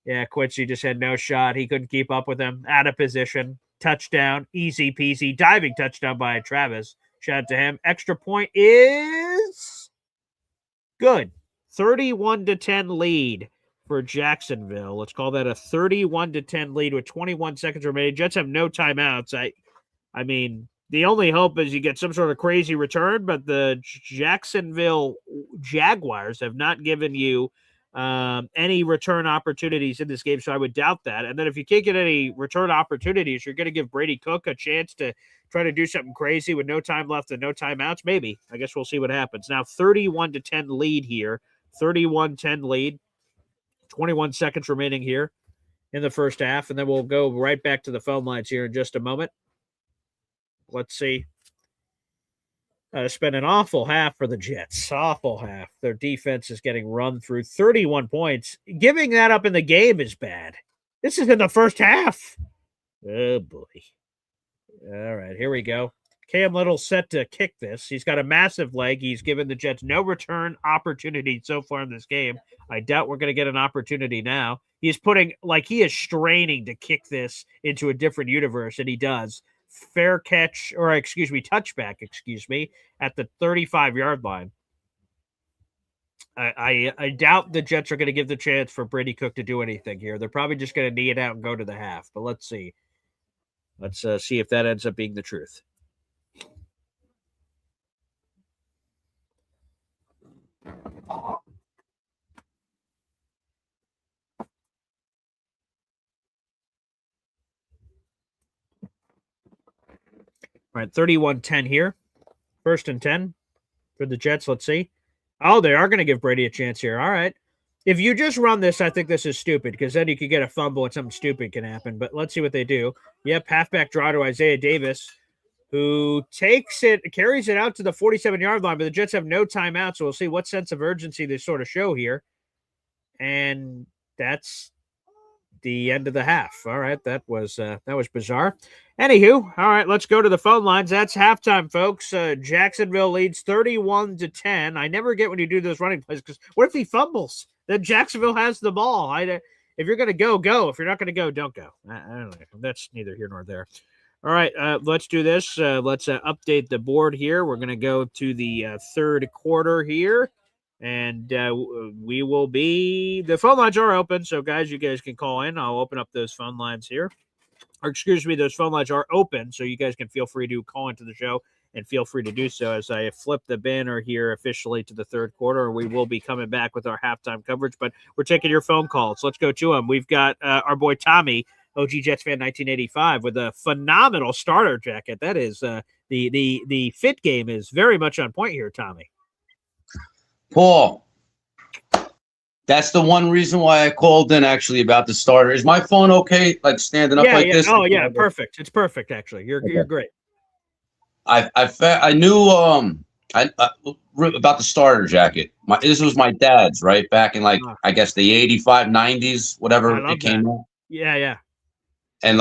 Yeah, Quincy just had no shot. He couldn't keep up with him. Out of position. Touchdown. Easy peasy. Diving touchdown by Travis. Shout out to him. Extra point is good. 31-10 lead for Jacksonville. Let's call that a 31-10 lead with 21 seconds remaining. Jets have no timeouts. I mean, the only hope is you get some sort of crazy return, but the Jacksonville Jaguars have not given you any return opportunities in this game, so I would doubt that. And then if you can't get any return opportunities, you're going to give Brady Cook a chance to try to do something crazy with no time left and no timeouts? Maybe. I guess we'll see what happens. Now 31-10 lead here. 31-10 lead. 21 seconds remaining here in the first half, and then we'll go right back to the phone lines here in just a moment. Let's see. It's been an awful half for the Jets. Awful half. Their defense is getting run through. 31 points. Giving that up in the game is bad. This is in the first half. Oh, boy. All right, here we go. Cam Little set to kick this. He's got a massive leg. He's given the Jets no return opportunity so far in this game. I doubt we're going to get an opportunity now. He is straining to kick this into a different universe, and he does. Touchback, at the 35-yard line. I doubt the Jets are going to give the chance for Brady Cook to do anything here. They're probably just going to knee it out and go to the half, but let's see. Let's see if that ends up being the truth. All right, 31-10 here. 1st and 10 for the Jets. Let's see. Oh, they are going to give Brady a chance here. All right. If you just run this, I think this is stupid because then you could get a fumble and something stupid can happen. But let's see what they do. Yep, halfback draw to Isaiah Davis, who carries it out to the 47-yard line, but the Jets have no timeout, so we'll see what sense of urgency they sort of show here. And that's the end of the half. All right, that was bizarre. Anywho, all right, let's go to the phone lines. That's halftime, folks. Jacksonville leads 31-10. I never get when you do those running plays because what if he fumbles? Then Jacksonville has the ball. If you're going to go, go. If you're not going to go, don't go. I don't know. That's neither here nor there. All right, let's do this. Let's update the board here. We're going to go to the third quarter here. And we will be – the phone lines are open, so, guys, you guys can call in. I'll open up those phone lines here. Or, excuse me, those phone lines are open, so you guys can feel free to call into the show and feel free to do so as I flip the banner here officially to the third quarter. We will be coming back with our halftime coverage, but we're taking your phone calls. Let's go to them. We've got our boy Tommy, OG Jets fan 1985, with a phenomenal starter jacket. That is the fit game is very much on point here, Tommy. Paul, that's the one reason why I called in actually about the starter. Is my phone okay, like standing up like this? Oh yeah, perfect. It's perfect actually. You're great. I knew about the starter jacket. This was my dad's, right? Back in I guess the 85, 90s, whatever it came out. Yeah. And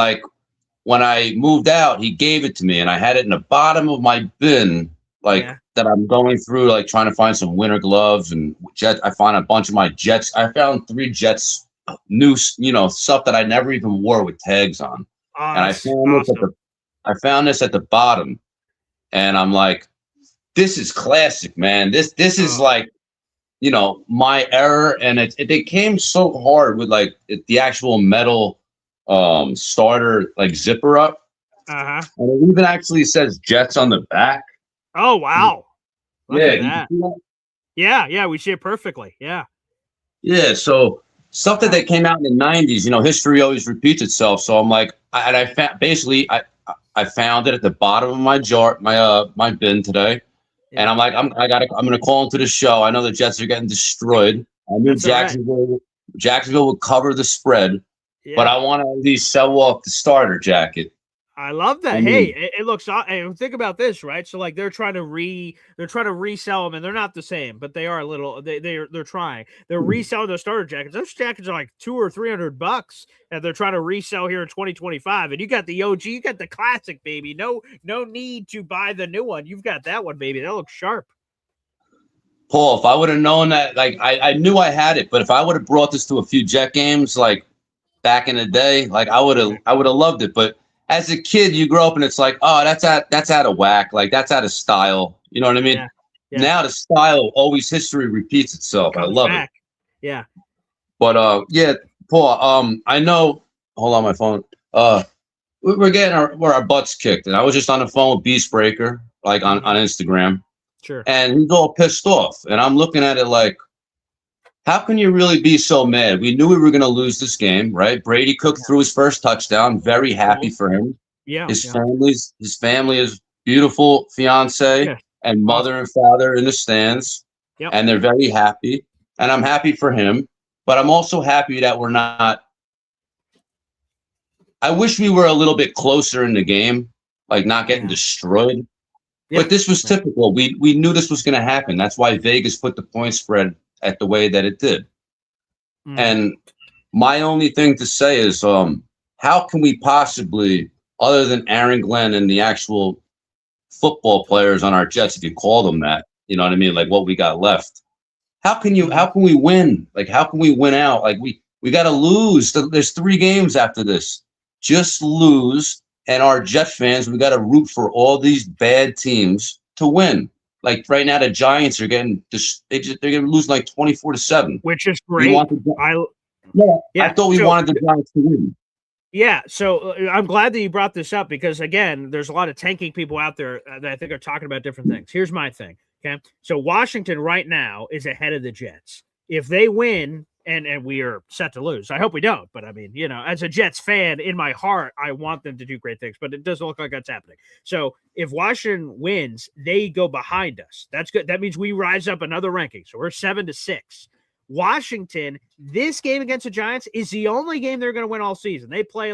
when I moved out, he gave it to me and I had it in the bottom of my bin. That I'm going through, trying to find some winter gloves and Jets. I found a bunch of my Jets. I found 3 Jets new, stuff that I never even wore with tags on. And I found this at the bottom, and I'm like, this is classic, man. This is my era, and it came so hard with the actual metal starter zipper up, and it even actually says Jets on the back. Oh wow! Look at that. Yeah, we see it perfectly. Yeah. So stuff that came out in the 90s, history always repeats itself. So I'm like, I found it at the bottom of my jar, my bin today, and I'm like, I'm gonna call into the show. I know the Jets are getting destroyed. I knew Jacksonville would cover the spread, but I want to at least sell off the starter jacket. I love that. Hey, it looks. And think about this, right? So they're trying to resell them, and they're not the same, but they are a little. They're trying. They're reselling those starter jackets. Those jackets are like $200 or $300, and they're trying to resell here in 2025. And you got the OG, you got the classic, baby. No need to buy the new one. You've got that one, baby. That looks sharp. Paul, if I would have known that, I knew I had it, but if I would have brought this to a few Jet games, back in the day, I would have loved it, but. As a kid, you grow up and it's like, oh, that's out of whack. That's out of style. You know what I mean? Yeah. Now the style, always history repeats itself. I love it. Yeah. But Paul, I know. Hold on, my phone. We're getting our butts kicked, and I was just on the phone with Beast Breaker, on Instagram. Sure. And he's all pissed off, and I'm looking at it like, how can you really be so mad? We knew we were going to lose this game, right? Brady Cook threw his first touchdown. Very happy for him. Yeah. His family is beautiful fiance and mother and father in the stands. Yep. And they're very happy. And I'm happy for him. But I'm also happy that we're not. I wish we were a little bit closer in the game, not getting destroyed. Yep. But this was typical. We knew this was going to happen. That's why Vegas put the point spread at the way that it did. And my only thing to say is, how can we possibly, other than Aaron Glenn and the actual football players on our Jets, if you call them that, you know what I mean? What we got left. How can we win? How can we win out? We got to lose. There's 3 games after this. Just lose. And our Jet fans, we got to root for all these bad teams to win. Right now, the Giants are getting they're going to lose 24-7, which is great. I thought we wanted the Giants to win. Yeah, so I'm glad that you brought this up because again, there's a lot of tanking people out there that I think are talking about different things. Here's my thing: Okay. So Washington right now is ahead of the Jets. If they win, and we are set to lose, I hope we don't. But I mean, as a Jets fan, in my heart, I want them to do great things, but it doesn't look like that's happening. So if Washington wins, they go behind us. That's good. That means we rise up another ranking. So we're 7-6. Washington, this game against the Giants is the only game they're going to win all season. They play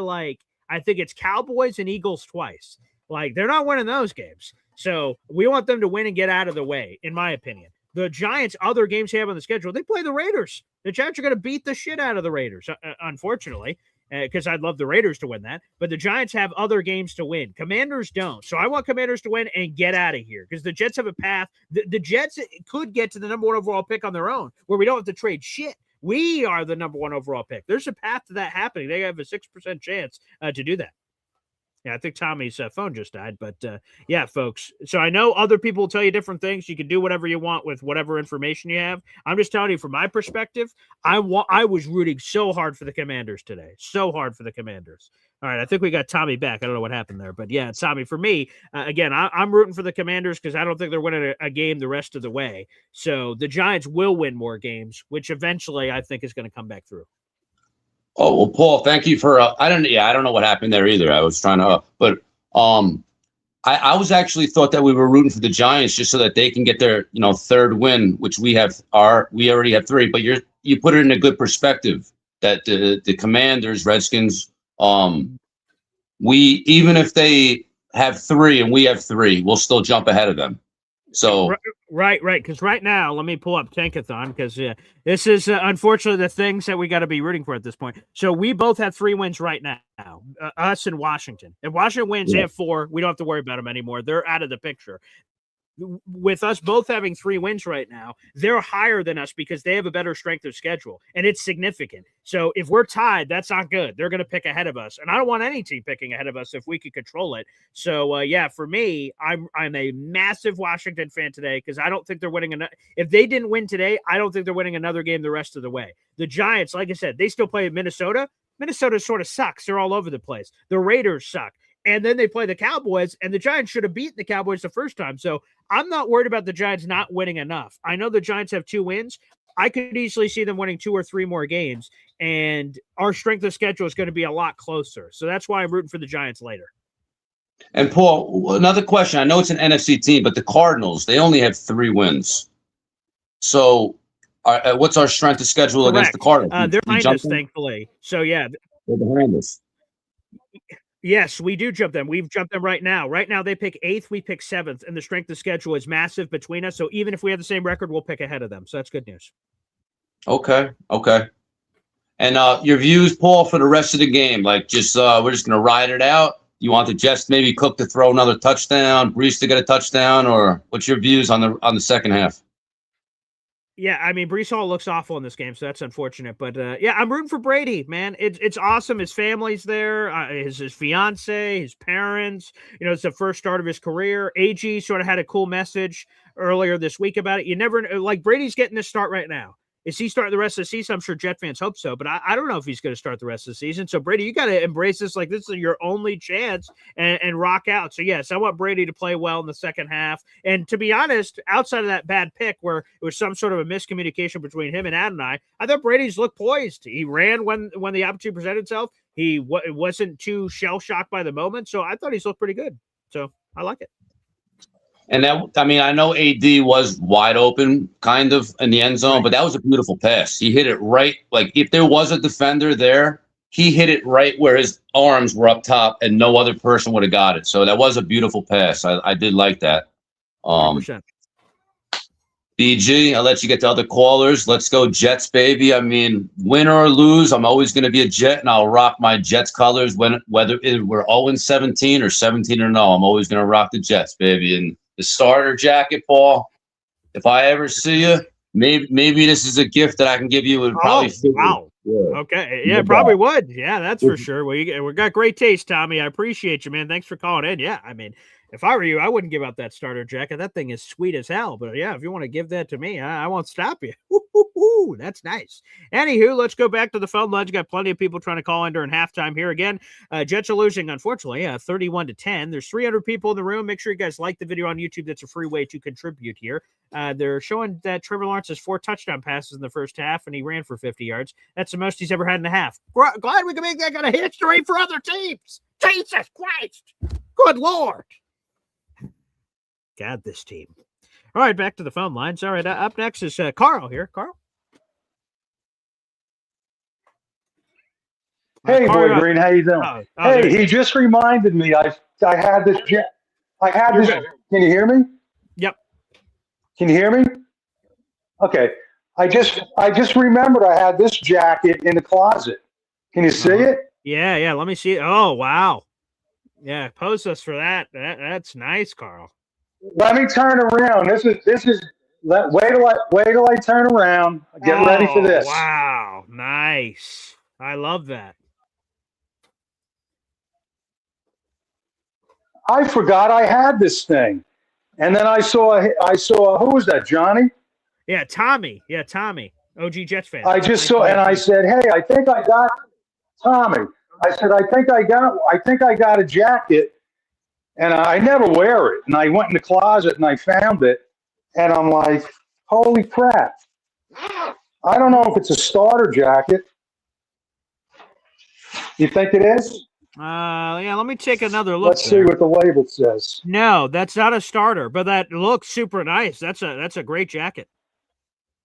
I think it's Cowboys and Eagles twice. They're not winning those games. So we want them to win and get out of the way, in my opinion. The Giants' other games they have on the schedule, they play the Raiders. The Giants are going to beat the shit out of the Raiders, unfortunately, because I'd love the Raiders to win that. But the Giants have other games to win. Commanders don't. So I want Commanders to win and get out of here because the Jets have a path. The Jets could get to the number 1 overall pick on their own where we don't have to trade shit. We are the number 1 overall pick. There's a path to that happening. They have a 6% chance to do that. Yeah, I think Tommy's phone just died, but yeah, folks. So I know other people will tell you different things. You can do whatever you want with whatever information you have. I'm just telling you from my perspective, I was rooting so hard for the Commanders today. So hard for the Commanders. All right, I think we got Tommy back. I don't know what happened there, but yeah, Tommy, for me, again, I'm rooting for the Commanders because I don't think they're winning a game the rest of the way. So the Giants will win more games, which eventually I think is going to come back through. Oh, well, Paul, thank you for, I don't know what happened there either. I was trying to, but I was actually thought that we were rooting for the Giants just so that they can get their, third win, which we already have 3, but you put it in a good perspective that the Commanders, Redskins, even if they have 3 and we have 3, we'll still jump ahead of them. So right. Because right now, let me pull up Tankathon because this is unfortunately the things that we got to be rooting for at this point. So we both have 3 wins right now, us and Washington. If Washington wins, they have 4. We don't have to worry about them anymore. They're out of the picture. With us both having 3 wins right now, they're higher than us because they have a better strength of schedule, and it's significant. So if we're tied, that's not good. They're going to pick ahead of us, and I don't want any team picking ahead of us if we could control it. So yeah, for me, I'm a massive Washington fan today because I don't think they're winning enough. If they didn't win today, I don't think they're winning another game the rest of the way. The Giants, like I said, they still play Minnesota. Minnesota sort of sucks. They're all over the place. The Raiders suck. And then they play the Cowboys, and the Giants should have beaten the Cowboys the first time. So I'm not worried about the Giants not winning enough. I know the Giants have 2 wins. I could easily see them winning 2 or 3 more games, and our strength of schedule is going to be a lot closer. So that's why I'm rooting for the Giants later. And Paul, another question. I know it's an NFC team, but the Cardinals, they only have 3 wins. So what's our strength of schedule against the Cardinals? They're behind us, thankfully. So yeah. They're behind us. Yes, we do jump them. We've jumped them right now. Right now, they pick 8th, we pick 7th, and the strength of schedule is massive between us. So even if we have the same record, we'll pick ahead of them. So that's good news. Okay. And your views, Paul, for the rest of the game? We're just going to ride it out? You want the Jets maybe Cook to throw another touchdown, Brees to get a touchdown, or what's your views on the second half? Yeah, I mean, Brees Hall looks awful in this game, so that's unfortunate. But yeah, I'm rooting for Brady, man. It's awesome. His family's there, his fiance, his parents. It's the first start of his career. AG sort of had a cool message earlier this week about it. You never Brady's getting this start right now. Is he starting the rest of the season? I'm sure Jet fans hope so, but I don't know if he's going to start the rest of the season. So, Brady, you got to embrace this like this is your only chance and rock out. So, yes, I want Brady to play well in the second half. And to be honest, outside of that bad pick where it was some sort of a miscommunication between him and Adonai, I thought Brady's looked poised. He ran when the opportunity presented itself. He wasn't too shell-shocked by the moment. So, I thought he's looked pretty good. So, I like it. And I know AD was wide open kind of in the end zone, but that was a beautiful pass. He hit it right. If there was a defender there, he hit it right where his arms were up top and no other person would have got it. So that was a beautiful pass. I did like that. 100%. BG, I'll let you get to other callers. Let's go Jets, baby. I mean, win or lose, I'm always going to be a Jet, and I'll rock my Jets colors whether we're 0-17 or 17 or no. I'm always going to rock the Jets, baby. And the starter jacket, Paul, if I ever see you, maybe this is a gift that I can give you. Would probably fit wow. Yeah. Okay. Yeah, probably would. Yeah, that's for sure. We got great taste, Tommy. I appreciate you, man. Thanks for calling in. Yeah, I mean, If I were you, I wouldn't give up that starter jacket. That thing is sweet as hell. But yeah, if you want to give that to me, I won't stop you. Woo, that's nice. Anywho, let's go back to the phone lines. Got plenty of people trying to call in during halftime here again. Jets are losing, unfortunately, 31-10. There's 300 people in the room. Make sure you guys like the video on YouTube. That's a free way to contribute here. They're showing that Trevor Lawrence has 4 touchdown passes in the first half, and he ran for 50 yards. That's the most he's ever had in a half. Glad we can make that kind of history for other teams. Jesus Christ. Good Lord. God, this team. All right, back to the phone lines. All right, up next is Carl here. Carl? Hey, Carl, Boy Green, how you doing? Hey, he just reminded me. I had this. I had this. Good. Can you hear me? Yep. Can you hear me? Okay. I just remembered I had this jacket in the closet. Can you see it? Yeah. Let me see it. Oh, wow. Yeah, post us for that. That's nice, Carl. Let me turn around. This is. Wait till I turn around. Get ready for this. Wow, nice. I love that. I forgot I had this thing, and then I saw who was that? Johnny? Yeah, Tommy. OG Jets fan. I just saw, and I said, "Hey, I think I got Tommy." I said, I think I got a jacket, and I never wear it. And I went in the closet and I found it, and I'm like, holy crap. I don't know if it's a starter jacket. You think it is? Yeah, let me take another look. Let's see what the label says. No, that's not a starter, but that looks super nice. That's a great jacket.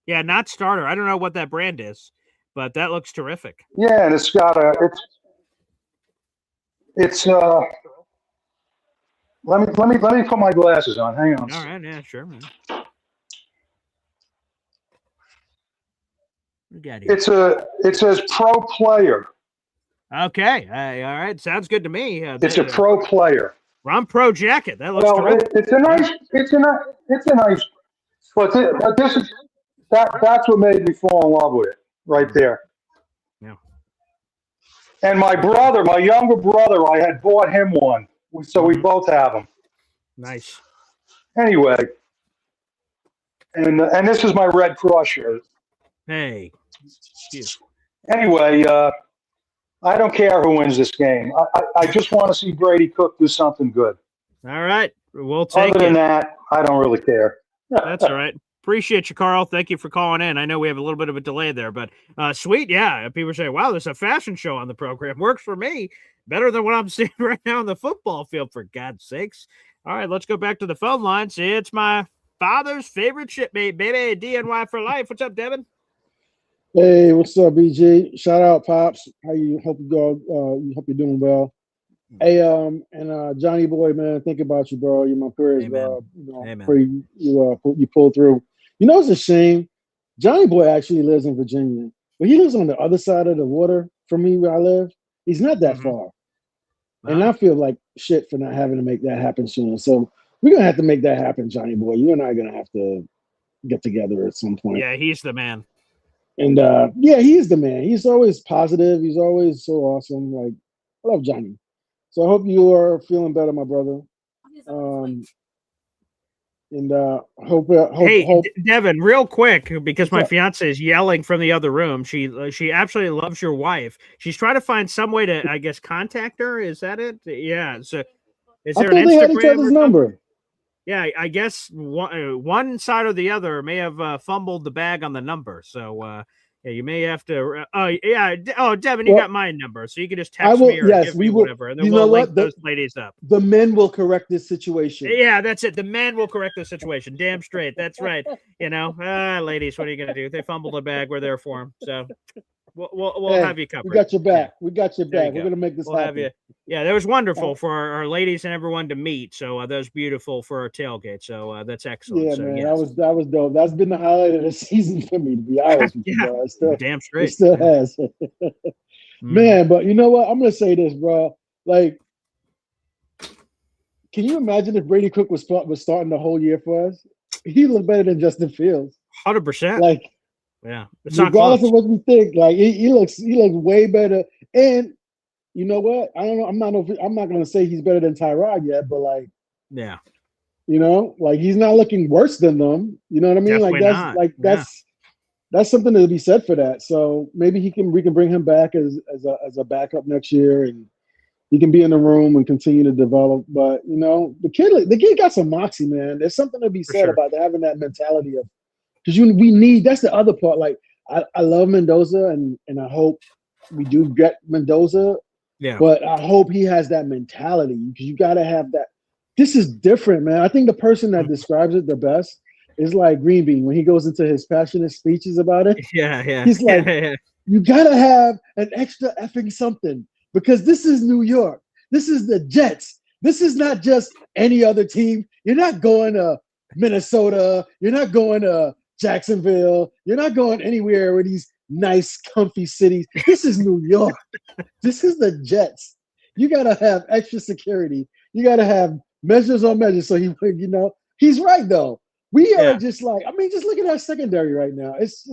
Yeah, not starter. I don't know what that brand is, but that looks terrific. Yeah, and it's got let me put my glasses on. Hang on. All right, yeah, sure, man. We got here. It says pro player. Okay. All right. Sounds good to me. It's a pro player. Ron Pro jacket. That looks terrific. It's a nice. But this is that's what made me fall in love with it right there. Yeah. And my younger brother, I had bought him one, so we both have them. Nice. Anyway, and this is my Red Cross shirt. Hey. Anyway, I don't care who wins this game. I just want to see Brady Cook do something good. All right. We'll take it. Other than that, I don't really care. That's all right. Appreciate you, Carl. Thank you for calling in. I know we have a little bit of a delay there, but sweet. Yeah. People say, wow, there's a fashion show on the program. Works for me. Better than what I'm seeing right now on the football field, for God's sakes. All right, let's go back to the phone lines. It's my father's favorite shipmate, baby. DNY for life. What's up, Devin? Hey, what's up, BG? Shout out, Pops. How you? Hope you're doing well. Hey, and Johnny boy, man, think about you, bro. You're my prayers, bro. Pray you pull through. You know, it's a shame. Johnny boy actually lives in Virginia, but he lives on the other side of the water from me where I live. He's not that far, and I feel like shit for not having to make that happen soon. So we're gonna have to make that happen, Johnny boy. You and I are gonna have to get together at some point. Yeah, he's the man. And yeah, he's the man. He's always positive. He's always so awesome. Like, I love Johnny. So I hope you are feeling better, my brother. Hope. Devin, real quick, because my fiance is yelling from the other room. She absolutely loves your wife. She's trying to find some way to, I guess, contact her. Is that it? Yeah. So, is there an Instagram? They had each other's number. Yeah, I guess one side or the other may have fumbled the bag on the number. So, yeah, you may have to. Devin, you got my number, so you can just text me or give me whatever, and then we'll link those ladies up. The men will correct this situation. Yeah, that's it. The men will correct the situation. Damn straight. That's right. Ladies, what are you gonna do? They fumbled the bag. We're there for them. So. We'll have you covered. We got your back. Yeah. We got your back. We're going to make this happen. Have you. Yeah, that was wonderful for our ladies and everyone to meet. So that was beautiful for our tailgate. So that's excellent. Yeah, so, man, yes. that was dope. That's been the highlight of the season for me, to be honest with you. Still, damn straight. It still has. Man, but you know what? I'm going to say this, bro. Like, can you imagine if Brady Cook was starting the whole year for us? He looked better than Justin Fields. 100%. Like, yeah, regardless of what we think, like he looks way better. And you know what? I don't know. I'm not going to say he's better than Tyrod yet, but like Yeah. You know, like he's not looking worse than them. You know what I mean? Definitely not. That's something to be said for that. So maybe we can bring him back as a backup next year, and he can be in the room and continue to develop. But you know, the kid got some moxie, man. There's something to be said about having that mentality of because we need. That's the other part. Like I love Mendoza, and I hope we do get Mendoza. Yeah. But I hope he has that mentality because you got to have that. This is different, man. I think the person that describes it the best is like Green Bean when he goes into his passionate speeches about it. Yeah. He's like, you got to have an extra effing something because this is New York. This is the Jets. This is not just any other team. You're not going to Minnesota. You're not going to Jacksonville. You're not going anywhere with these nice, comfy cities. This is New York. This is the Jets. You got to have extra security. You got to have measures on measures. So he's right though. We are just like, I mean, just look at our secondary right now. It's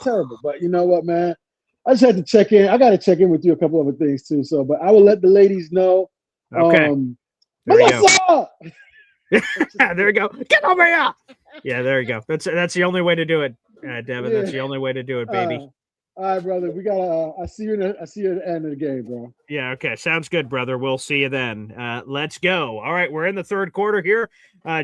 terrible. But you know what, man? I just had to check in. I got to check in with you a couple other things too. So, but I will let the ladies know. Okay. There we go. There we go. Get over here. Yeah, there you go. That's the only way to do it, Devin. Yeah. That's the only way to do it, baby. All right, brother. We gotta. I see you at the end of the game, bro. Yeah. Okay. Sounds good, brother. We'll see you then. Let's go. All right. We're in the third quarter here.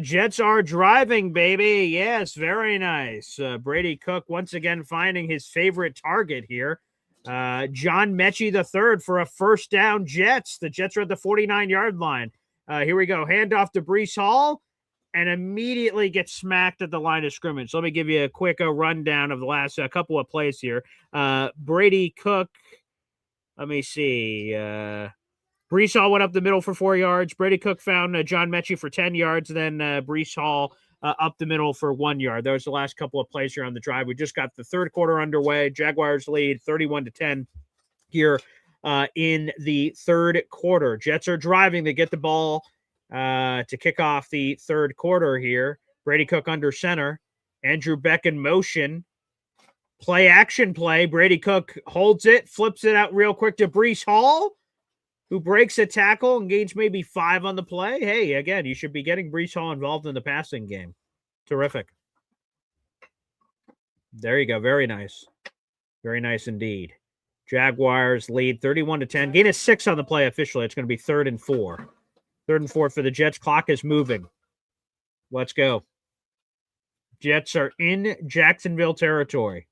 Jets are driving, baby. Yes. Very nice. Brady Cook once again finding his favorite target here. John Mechie III for a first down. Jets. The Jets are at the 49-yard line. Here we go. Handoff to Breece Hall. And immediately gets smacked at the line of scrimmage. So let me give you a quick rundown of the last couple of plays here. Brady Cook, let me see. Breece Hall went up the middle for 4 yards. Brady Cook found John Mechie for 10 yards. Then Breece Hall up the middle for 1 yard. Those are the last couple of plays here on the drive. We just got the third quarter underway. Jaguars lead 31-10 here in the third quarter. Jets are driving. They get the ball to kick off the third quarter here. Brady Cook under center. Andrew Beck in motion. Action play. Brady Cook holds it, flips it out real quick to Breece Hall, who breaks a tackle and gains maybe 5 on the play. Hey, again, you should be getting Breece Hall involved in the passing game. Terrific. There you go. Very nice. Very nice indeed. Jaguars lead 31-10. Gain of 6 on the play officially. It's going to be 3rd and 4. 3rd and 4 for the Jets. Clock is moving. Let's go. Jets are in Jacksonville territory.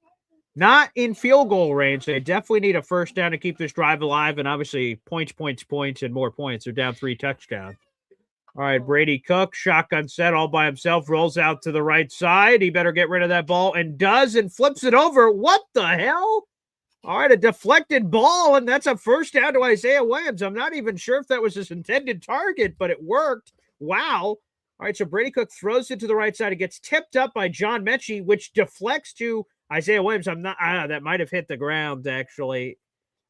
Not in field goal range. They definitely need a first down to keep this drive alive. And obviously, points, and more points. They're down 3 touchdowns. All right, Brady Cook, shotgun set all by himself, rolls out to the right side. He better get rid of that ball and does and flips it over. What the hell? All right, a deflected ball, and that's a first down to Isaiah Williams. I'm not even sure if that was his intended target, but it worked. Wow. All right, so Brady Cook throws it to the right side. It gets tipped up by John Mechie, which deflects to Isaiah Williams. That might have hit the ground, actually.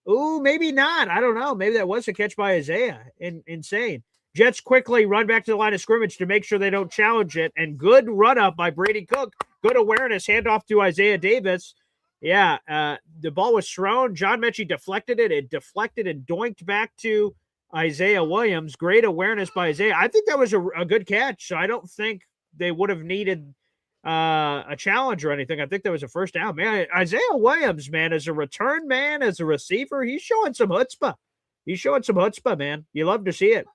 Ooh, maybe not. I don't know. Maybe that was a catch by Isaiah. Insane. Jets quickly run back to the line of scrimmage to make sure they don't challenge it, and good run up by Brady Cook. Good awareness, handoff to Isaiah Davis. Yeah, the ball was thrown. John Mechie deflected it. It deflected and doinked back to Isaiah Williams. Great awareness by Isaiah. I think that was a good catch. So I don't think they would have needed a challenge or anything. I think that was a first down. Man, Isaiah Williams, man, as a return man, as a receiver, he's showing some chutzpah. Man. You love to see it.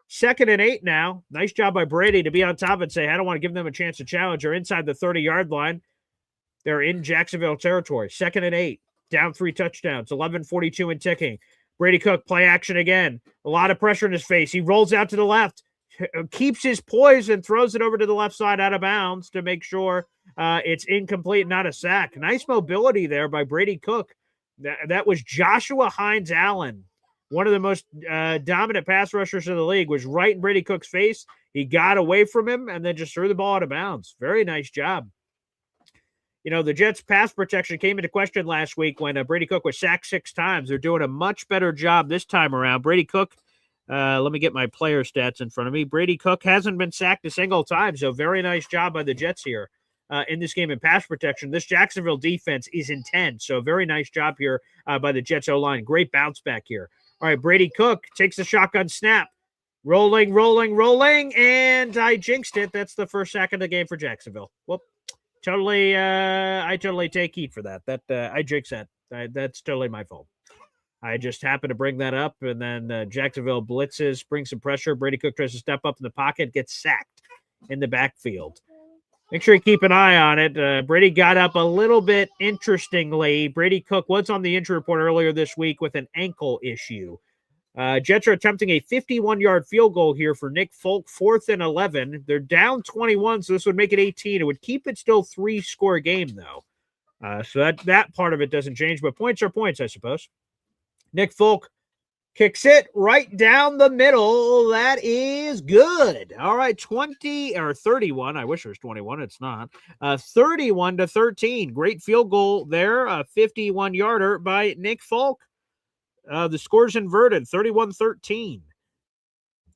2nd and 8 now. Nice job by Brady to be on top and say, I don't want to give them a chance to challenge. They're inside the 30-yard line. They're in Jacksonville territory. 2nd and 8. Down 3 touchdowns. 11:42 and ticking. Brady Cook, play action again. A lot of pressure in his face. He rolls out to the left. Keeps his poise and throws it over to the left side out of bounds to make sure it's incomplete, not a sack. Nice mobility there by Brady Cook. That was Joshua Hines Allen. One of the most dominant pass rushers in the league was right in Brady Cook's face. He got away from him and then just threw the ball out of bounds. Very nice job. You know, the Jets' pass protection came into question last week when Brady Cook was sacked 6 times. They're doing a much better job this time around. Brady Cook, let me get my player stats in front of me. Brady Cook hasn't been sacked a single time, so very nice job by the Jets here in this game in pass protection. This Jacksonville defense is intense, so very nice job here by the Jets O-line. Great bounce back here. All right, Brady Cook takes the shotgun snap. Rolling, and I jinxed it. That's the first sack of the game for Jacksonville. Whoop. I totally take heat for that. I jinxed that. That's totally my fault. I just happened to bring that up, and then Jacksonville blitzes, brings some pressure. Brady Cook tries to step up in the pocket, gets sacked in the backfield. Make sure you keep an eye on it. Brady got up a little bit interestingly. Brady Cook was on the injury report earlier this week with an ankle issue. Jets are attempting a 51-yard field goal here for Nick Folk, 4th and 11. They're down 21, so this would make it 18. It would keep it still 3-score game, though. So that part of it doesn't change, but points are points, I suppose. Nick Folk kicks it right down the middle. That is good. All right, 31. I wish it was 21. It's not. 31-13. Great field goal there. A 51-yarder by Nick Folk. The score's inverted, 31-13.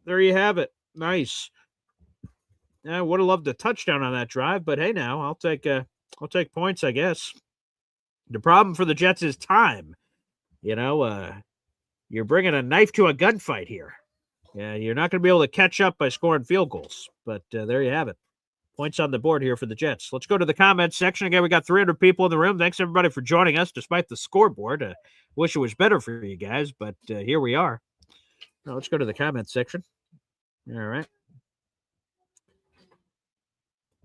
There you have it. Nice. I would have loved a touchdown on that drive, but hey, now I'll take points, I guess. The problem for the Jets is time. You're bringing a knife to a gunfight here. Yeah, you're not going to be able to catch up by scoring field goals, but there you have it. Points on the board here for the Jets. Let's go to the comments section. Again, we got 300 people in the room. Thanks, everybody, for joining us despite the scoreboard. Wish it was better for you guys, but here we are. Now, let's go to the comments section. All right.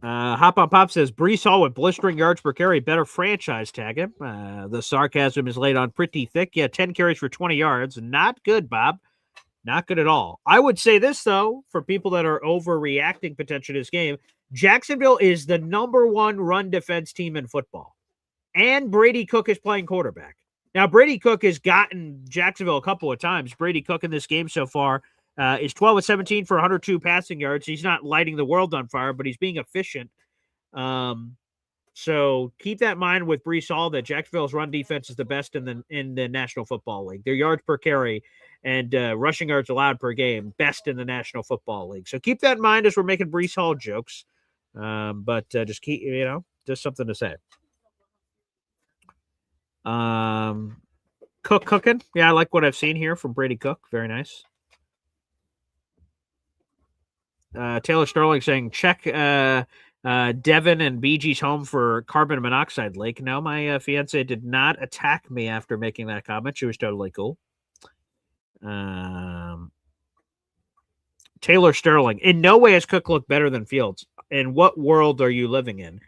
Hop on Pop says, Breece Hall with blistering yards per carry, better franchise tag him. The sarcasm is laid on pretty thick. Yeah, 10 carries for 20 yards. Not good, Bob. Not good at all. I would say this, though, for people that are overreacting potentially to this game, Jacksonville is the number 1 run defense team in football. And Brady Cook is playing quarterback. Now, Brady Cook has gotten Jacksonville a couple of times. Brady Cook in this game so far is 12 of 17 for 102 passing yards. He's not lighting the world on fire, but he's being efficient. So keep that in mind with Breece Hall that Jacksonville's run defense is the best in the National Football League. Their yards per carry and rushing yards allowed per game, best in the National Football League. So keep that in mind as we're making Breece Hall jokes. But just keep, just something to say. Cooking. Yeah, I like what I've seen here from Brady Cook. Very nice. Taylor Sterling saying, check Devin and BG's home for carbon monoxide leak. No, my fiance did not attack me after making that comment. She was totally cool. Taylor Sterling. In no way has Cook looked better than Fields. In what world are you living in?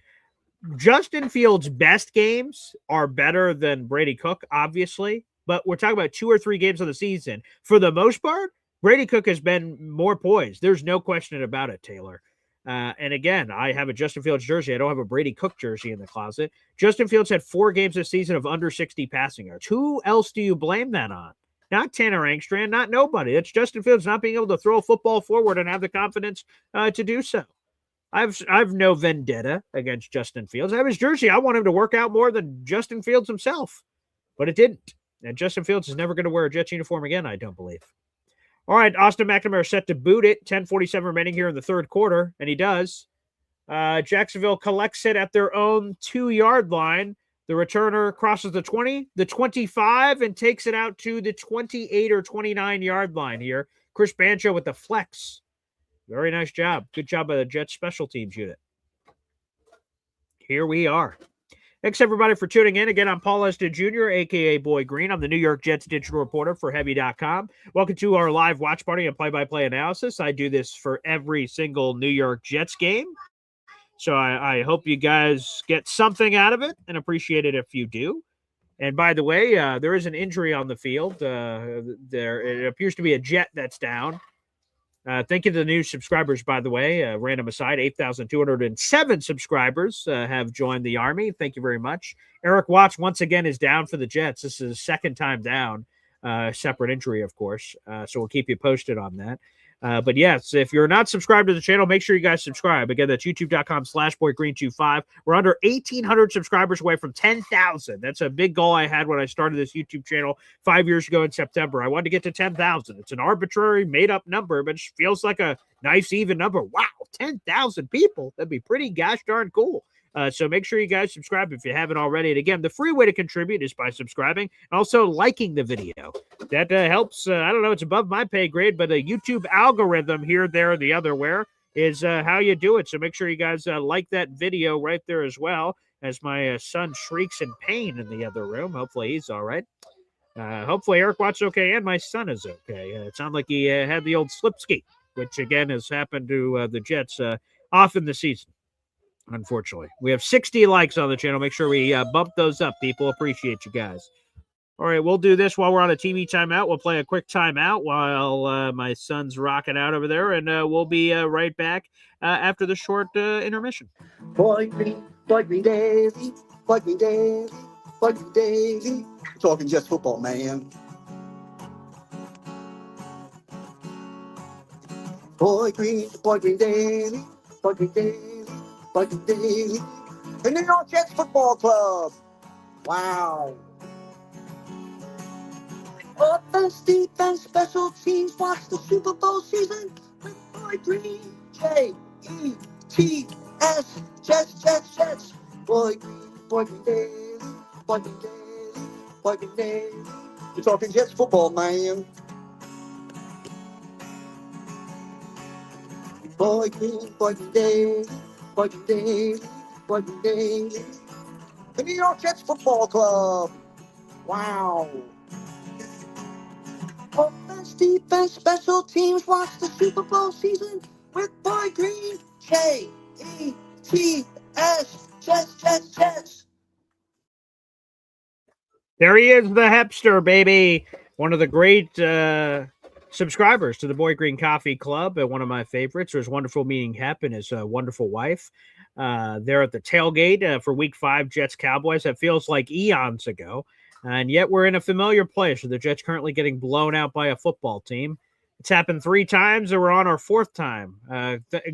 Justin Fields' best games are better than Brady Cook, obviously, but we're talking about 2 or 3 games of the season. For the most part, Brady Cook has been more poised. There's no question about it, Taylor. And again, I have a Justin Fields jersey. I don't have a Brady Cook jersey in the closet. Justin Fields had 4 games this season of under 60 passing yards. Who else do you blame that on? Not Tanner Angstrand, not nobody. It's Justin Fields not being able to throw a football forward and have the confidence to do so. I've no vendetta against Justin Fields. I have his jersey. I want him to work out more than Justin Fields himself, but it didn't. And Justin Fields is never going to wear a Jets uniform again, I don't believe. All right, Austin McNamara set to boot it. 10:47 remaining here in the third quarter, and he does. Jacksonville collects it at their own 2-yard line. The returner crosses the 20, the 25, and takes it out to the 28 or 29-yard line here. Chris Bancho with the flex. Very nice job. Good job by the Jets special teams unit. Here we are. Thanks, everybody, for tuning in. Again, I'm Paul Ested Jr., a.k.a. Boy Green. I'm the New York Jets digital reporter for Heavy.com. Welcome to our live watch party and play-by-play analysis. I do this for every single New York Jets game. So I hope you guys get something out of it and appreciate it if you do. And by the way, there is an injury on the field. It appears to be a Jet that's down. Thank you to the new subscribers, by the way. Random aside, 8,207 subscribers have joined the Army. Thank you very much. Eric Watts, once again, is down for the Jets. This is his second time down. Separate injury, of course. So we'll keep you posted on that. But yes, if you're not subscribed to the channel, make sure you guys subscribe. Again, that's youtube.com/boygreen25. We're under 1,800 subscribers away from 10,000. That's a big goal I had when I started this YouTube channel 5 years ago in September. I wanted to get to 10,000. It's an arbitrary made-up number, but it feels like a nice, even number. Wow, 10,000 people. That'd be pretty gosh darn cool. So make sure you guys subscribe if you haven't already. And again, the free way to contribute is by subscribing and also liking the video. That helps. I don't know, it's above my pay grade, but a YouTube algorithm here, there, and the other where is how you do it. So make sure you guys like that video right there as well, as my son shrieks in pain in the other room. Hopefully he's all right. Hopefully Eric Watt's okay and my son is okay. It sounded like he had the old slip ski, which again has happened to the Jets often this season, unfortunately. We have 60 likes on the channel. Make sure we bump those up, people. Appreciate you guys. All right, we'll do this while we're on a TV timeout. We'll play a quick timeout while my son's rocking out over there, and we'll be right back after the short intermission. Boy Green daily, boy Green daily, boy Green daily. Talking just football, man. Boy Green daily, boy Green daily, boy Green daily. The New York Jets Football Club. Wow. Offense, defense, special teams. Watch the Super Bowl season with Boy Green. J-E-T-S. Jets. Boy Green daily, boy Green daily, boy Green daily. You're talking Jets football, man. Boy Green daily, boy Green daily, boy Green daily. The New York Jets Football Club. Wow. Offense, defense, special teams. Watch the Super Bowl season with Boy Green. J-E-T-S. Jets. There he is, the Hepster, baby. One of the great subscribers to the Boy Green Coffee Club, one of my favorites. It was wonderful meeting Hep and his wonderful wife there at the tailgate for Week 5 Jets-Cowboys. That feels like eons ago. And yet we're in a familiar place with the Jets currently getting blown out by a football team. It's happened 3 times, and we're on our 4th time.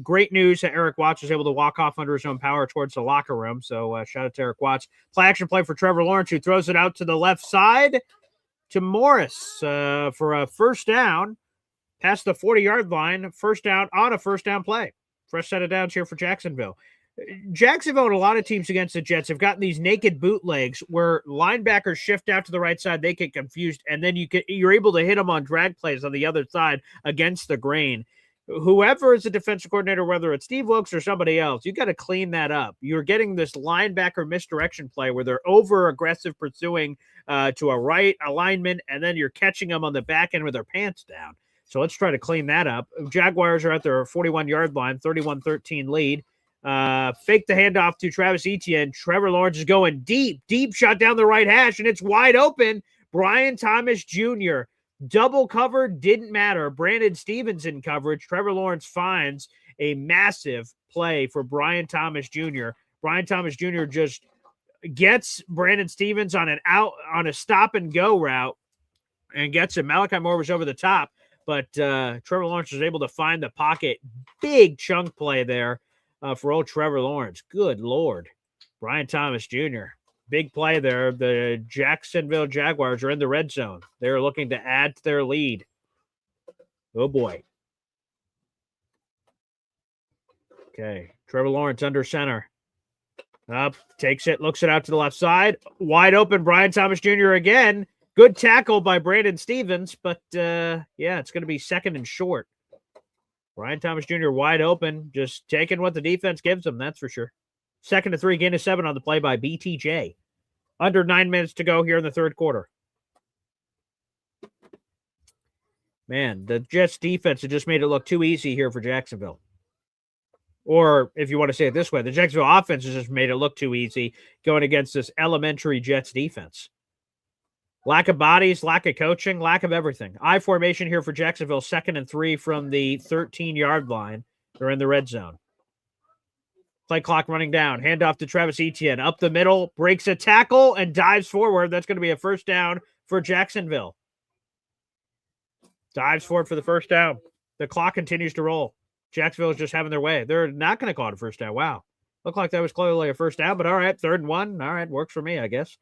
Great news that Eric Watts was able to walk off under his own power towards the locker room. So shout out to Eric Watts. Play for Trevor Lawrence, who throws it out to the left side to Morris for a first down past the 40-yard line. First down on a first down play. Fresh set of downs here for Jacksonville. Jacksonville and a lot of teams against the Jets have gotten these naked bootlegs where linebackers shift out to the right side, they get confused, and then you're able to hit them on drag plays on the other side against the grain. Whoever is the defensive coordinator, whether it's Steve Wilkes or somebody else, you got to clean that up. You're getting this linebacker misdirection play where they're over-aggressive pursuing to a right alignment, and then you're catching them on the back end with their pants down. So let's try to clean that up. Jaguars are at their 41-yard line, 31-13 lead. Fake the handoff to Travis Etienne. Trevor Lawrence is going deep shot down the right hash, and it's wide open. Brian Thomas Jr. double covered, didn't matter. Brandon Stevens in coverage. Trevor Lawrence finds a massive play for Brian Thomas Jr. Brian Thomas Jr. just gets Brandon Stevens on a stop and go route and gets him. Malachi Moore was over the top, but Trevor Lawrence was able to find the pocket. Big chunk play there. For old Trevor Lawrence. Good Lord. Brian Thomas Jr. Big play there. The Jacksonville Jaguars are in the red zone. They're looking to add to their lead. Oh, boy. Okay. Trevor Lawrence under center. Up, takes it, looks it out to the left side. Wide open, Brian Thomas Jr. again. Good tackle by Brandon Stevens, but, yeah, it's going to be second and short. Brian Thomas Jr. wide open, just taking what the defense gives him, that's for sure. 2nd and 3, gain of 7 on the play by BTJ. Under 9 minutes to go here in the third quarter. Man, the Jets defense had just made it look too easy here for Jacksonville. Or if you want to say it this way, the Jacksonville offense has just made it look too easy going against this elementary Jets defense. Lack of bodies, lack of coaching, lack of everything. I formation here for Jacksonville, 2nd and 3 from the 13-yard line. They're in the red zone. Play clock running down. Handoff to Travis Etienne. Up the middle, breaks a tackle, and dives forward. That's going to be a first down for Jacksonville. Dives forward for the first down. The clock continues to roll. Jacksonville is just having their way. They're not going to call it a first down. Wow. Looked like that was clearly a first down, but all right, 3rd and 1. All right, works for me, I guess.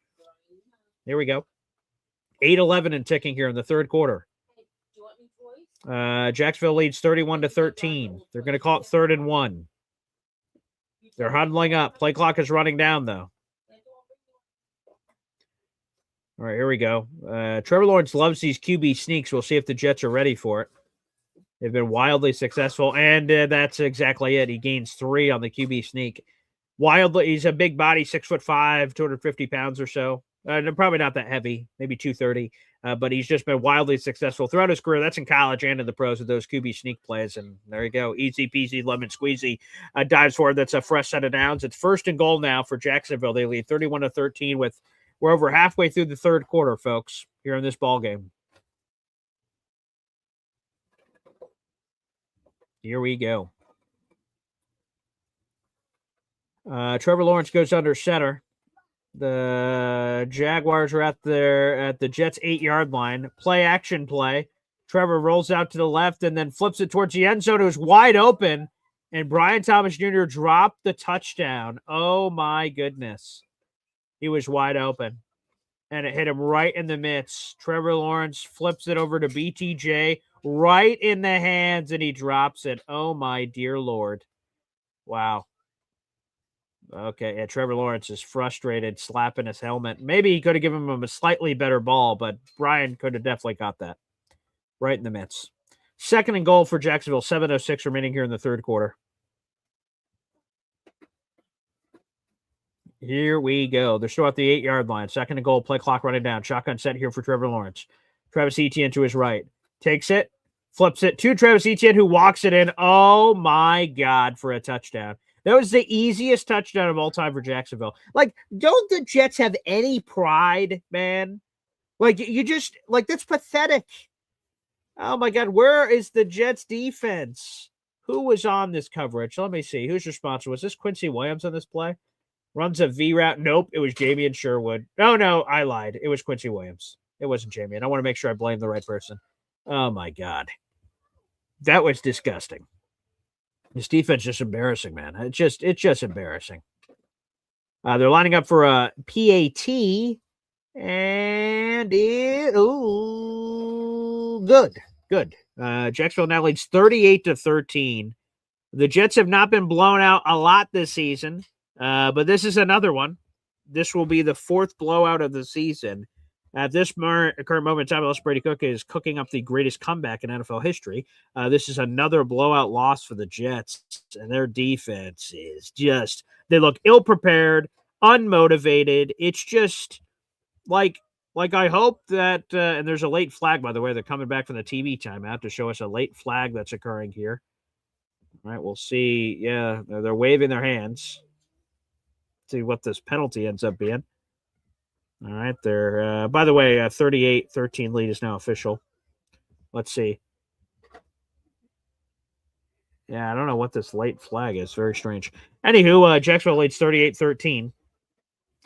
Here we go. 8-11 and ticking here in the third quarter. Jacksonville leads 31-13. They're going to call it 3rd and 1. They're huddling up. Play clock is running down, though. All right, here we go. Trevor Lawrence loves these QB sneaks. We'll see if the Jets are ready for it. They've been wildly successful, and that's exactly it. He gains 3 on the QB sneak. Wildly, he's a big body, 6'5", 250 pounds or so. Probably not that heavy, maybe 230. But he's just been wildly successful throughout his career. That's in college and in the pros with those QB sneak plays. And there you go. Easy peasy, lemon squeezy. Dives forward. That's a fresh set of downs. It's 1st and goal now for Jacksonville. They lead 31-13 with we're over halfway through the third quarter, folks, here in this ball game. Here we go. Trevor Lawrence goes under center. The Jaguars are at the Jets' 8-yard line. Play action play. Trevor rolls out to the left and then flips it towards the end zone. It was wide open, and Brian Thomas Jr. dropped the touchdown. Oh my goodness, he was wide open, and it hit him right in the midst. Trevor Lawrence flips it over to BTJ, right in the hands, and he drops it. Oh my dear Lord! Wow. Okay, yeah, Trevor Lawrence is frustrated, slapping his helmet. Maybe he could have given him a slightly better ball, but Brian could have definitely got that right in the midst. 2nd and goal for Jacksonville, 7:06 remaining here in the third quarter. Here we go. They're still at the 8-yard line. 2nd and goal, play clock running down. Shotgun set here for Trevor Lawrence. Travis Etienne to his right. Takes it, flips it to Travis Etienne, who walks it in. Oh, my God, for a touchdown. That was the easiest touchdown of all time for Jacksonville. Like, don't the Jets have any pride, man? Like, you just, like, that's pathetic. Oh, my God. Where is the Jets defense? Who was on this coverage? Let me see. Who's responsible? Was this Quincy Williams on this play? Runs a V route. Nope. It was Jamian Sherwood. Oh, no. I lied. It was Quincy Williams. It wasn't Jamian. I want to make sure I blame the right person. Oh, my God. That was disgusting. This defense is just embarrassing, man. It's just embarrassing. They're lining up for a PAT, and good. Jacksonville now leads 38-13. The Jets have not been blown out a lot this season, but this is another one. This will be the 4th blowout of the season. At this current moment in time, Ellis Brady Cook is cooking up the greatest comeback in NFL history. This is another blowout loss for the Jets, and their defense is just, they look ill-prepared, unmotivated. It's just like I hope that, and there's a late flag, by the way. They're coming back from the TV timeout to show us a late flag that's occurring here. All right, we'll see. Yeah, they're waving their hands. See what this penalty ends up being. All right, they're, by the way, 38-13 lead is now official. Let's see. Yeah, I don't know what this late flag is. Very strange. Anywho, Jacksonville leads 38-13.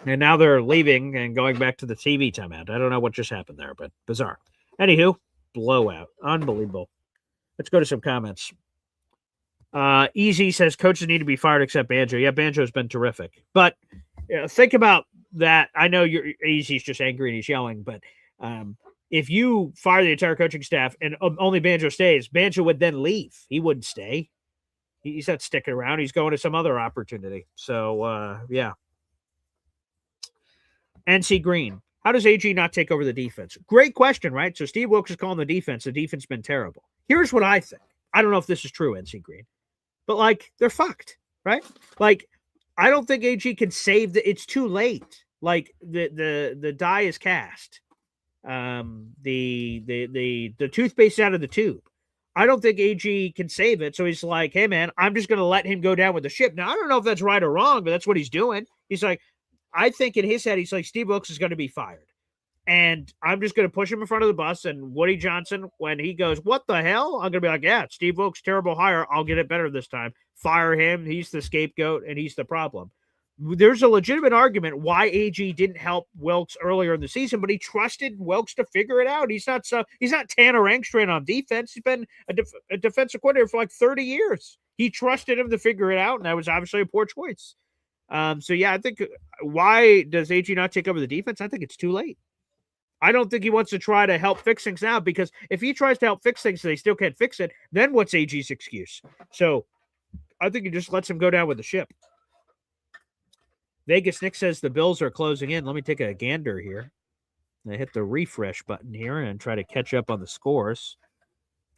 And now they're leaving and going back to the TV timeout. I don't know what just happened there, but bizarre. Anywho, blowout. Unbelievable. Let's go to some comments. Easy says coaches need to be fired except Banjo. Yeah, Banjo's been terrific. But think about that. I know Easy's just angry and he's yelling, but if you fire the entire coaching staff and only Banjo stays, Banjo would then leave. He wouldn't stay. He's not sticking around. He's going to some other opportunity. So, yeah. NC Green. How does AG not take over the defense? Great question, right? So Steve Wilkes is calling the defense. The defense has been terrible. Here's what I think. I don't know if this is true, NC Green. But, like, they're fucked, right? Like, I don't think AG can save it's too late. Like, the die is cast. The toothpaste out of the tube. I don't think AG can save it. So he's like, hey, man, I'm just going to let him go down with the ship. Now, I don't know if that's right or wrong, but that's what he's doing. He's like, I think in his head, he's like, Steve Wilkes is going to be fired. And I'm just going to push him in front of the bus. And Woody Johnson, when he goes, what the hell? I'm going to be like, yeah, Steve Wilkes, terrible hire. I'll get it better this time. Fire him. He's the scapegoat, and he's the problem. There's a legitimate argument why AG didn't help Wilkes earlier in the season, but he trusted Wilkes to figure it out. He's not Tanner Engstrand on defense. He's been a defensive coordinator for like 30 years. He trusted him to figure it out, and that was obviously a poor choice. So, yeah, I think why does AG not take over the defense? I think it's too late. I don't think he wants to try to help fix things now, because if he tries to help fix things and they still can't fix it, then what's AG's excuse? So I think he just lets him go down with the ship. Vegas Nick says the Bills are closing in. Let me take a gander here. I hit the refresh button here and try to catch up on the scores.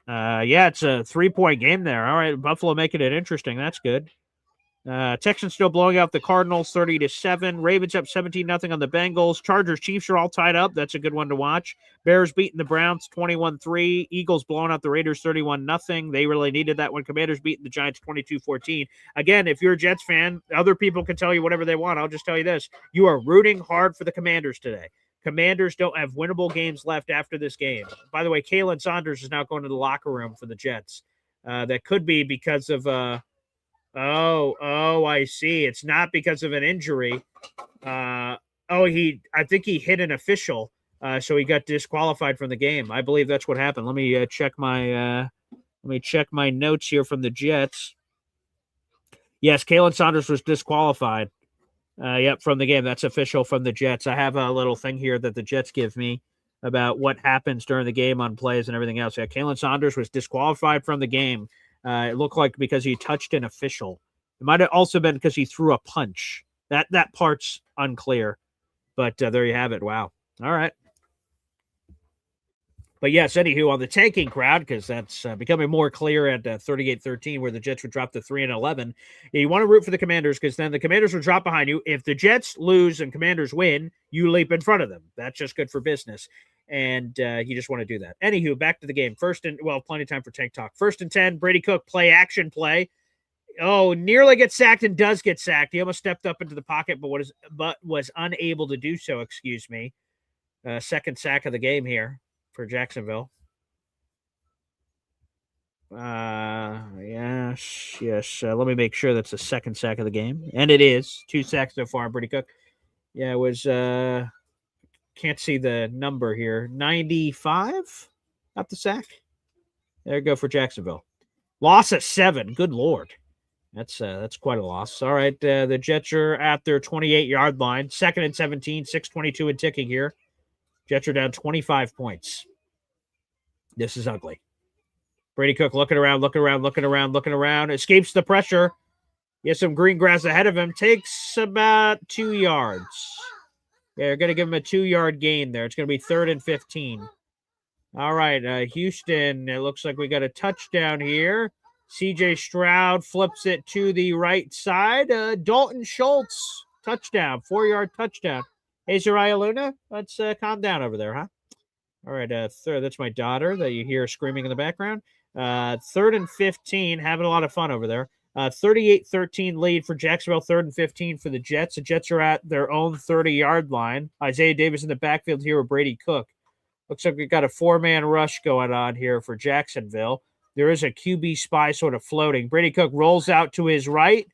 Yeah, it's a 3-point game there. All right, Buffalo making it interesting. That's good. Texans still blowing out the Cardinals 30-7. Ravens up 17-0 on the Bengals. Chargers, Chiefs are all tied up. That's a good one to watch. Bears beating the Browns 21-3. Eagles blowing out the Raiders 31-0. They really needed that one. Commanders beating the Giants 22-14. Again, if you're a Jets fan, other people can tell you whatever they want. I'll just tell you this. You are rooting hard for the Commanders today. Commanders don't have winnable games left after this game. By the way, Kalen Saunders is now going to the locker room for the Jets. That could be because of I see. It's not because of an injury. I think he hit an official, so he got disqualified from the game. I believe that's what happened. Let me check my notes here from the Jets. Yes, Kalen Saunders was disqualified. From the game. That's official from the Jets. I have a little thing here that the Jets give me about what happens during the game on plays and everything else. Yeah, Kalen Saunders was disqualified from the game. It looked like because he touched an official. It might have also been because he threw a punch. That part's unclear. But there you have it. Wow. All right. But yes, anywho, on the tanking crowd, because that's becoming more clear at 38-13, where the Jets would drop to 3-11. You want to root for the Commanders because then the Commanders will drop behind you. If the Jets lose and Commanders win, you leap in front of them. That's just good for business. And you just want to do that. Anywho, back to the game. Plenty of time for tank talk. 1st and 10, Brady Cook play. Oh, nearly gets sacked and does get sacked. He almost stepped up into the pocket, but was unable to do so, excuse me. Second sack of the game here for Jacksonville. Yes. Let me make sure that's the second sack of the game. And it is. 2 sacks so far, Brady Cook. Yeah, it was, can't see the number here. 95? Not the sack. There you go for Jacksonville. Loss of 7. Good Lord. That's quite a loss. All right, the Jets are at their 28-yard line. 2nd and 17, 6:22 and ticking here. Jets are down 25 points. This is ugly. Brady Cook looking around. Escapes the pressure. He has some green grass ahead of him. Takes about 2 yards. Yeah, they're going to give him a 2-yard gain there. It's going to be 3rd and 15. All right, Houston, it looks like we got a touchdown here. C.J. Stroud flips it to the right side. Dalton Schultz, touchdown, 4-yard touchdown. Hey, Zariah Luna, let's calm down over there, huh? All right, that's my daughter that you hear screaming in the background. 3rd and 15, having a lot of fun over there. 38-13 lead for Jacksonville, 3rd and 15 for the Jets. The Jets are at their own 30-yard line. Isaiah Davis in the backfield here with Brady Cook. Looks like we've got a 4-man rush going on here for Jacksonville. There is a QB spy sort of floating. Brady Cook rolls out to his right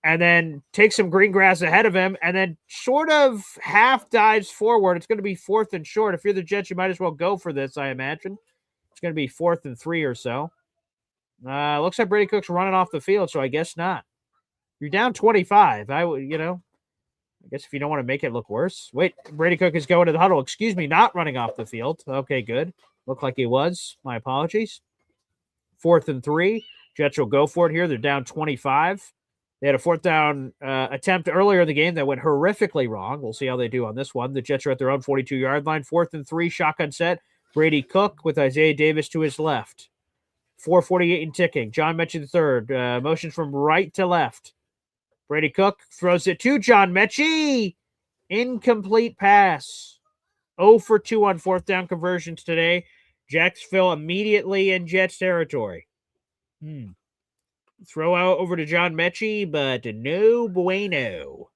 and then takes some green grass ahead of him and then sort of half dives forward. It's going to be 4th and short. If you're the Jets, you might as well go for this, I imagine. It's going to be 4th and 3 or so. Looks like Brady Cook's running off the field, so I guess not. You're down 25. I guess if you don't want to make it look worse. Wait, Brady Cook is going to the huddle. Excuse me, not running off the field. Okay, good. Looked like he was. My apologies. 4th and 3. Jets will go for it here. They're down 25. They had a 4th down attempt earlier in the game that went horrifically wrong. We'll see how they do on this one. The Jets are at their own 42-yard line. 4th and 3, shotgun set. Brady Cook with Isaiah Davis to his left. 4:48 and ticking. John Mechie III. Motions from right to left. Brady Cook throws it to John Mechie. Incomplete pass. 0 for 2 on 4th down conversions today. Jacksonville immediately in Jets territory. Throw out over to John Mechie, but no bueno.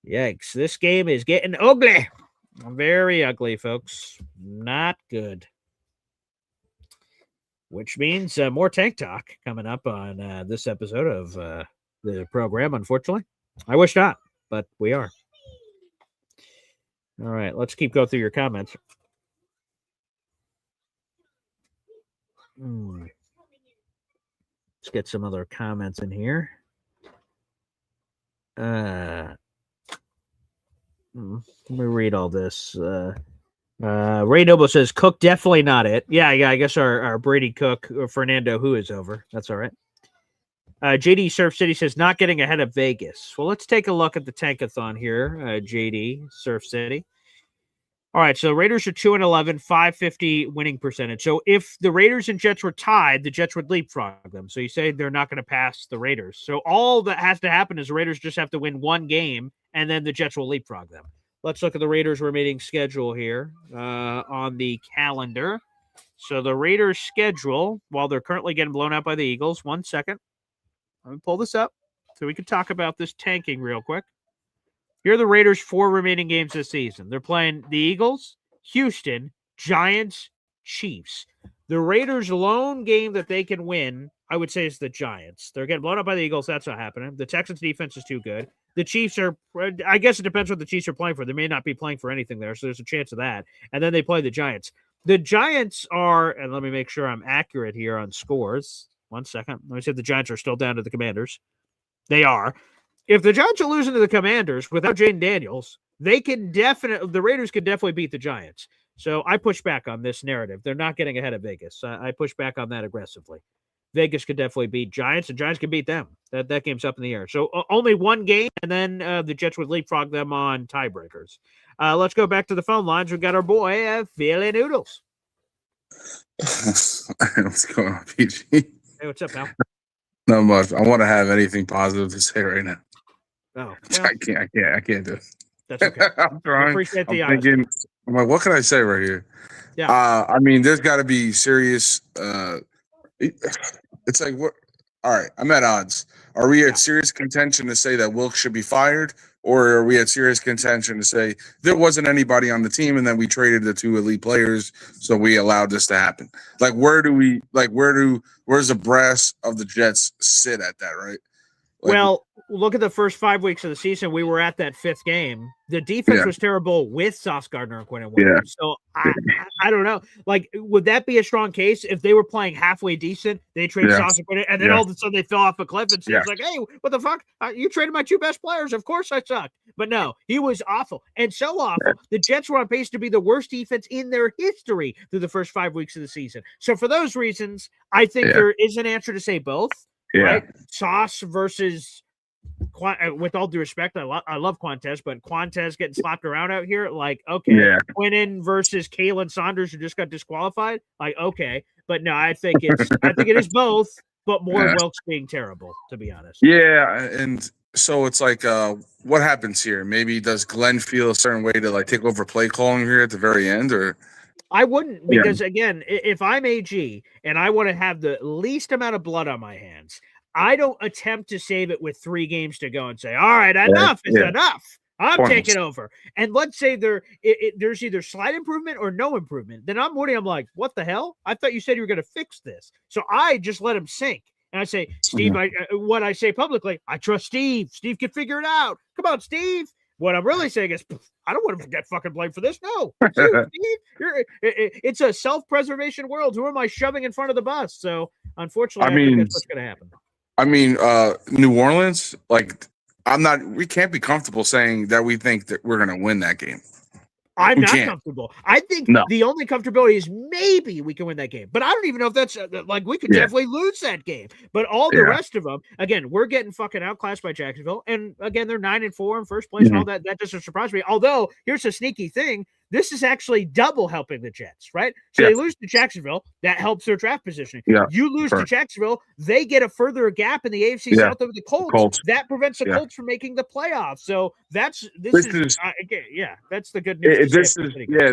Yikes. This game is getting ugly. Very ugly, folks. Not good. Which means more Tank Talk coming up on this episode of the program, unfortunately. I wish not, but we are. All right, let's keep going through your comments. Let's get some other comments in here. Let me read all this. Ray Noble says, Cook definitely not it. Yeah, I guess our Brady Cook, Fernando Who is over. That's all right. JD Surf City says not getting ahead of Vegas. Well, let's take a look at the tankathon here, JD Surf City. All right, so Raiders are 2-11, 550 winning percentage. So if the Raiders and Jets were tied, the Jets would leapfrog them. So you say they're not going to pass the Raiders. So all that has to happen is the Raiders just have to win one game, and then the Jets will leapfrog them. Let's look at the Raiders' remaining schedule here on the calendar. So the Raiders' schedule, while they're currently getting blown out by the Eagles, 1 second. Let me pull this up so we can talk about this tanking real quick. Here are the Raiders' 4 remaining games this season. They're playing the Eagles, Houston, Giants, Chiefs. The Raiders' lone game that they can win, I would say, is the Giants. They're getting blown up by the Eagles. That's not happening. The Texans' defense is too good. The Chiefs are, I guess it depends what the Chiefs are playing for. They may not be playing for anything there, so there's a chance of that. And then they play the Giants. The Giants are, and let me make sure I'm accurate here on scores. 1 second. Let me see if the Giants are still down to the Commanders. They are. If the Giants are losing to the Commanders without Jaden Daniels, the Raiders could definitely beat the Giants. So I push back on this narrative. They're not getting ahead of Vegas. I push back on that aggressively. Vegas could definitely beat Giants, and Giants could beat them. That game's up in the air. So only one game, and then the Jets would leapfrog them on tiebreakers. Let's go back to the phone lines. We got our boy, Philly Noodles. What's going on, PG? Hey, what's up, pal? Not much. I want to have anything positive to say right now. Oh, well, I can't do it. That's okay. I'm trying. I appreciate the I'm thinking, I'm like, what can I say right here? Yeah. I mean, there's got to be serious. It's like, what? All right, I'm at odds. Are we at serious contention to say that Wilkes should be fired, or are we at serious contention to say there wasn't anybody on the team and then we traded the 2 elite players, so we allowed this to happen? Like, where's the brass of the Jets sit at that, right? Like, well, look at the first 5 weeks of the season. We were at that 5th game. The defense was terrible with Sauce Gardner and Quentin Williams. So I don't know. Like, would that be a strong case if they were playing halfway decent? They traded Sauce and Quentin, and then all of a sudden they fell off a cliff. And Steve's like, "Hey, what the fuck? You traded my 2 best players. Of course I sucked." But no, he was awful, and so awful. The Jets were on pace to be the worst defense in their history through the first 5 weeks of the season. So for those reasons, I think there is an answer to say both. Right? Sauce versus, with all due respect, I love Quantez, but Quantez getting slapped around out here, like, okay. Quinnen versus Kalen Saunders, who just got disqualified, like, okay. But no, I think it is both, but more Wilkes being terrible, to be honest. Yeah, and so it's like, what happens here? Maybe does Glenn feel a certain way to like take over play calling here at the very end, or? I wouldn't, because again, if I'm AG and I want to have the least amount of blood on my hands, I don't attempt to save it with 3 games to go and say, all right, enough is enough. I'm taking over. And let's say there's either slight improvement or no improvement. Then I'm like, what the hell? I thought you said you were going to fix this. So I just let him sink. And I say, Steve, what I say publicly, I trust Steve. Steve can figure it out. Come on, Steve. What I'm really saying is, I don't want to get fucking blamed for this. No, it's a self-preservation world. Who am I shoving in front of the bus? So, unfortunately, I think that's what's going to happen. I mean, New Orleans, like, we can't be comfortable saying that we think that we're going to win that game. I'm not comfortable. I think the only comfortability is maybe we can win that game. But I don't even know if that's like we could definitely lose that game. But all the rest of them, again, we're getting fucking outclassed by Jacksonville. And again, they're 9-4 in first place and all that. That doesn't surprise me. Although, here's a sneaky thing. This is actually double helping the Jets, right? So they lose to Jacksonville. That helps their draft positioning. You lose to Jacksonville. They get a further gap in the AFC South over the Colts. That prevents the Colts from making the playoffs. So that's that's the good news.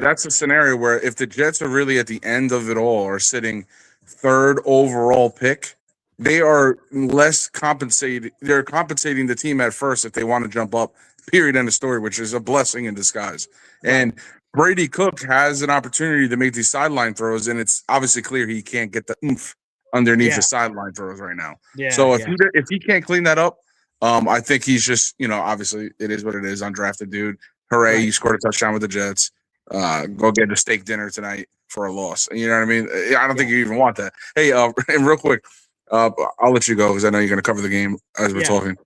That's a scenario where if the Jets are really at the end of it all or sitting 3rd overall pick, they are less compensated. They're compensating the team at first if they want to jump up, period, end of story, which is a blessing in disguise. And Brady Cook has an opportunity to make these sideline throws, and it's obviously clear he can't get the oomph underneath the sideline throws right now. So if he can't clean that up, I think he's just, obviously it is what it is, undrafted dude. Hooray, you scored a touchdown with the Jets. Go get a steak dinner tonight for a loss. You know what I mean? I don't think you even want that. Hey, and real quick, I'll let you go because I know you're going to cover the game as we're talking.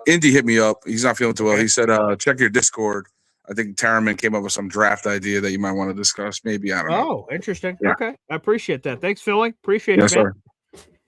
Indy hit me up. He's not feeling too well. He said, check your Discord. I think Tarriman came up with some draft idea that you might want to discuss. Maybe, I don't know. Oh, interesting. Yeah. Okay. I appreciate that. Thanks, Philly. Appreciate it, man. Sir.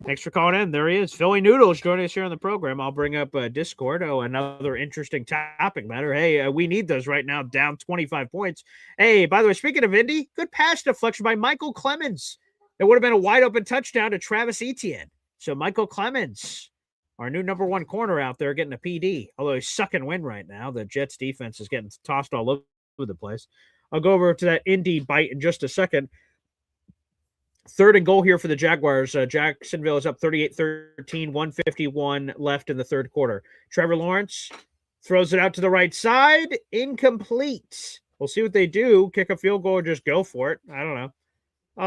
Thanks for calling in. There he is. Philly Noodles joining us here on the program. I'll bring up Discord. Oh, another interesting topic matter. Hey, we need those right now, down 25 points. Hey, by the way, speaking of Indy, good pass deflection by Michael Clemens. It would have been a wide open touchdown to Travis Etienne. So Michael Clemens, our new number one corner out there, getting a PD. Although he's sucking wind right now. The Jets defense is getting tossed all over the place. I'll go over to that Indy bite in just a second. 3rd and goal here for the Jaguars. Jacksonville is up 38-13, 151 left in the third quarter. Trevor Lawrence throws it out to the right side. Incomplete. We'll see what they do. Kick a field goal or just go for it. I don't know.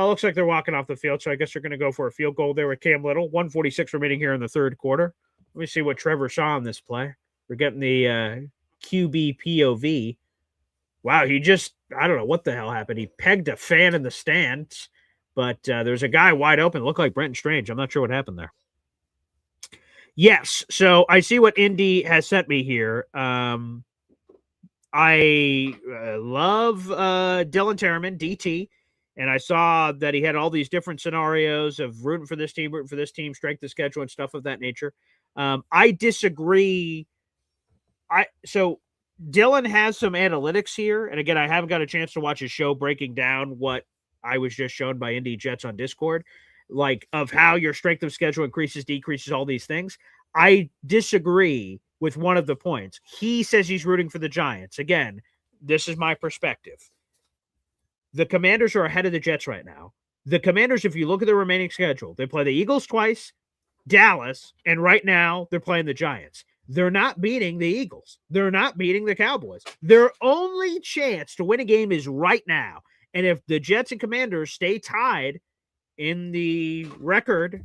Looks like they're walking off the field, so I guess they're going to go for a field goal there with Cam Little. 146 remaining here in the third quarter. Let me see what Trevor saw on this play. We're getting the QB POV. Wow, he just, I don't know what the hell happened. He pegged a fan in the stands. But there's a guy wide open. Looked like Brenton Strange. I'm not sure what happened there. Yes. So I see what Indy has sent me here. I love Dylan Terraman, DT. And I saw that he had all these different scenarios of rooting for this team, strength of schedule, and stuff of that nature. I disagree. So Dylan has some analytics here. And again, I haven't got a chance to watch his show breaking down what I was just shown by Indy Jets on Discord, like of how your strength of schedule increases, decreases, all these things. I disagree with one of the points. He says he's rooting for the Giants. Again, this is my perspective. The Commanders are ahead of the Jets right now. The Commanders, if you look at the remaining schedule, they play the Eagles twice, Dallas, and right now they're playing the Giants. They're not beating the Eagles. They're not beating the Cowboys. Their only chance to win a game is right now. And if the Jets and Commanders stay tied in the record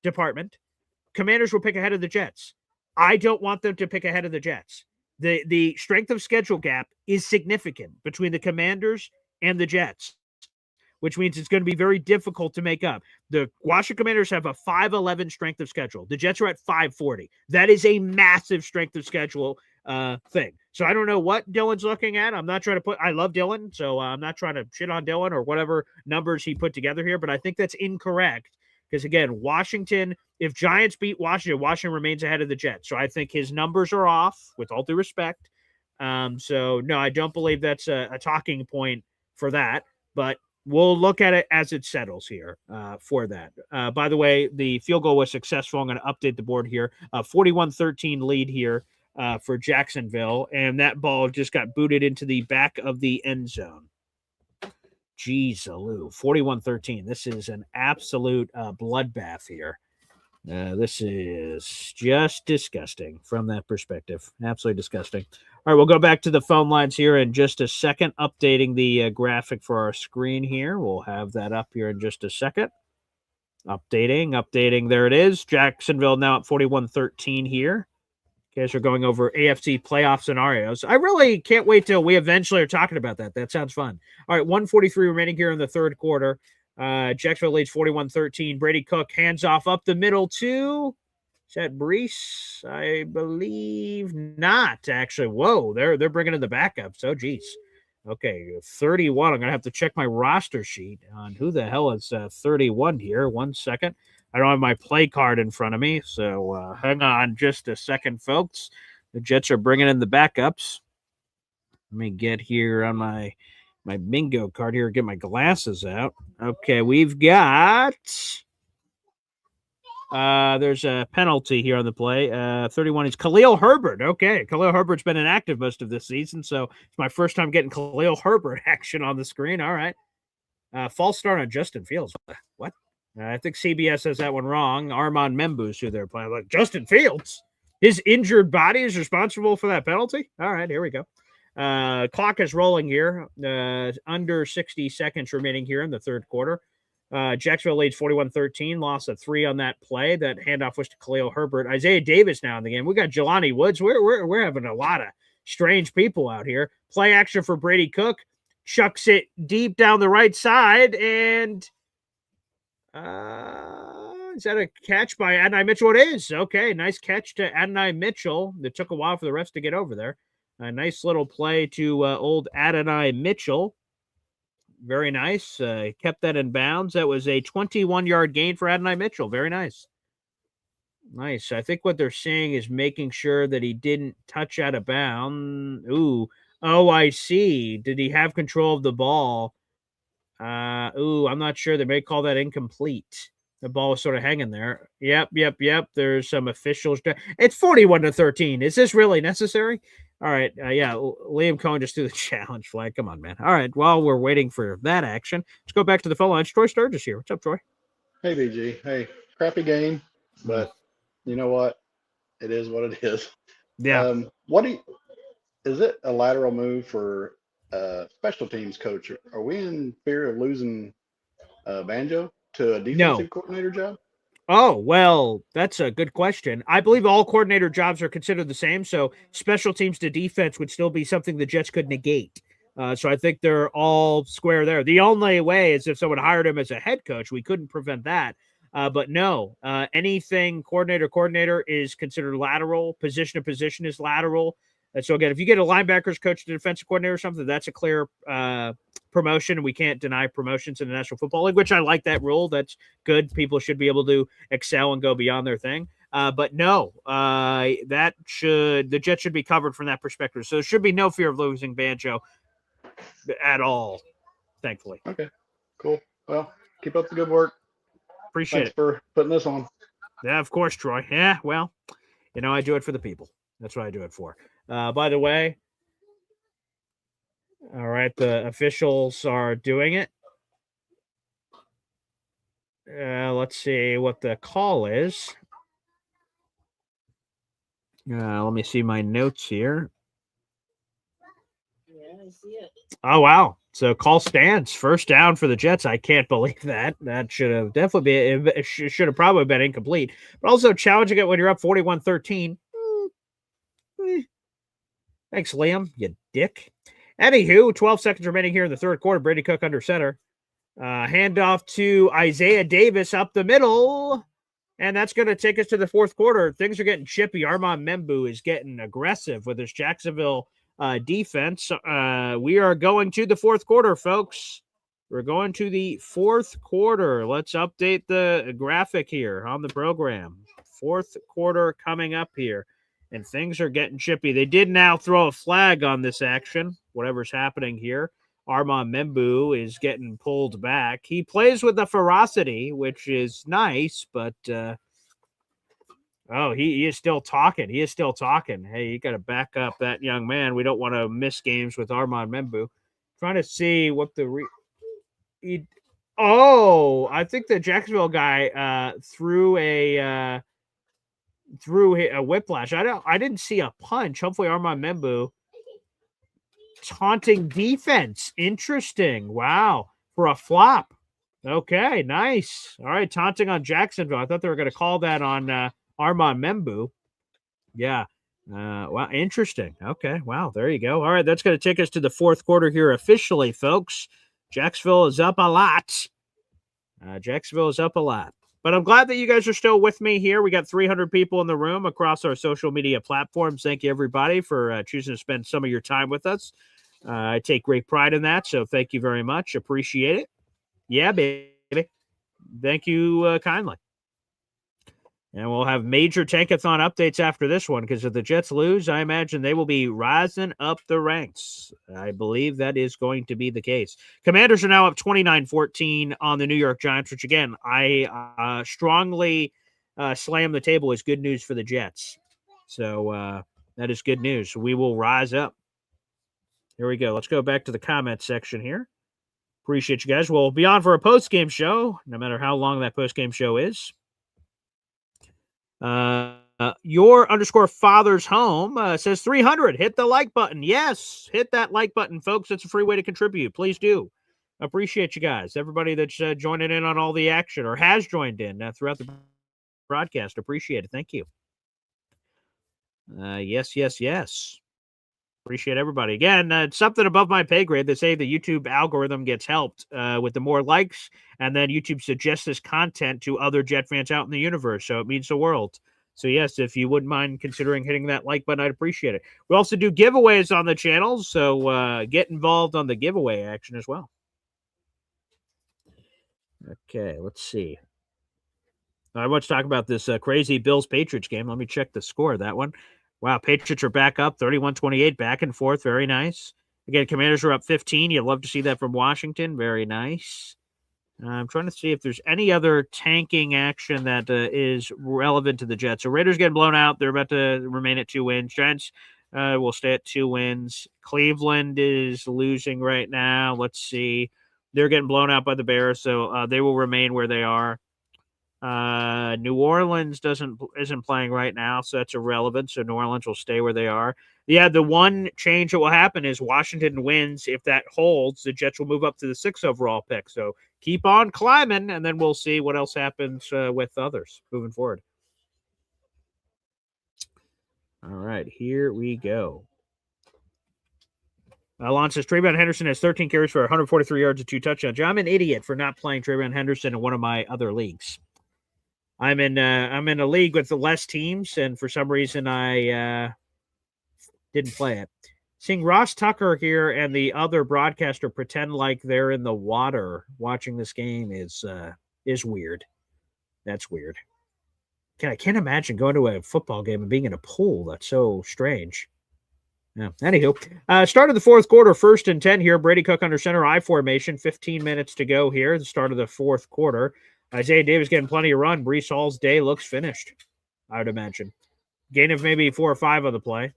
department, Commanders will pick ahead of the Jets. I don't want them to pick ahead of the Jets. The strength of schedule gap is significant between the Commanders and the Jets, which means it's going to be very difficult to make up. The Washington Commanders have a 5'11 strength of schedule. The Jets are at 5'40. That is a massive strength of schedule thing. So I don't know what Dylan's looking at. I'm not trying to I love Dylan, so I'm not trying to shit on Dylan or whatever numbers he put together here, but I think that's incorrect because, again, Washington, if Giants beat Washington, Washington remains ahead of the Jets. So I think his numbers are off, with all due respect. So, no, I don't believe that's a talking point for that, but we'll look at it as it settles here for that. By the way, the field goal was successful. I'm going to update the board here. 41-13 lead here for Jacksonville, and that ball just got booted into the back of the end zone. Jeez-a-loo, 41-13. This is an absolute bloodbath here. This is just disgusting from that perspective. Absolutely disgusting. All right, we'll go back to the phone lines here in just a second, updating the graphic for our screen here. We'll have that up here in just a second. Updating. There it is. Jacksonville now at 41-13 here. Guys are going over AFC playoff scenarios. I really can't wait till we eventually are talking about that. That sounds fun. All right, 1:43 remaining here in the third quarter. Jacksonville leads 41-13. Brady Cook hands off up the middle to, is that Brees? I believe not, actually. Whoa, they're bringing in the backups. Oh, geez. Okay, 31. I'm going to have to check my roster sheet on who the hell is 31 here. 1 second. I don't have my play card in front of me, so hang on just a second, folks. The Jets are bringing in the backups. Let me get here on my bingo card here, get my glasses out. Okay, we've got there's a penalty here on the play. 31 is Khalil Herbert. Okay, Khalil Herbert's been inactive most of this season, so it's my first time getting Khalil Herbert action on the screen. All right. False start on Justin Fields. What? I think CBS has that one wrong. Armand Membu's who they're playing. Like, Justin Fields, his injured body is responsible for that penalty? All right, here we go. Clock is rolling here. Under 60 seconds remaining here in the third quarter. Jacksonville leads 41-13. Loss of 3 on that play. That handoff was to Khalil Herbert. Isaiah Davis now in the game. We got Jelani Woods. We're having a lot of strange people out here. Play action for Brady Cook. Chucks it deep down the right side, and is that a catch by Adonai Mitchell? It is. Okay, nice catch to Adonai Mitchell. It took a while for the refs to get over there. A nice little play to old Adonai Mitchell. Very nice. Kept that in bounds. That was a 21-yard gain for Adonai Mitchell. Very nice. Nice. I think what they're saying is making sure that he didn't touch out of bounds. Ooh. Oh, I see. Did he have control of the ball? I'm not sure. They may call that incomplete. The ball was sort of hanging there. Yep. There's some officials. It's 41-13. Is this really necessary? All right. Liam Cohen just threw the challenge flag. Come on, man. All right. While we're waiting for that action, let's go back to the phone lines. Troy Sturgis here. What's up, Troy? Hey, BG. Hey, crappy game, but you know what? It is what it is. Yeah. Is it a lateral move for special teams coach? Are we in fear of losing Banjo to a defensive coordinator job? Oh, well, that's a good question. I believe all coordinator jobs are considered the same, so special teams to defense would still be something the Jets could negate. So I think they're all square there. The only way is if someone hired him as a head coach. We couldn't prevent that. But no, anything coordinator is considered lateral. Position to position is lateral. And so again, if you get a linebackers coach to defensive coordinator or something, that's a clear promotion. We can't deny promotions in the National Football League, which I like that rule. That's good. People should be able to excel and go beyond their thing. But no, the Jets should be covered from that perspective. So there should be no fear of losing Banjo at all, thankfully. Okay, cool. Well, keep up the good work. Appreciate Thanks for putting this on. Yeah, of course, Troy. Yeah, well, I do it for the people. That's what I do it for. By the way, all right, the officials are doing it. Let's see what the call is. Let me see my notes here. Yeah, I see it. Oh, wow. So call stands. First down for the Jets. I can't believe that. That should have definitely been, should have probably been incomplete. But also challenging it when you're up 41-13. Thanks, Liam, you dick. Anywho, 12 seconds remaining here in the third quarter. Brady Cook under center. Handoff to Isaiah Davis up the middle. And that's going to take us to the fourth quarter. Things are getting chippy. Armand Membu is getting aggressive with his Jacksonville defense. We are going to the fourth quarter, folks. We're going to the fourth quarter. Let's update the graphic here on the program. Fourth quarter coming up here. And things are getting chippy. They did now throw a flag on this action, whatever's happening here. Armand Membu is getting pulled back. He plays with the ferocity, which is nice, but he is still talking. He is still talking. Hey, you got to back up that young man. We don't want to miss games with Armand Membu. Trying to see what the I think the Jacksonville guy threw a whiplash. I didn't see a punch. Hopefully Armand Membu taunting defense. Interesting. Wow. For a flop. Okay, nice. All right, taunting on Jacksonville. I thought they were going to call that on Armand Membu. Yeah. Wow, interesting. Okay, wow, there you go. All right, that's going to take us to the fourth quarter here officially, folks. Jacksonville is up a lot. But I'm glad that you guys are still with me here. We got 300 people in the room across our social media platforms. Thank you, everybody, for choosing to spend some of your time with us. I take great pride in that, so thank you very much. Appreciate it. Yeah, baby. Thank you kindly. And we'll have major tankathon updates after this one, because if the Jets lose, I imagine they will be rising up the ranks. I believe that is going to be the case. Commanders are now up 29-14 on the New York Giants, which, again, I strongly slam the table as good news for the Jets. So that is good news. We will rise up. Here we go. Let's go back to the comment section here. Appreciate you guys. We'll be on for a post-game show, no matter how long that post-game show is. Your _ father's home says 300. Hit the like button. Yes, hit that like button, folks. It's a free way to contribute. Please do. Appreciate you guys. Everybody that's joining in on all the action or has joined in throughout the broadcast. Appreciate it. Thank you. Yes. Appreciate everybody. Again, it's something above my pay grade. They say the YouTube algorithm gets helped with the more likes, and then YouTube suggests this content to other Jet fans out in the universe. So it means the world. So yes, if you wouldn't mind considering hitting that like button, I'd appreciate it. We also do giveaways on the channel, so get involved on the giveaway action as well. Okay, let's see. I want to talk about this crazy Bills-Patriots game. Let me check the score of that one. Wow, Patriots are back up, 31-28, back and forth. Very nice. Again, Commanders are up 15. You'd love to see that from Washington. Very nice. I'm trying to see if there's any other tanking action that is relevant to the Jets. So Raiders getting blown out. They're about to remain at 2 wins. Giants will stay at 2 wins. Cleveland is losing right now. Let's see. They're getting blown out by the Bears, so they will remain where they are. New Orleans isn't playing right now, so that's irrelevant. So New Orleans will stay where they are. Yeah, the one change that will happen is Washington wins. If that holds, the Jets will move up to the 6th overall pick. So keep on climbing, and then we'll see what else happens with others moving forward. All right, here we go. Lon says Trayvon Henderson has 13 carries for 143 yards and 2 touchdowns. I'm an idiot for not playing Trayvon Henderson in one of my other leagues. I'm in a league with less teams, and for some reason I didn't play it. Seeing Ross Tucker here and the other broadcaster pretend like they're in the water watching this game is weird. That's weird. I can't imagine going to a football game and being in a pool. That's so strange. Yeah. Anywho, start of the fourth quarter, 1st and 10 here. Brady Cook under center, I formation. 15 minutes to go here. The start of the fourth quarter. Isaiah Davis getting plenty of run. Breece Hall's day looks finished, I would imagine. Gain of maybe 4 or 5 on the play.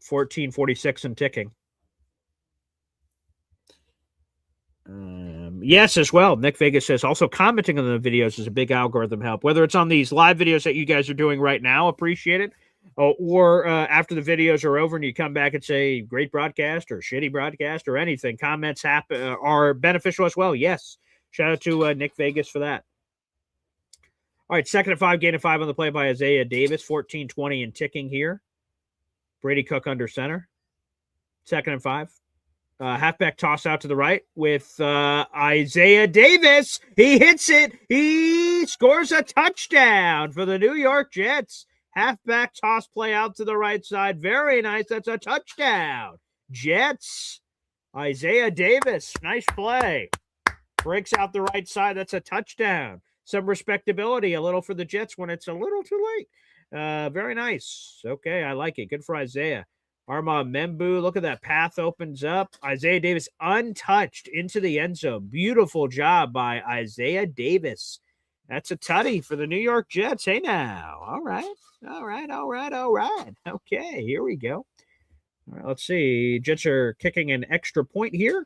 14:46 and ticking. Yes, as well. Nick Vegas says also commenting on the videos is a big algorithm help. Whether it's on these live videos that you guys are doing right now, appreciate it. Or after the videos are over and you come back and say great broadcast or shitty broadcast or anything, comments are beneficial as well. Yes. Shout out to Nick Vegas for that. All right, 2nd and 5, gain of 5 on the play by Isaiah Davis, 14:20 and ticking here. Brady Cook under center. 2nd and 5. Halfback toss out to the right with Isaiah Davis. He hits it. He scores a touchdown for the New York Jets. Halfback toss play out to the right side. Very nice. That's a touchdown. Jets. Isaiah Davis. Nice play. Breaks out the right side. That's a touchdown. Some respectability a little for the Jets when it's a little too late. Very nice. Okay, I like it. Good for Isaiah. Arma Membu, look at that path opens up. Isaiah Davis untouched into the end zone. Beautiful job by Isaiah Davis. That's a tutty for the New York Jets. Hey now. All right. Okay, here we go. All right, let's see. Jets are kicking an extra point here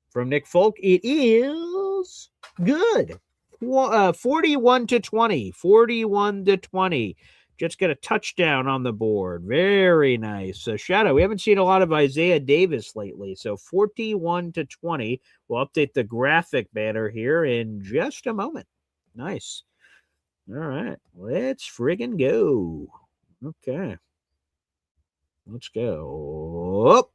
from Nick Folk. It is good. 41-20. 41-20. Jets get a touchdown on the board. Very nice. So, Shadow, we haven't seen a lot of Isaiah Davis lately. So, 41-20. We'll update the graphic banner here in just a moment. Nice. All right. Let's friggin' go. Okay. Let's go.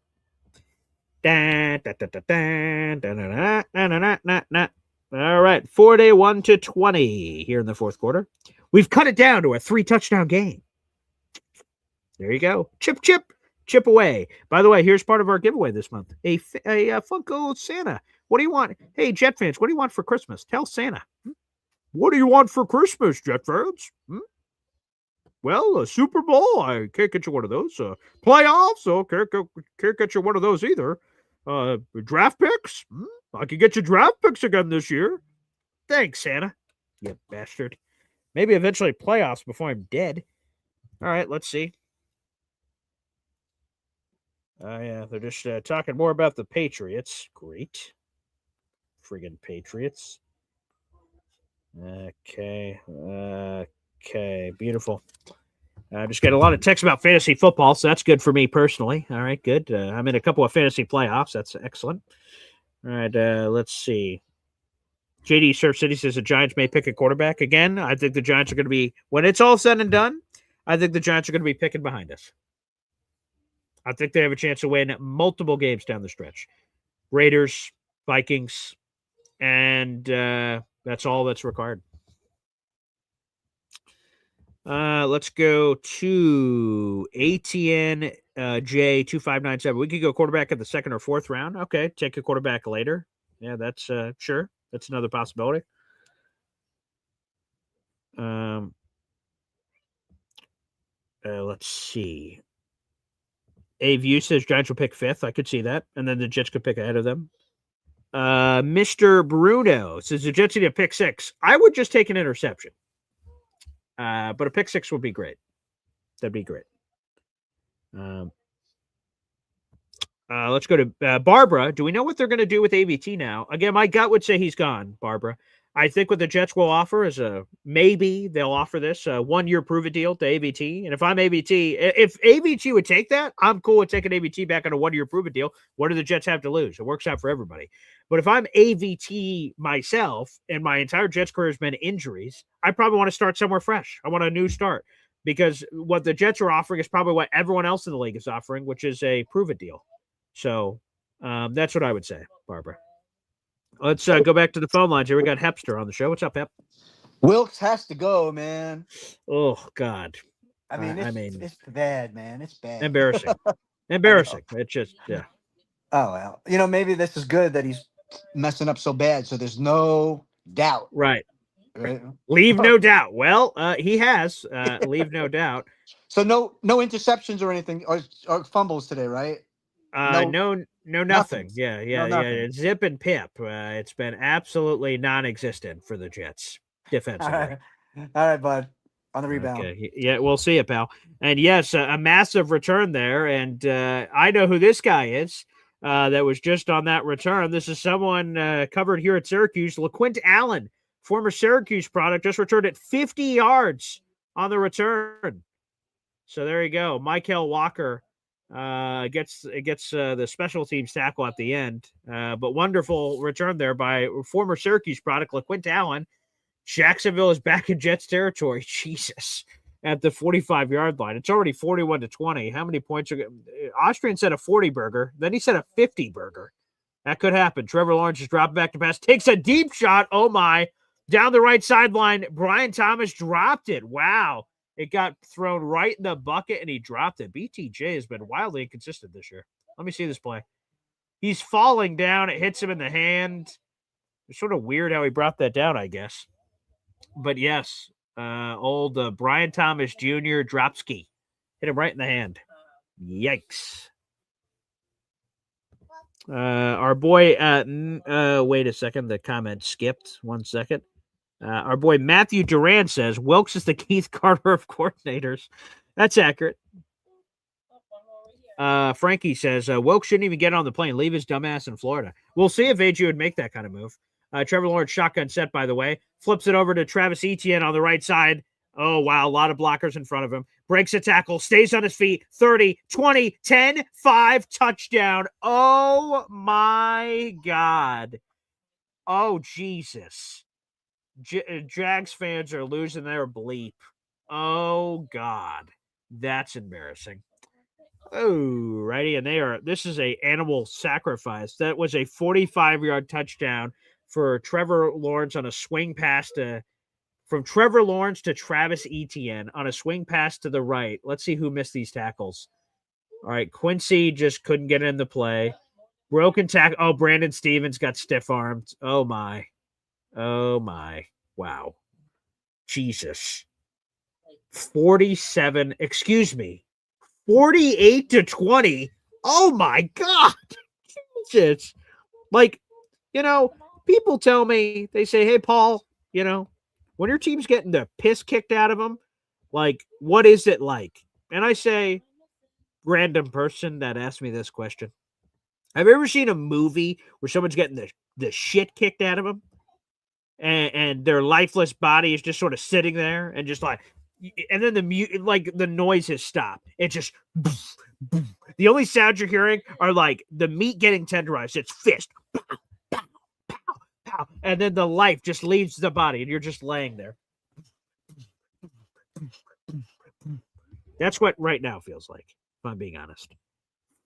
All right. 41-20 here in the fourth quarter. We've cut it down to a 3-touchdown game. There you go. Chip away. By the way, here's part of our giveaway this month. A Funko Santa. What do you want? Hey, Jet fans, what do you want for Christmas? Tell Santa. What do you want for Christmas, Jet fans? Well, a Super Bowl. I can't get you one of those. Playoffs. Oh, can't get you one of those either. Draft picks. I could get you draft picks again this year. Thanks, Santa. You bastard. Maybe eventually playoffs before I'm dead. All right, let's see. Yeah, they're just talking more about the Patriots. Great. Friggin' Patriots. Okay, beautiful. I just get a lot of texts about fantasy football, so that's good for me personally. All right, good. I'm in a couple of fantasy playoffs. That's excellent. All right, let's see. JD Surf City says the Giants may pick a quarterback again. I think the Giants are going to be, when it's all said and done, I think the Giants are going to be picking behind us. I think they have a chance to win multiple games down the stretch. Raiders, Vikings, and that's all that's required. Let's go to ATN J2597. We could go quarterback in the second or fourth round. Okay, take a quarterback later. Yeah, that's sure. That's another possibility. Let's see. A-View says Giants will pick fifth. I could see that. And then the Jets could pick ahead of them. Mr. Bruno says the Jets need a pick six. I would just take an interception. But a pick six would be great. That'd be great. Let's go to Barbara. Do we know what they're going to do with AVT now? Again, my gut would say he's gone, Barbara. I think what the Jets will offer is maybe they'll offer this 1 year prove it deal to AVT. And if I'm AVT, if AVT would take that, I'm cool with taking AVT back on a 1 year prove it deal. What do the Jets have to lose? It works out for everybody. But if I'm AVT myself and my entire Jets career has been injuries, I probably want to start somewhere fresh. I want a new start because what the Jets are offering is probably what everyone else in the league is offering, which is a prove it deal. So that's what I would say, Barbara. Let's go back to the phone lines here. We got Hepster on the show. What's up, Hep? Wilkes has to go, man. Oh, God. I mean, it's bad, man. It's bad. Embarrassing. Embarrassing. It's just, yeah. Oh, well. Maybe this is good that he's messing up so bad, so there's no doubt. Right. Leave no doubt. Well, he has. Leave no doubt. So no interceptions or anything or fumbles today, right? No, nothing. Yeah. Zip and pip. It's been absolutely non-existent for the Jets defensively. All right, bud. On the rebound. Okay. Yeah, we'll see it, pal. And yes, a massive return there. And I know who this guy is that was just on that return. This is someone covered here at Syracuse. LaQuint Allen, former Syracuse product, just returned at 50 yards on the return. So there you go. Michael Walker gets the special teams tackle at the end. But wonderful return there by former Syracuse product, LaQuint Allen. Jacksonville is back in Jets territory. Jesus. At the 45-yard line. It's already 41-20. How many points are Austrian said a 40 burger. Then he said a 50 burger. That could happen. Trevor Lawrence is dropping back to pass. Takes a deep shot. Oh, my. Down the right sideline. Brian Thomas dropped it. Wow. It got thrown right in the bucket, and he dropped it. BTJ has been wildly inconsistent this year. Let me see this play. He's falling down. It hits him in the hand. It's sort of weird how he brought that down, I guess. But, yes, old Brian Thomas Jr. drop ski. Hit him right in the hand. Yikes. Our boy, wait a second. The comment skipped. 1 second. Our boy Matthew Duran says, Wilkes is the Keith Carter of coordinators. That's accurate. Frankie says, Wilkes shouldn't even get on the plane. Leave his dumbass in Florida. We'll see if AG would make that kind of move. Trevor Lawrence shotgun set, by the way. Flips it over to Travis Etienne on the right side. Oh, wow. A lot of blockers in front of him. Breaks a tackle. Stays on his feet. 30, 20, 10, 5. Touchdown. Oh, my God. Oh, Jesus. Jags fans are losing their bleep. Oh, God. That's embarrassing. Oh, righty. And this is a animal sacrifice. That was a 45-yard touchdown for Trevor Lawrence on a swing pass from Trevor Lawrence to Travis Etienne on a swing pass to the right. Let's see who missed these tackles. All right. Quincy just couldn't get in the play. Broken tackle. Oh, Brandon Stevens got stiff-armed. Oh, my. Oh, my. Wow. Jesus. 48-20. Oh, my God. Jesus. Like, people tell me, they say, hey, Paul, when your team's getting the piss kicked out of them, like, what is it like? And I say, random person that asked me this question, have you ever seen a movie where someone's getting the shit kicked out of them? And their lifeless body is just sort of sitting there and just like, and then the noises stop. It just, the only sounds you're hearing are like the meat getting tenderized. It's fist, pow, pow, pow, pow, and then the life just leaves the body and you're just laying there. That's what right now feels like, if I'm being honest.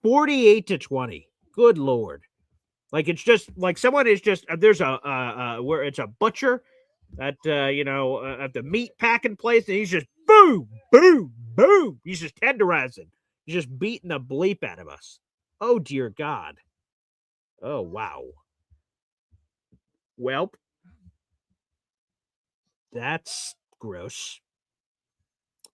48-20. Good Lord. Like, it's just like someone is just, there's where it's a butcher at, at the meat packing place, and he's just boom, boom, boom. He's just tenderizing. just beating the bleep out of us. Oh, dear God. Oh, wow. Welp. That's gross.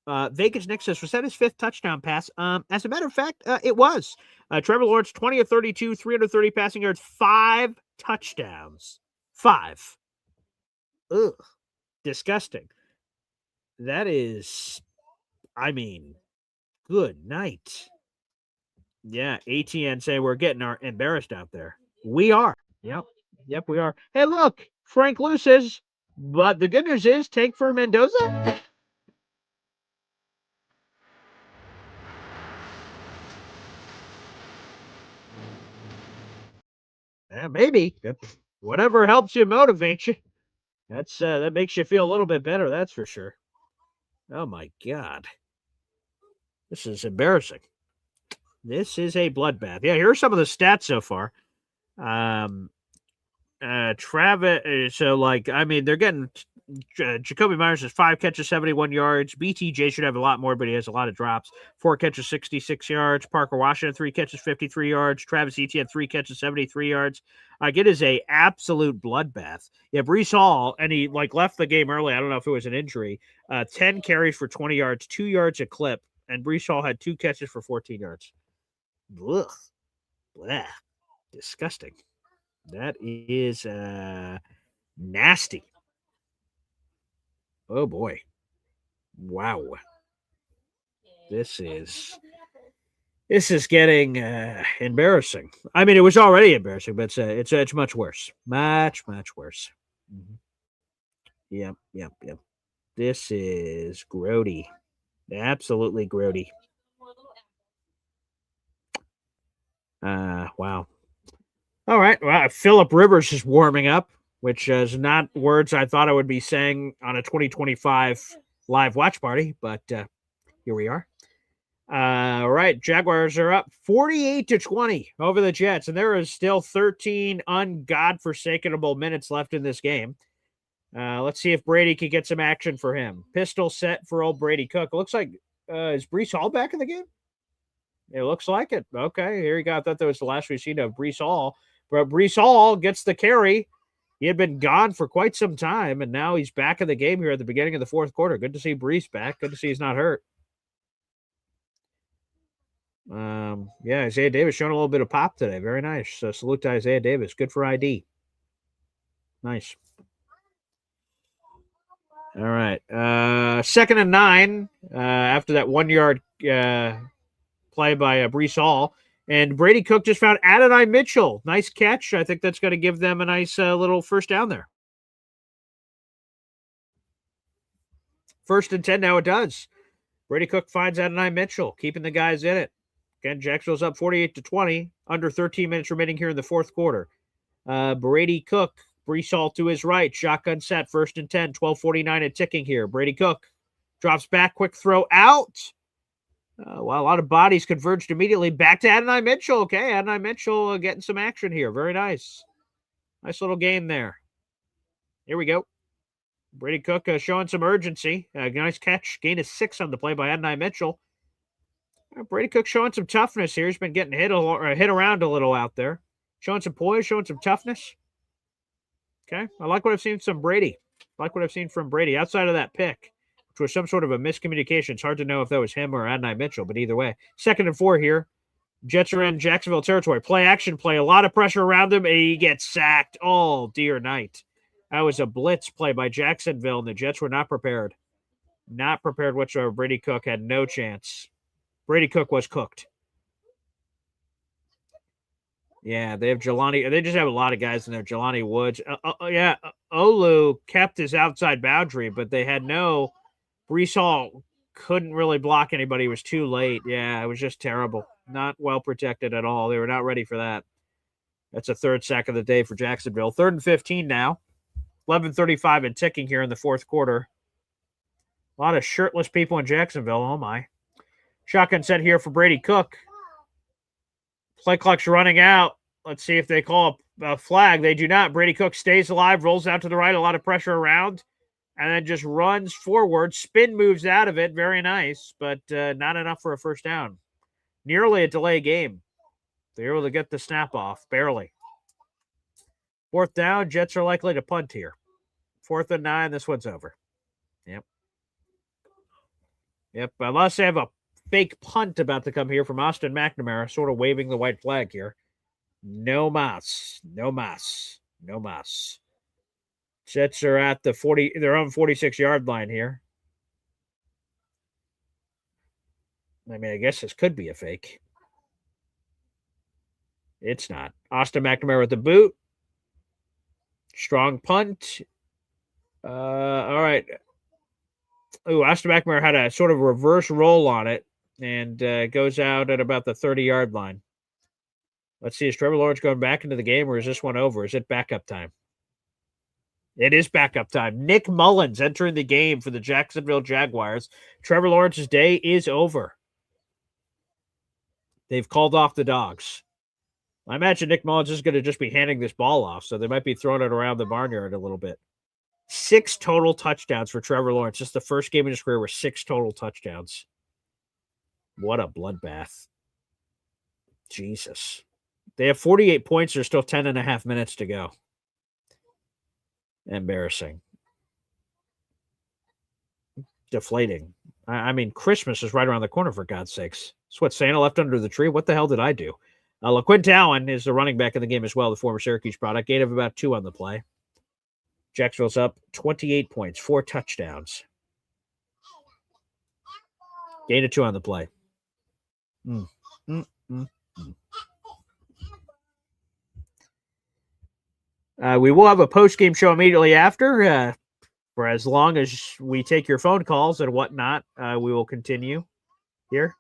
Vegas Nick says, was that his 5th touchdown pass? As a matter of fact, it was. Trevor Lawrence, 20 of 32, 330 passing yards, 5 touchdowns. 5. Ugh. Disgusting. That is, I mean, good night. Yeah, ATN say we're getting embarrassed out there. We are. Yep, we are. Hey, look, Frank loses, but the good news is, take for Mendoza. Yeah, maybe. Whatever helps you motivate you. That makes you feel a little bit better, that's for sure. Oh my God. This is embarrassing. This is a bloodbath. Yeah, here are some of the stats so far. Travis, so they're getting Jacoby Myers has 5 catches, 71 yards. BTJ should have a lot more, but he has a lot of drops. 4 catches, 66 yards. Parker Washington, 3 catches, 53 yards. Travis Etienne, 3 catches, 73 yards. It is a absolute bloodbath. Yeah, Breece Hall, and he left the game early. I don't know if it was an injury. 10 carries for 20 yards, 2 yards a clip, and Breece Hall had 2 catches for 14 yards. Ugh. Blah. Disgusting. That is nasty. Oh boy. Wow. This is getting embarrassing. I mean, it was already embarrassing, but it's much worse. Much worse. Mm-hmm. Yep. This is grody. Absolutely grody. Wow. All right. Well, Phillip Rivers is warming up, which is not words I thought I would be saying on a 2025 live watch party, but here we are. All right. Jaguars are up 48-20 over the Jets, and there is still 13 ungodforsakenable minutes left in this game. Let's see if Brady can get some action for him. Pistol set for old Brady Cook. It looks like, is Breece Hall back in the game? It looks like it. Okay, here you go. I thought that was the last we've seen of Breece Hall. But Breece Hall gets the carry. He had been gone for quite some time, and now he's back in the game here at the beginning of the 4th quarter. Good to see Breece back. Good to see he's not hurt. Yeah, Isaiah Davis showing a little bit of pop today. Very nice. So salute to Isaiah Davis. Good for ID. Nice. All right. 2nd and 9 after that 1-yard play by Breece Hall. And Brady Cook just found Adonai Mitchell. Nice catch. I think that's going to give them a nice little first down there. 1st and 10 now it does. Brady Cook finds Adonai Mitchell, keeping the guys in it. Again, Jacksonville's up 48-20, under 13 minutes remaining here in the 4th quarter. Brady Cook, Breece Hall to his right, shotgun set, 1st and 10, 12:49 and ticking here. Brady Cook drops back, quick throw out. Well, a lot of bodies converged immediately. Back to Adonai Mitchell. Okay, Adonai Mitchell getting some action here. Very nice. Nice little game there. Here we go. Brady Cook showing some urgency. Nice catch. Gain of 6 on the play by Adonai Mitchell. Brady Cook showing some toughness here. He's been getting hit around a little out there. Showing some poise, showing some toughness. Okay, I like what I've seen from Brady. Outside of that pick, which was some sort of a miscommunication. It's hard to know if that was him or Adonai Mitchell, but either way. 2nd and 4 here. Jets are in Jacksonville territory. Play action play. A lot of pressure around him. He gets sacked. Oh, dear night. That was a blitz play by Jacksonville, and the Jets were not prepared. Not prepared whatsoever. Brady Cook had no chance. Brady Cook was cooked. Yeah, they have Jelani. They just have a lot of guys in there. Jelani Woods. Yeah, Olu kept his outside boundary, but they had no. Breece Hall couldn't really block anybody. It was too late. Yeah, it was just terrible. Not well protected at all. They were not ready for that. That's a 3rd sack of the day for Jacksonville. 3rd and 15 now. 11:35 and ticking here in the 4th quarter. A lot of shirtless people in Jacksonville. Oh, my. Shotgun set here for Brady Cook. Play clock's running out. Let's see if they call a flag. They do not. Brady Cook stays alive, rolls out to the right, a lot of pressure around, and then just runs forward. Spin moves out of it. Very nice, but not enough for a first down. Nearly a delay game. They're able to get the snap off, barely. 4th down, Jets are likely to punt here. 4th and 9, this one's over. Yep, unless they have a fake punt about to come here from Austin McNamara, sort of waving the white flag here. No mas. Jets are at their own 46-yard line here. I mean, I guess this could be a fake. It's not. Austin McNamara with the boot. Strong punt. All right. Ooh, Austin McNamara had a sort of reverse roll on it and goes out at about the 30-yard line. Let's see, is Trevor Lawrence going back into the game, or is this one over? Is it backup time? It is backup time. Nick Mullins entering the game for the Jacksonville Jaguars. Trevor Lawrence's day is over. They've called off the dogs. I imagine Nick Mullins is going to just be handing this ball off, so they might be throwing it around the barnyard a little bit. 6 total touchdowns for Trevor Lawrence. Just the first game in his career with 6 total touchdowns. What a bloodbath. Jesus. They have 48 points. There's still 10 and a half minutes to go. Embarrassing. Deflating. I mean, Christmas is right around the corner, for God's sakes. It's what Santa left under the tree. What the hell did I do? LaQuint Allen is the running back in the game as well, the former Syracuse product. Gain of about 2 on the play. Jacksonville's up 28 points, 4 touchdowns. Gain of 2 on the play. We will have a post-game show immediately after. For as long as we take your phone calls and whatnot, we will continue here.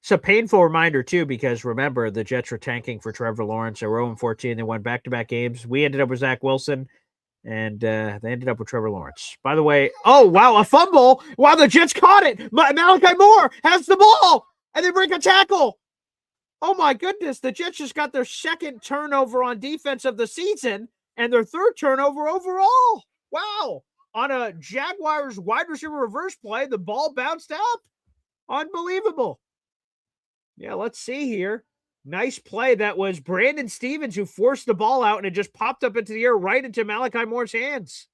It's a painful reminder, too, because remember, the Jets were tanking for Trevor Lawrence. They were 0-14. They won back-to-back games. We ended up with Zach Wilson, and they ended up with Trevor Lawrence. By the way, oh, wow, a fumble. Wow, the Jets caught it. Malachi Moore has the ball, and they break a tackle. Oh, my goodness. The Jets just got their 2nd turnover on defense of the season and their 3rd turnover overall. Wow. On a Jaguars wide receiver reverse play, the ball bounced up. Unbelievable. Yeah, let's see here. Nice play. That was Brandon Stevens who forced the ball out, and it just popped up into the air right into Malachi Moore's hands.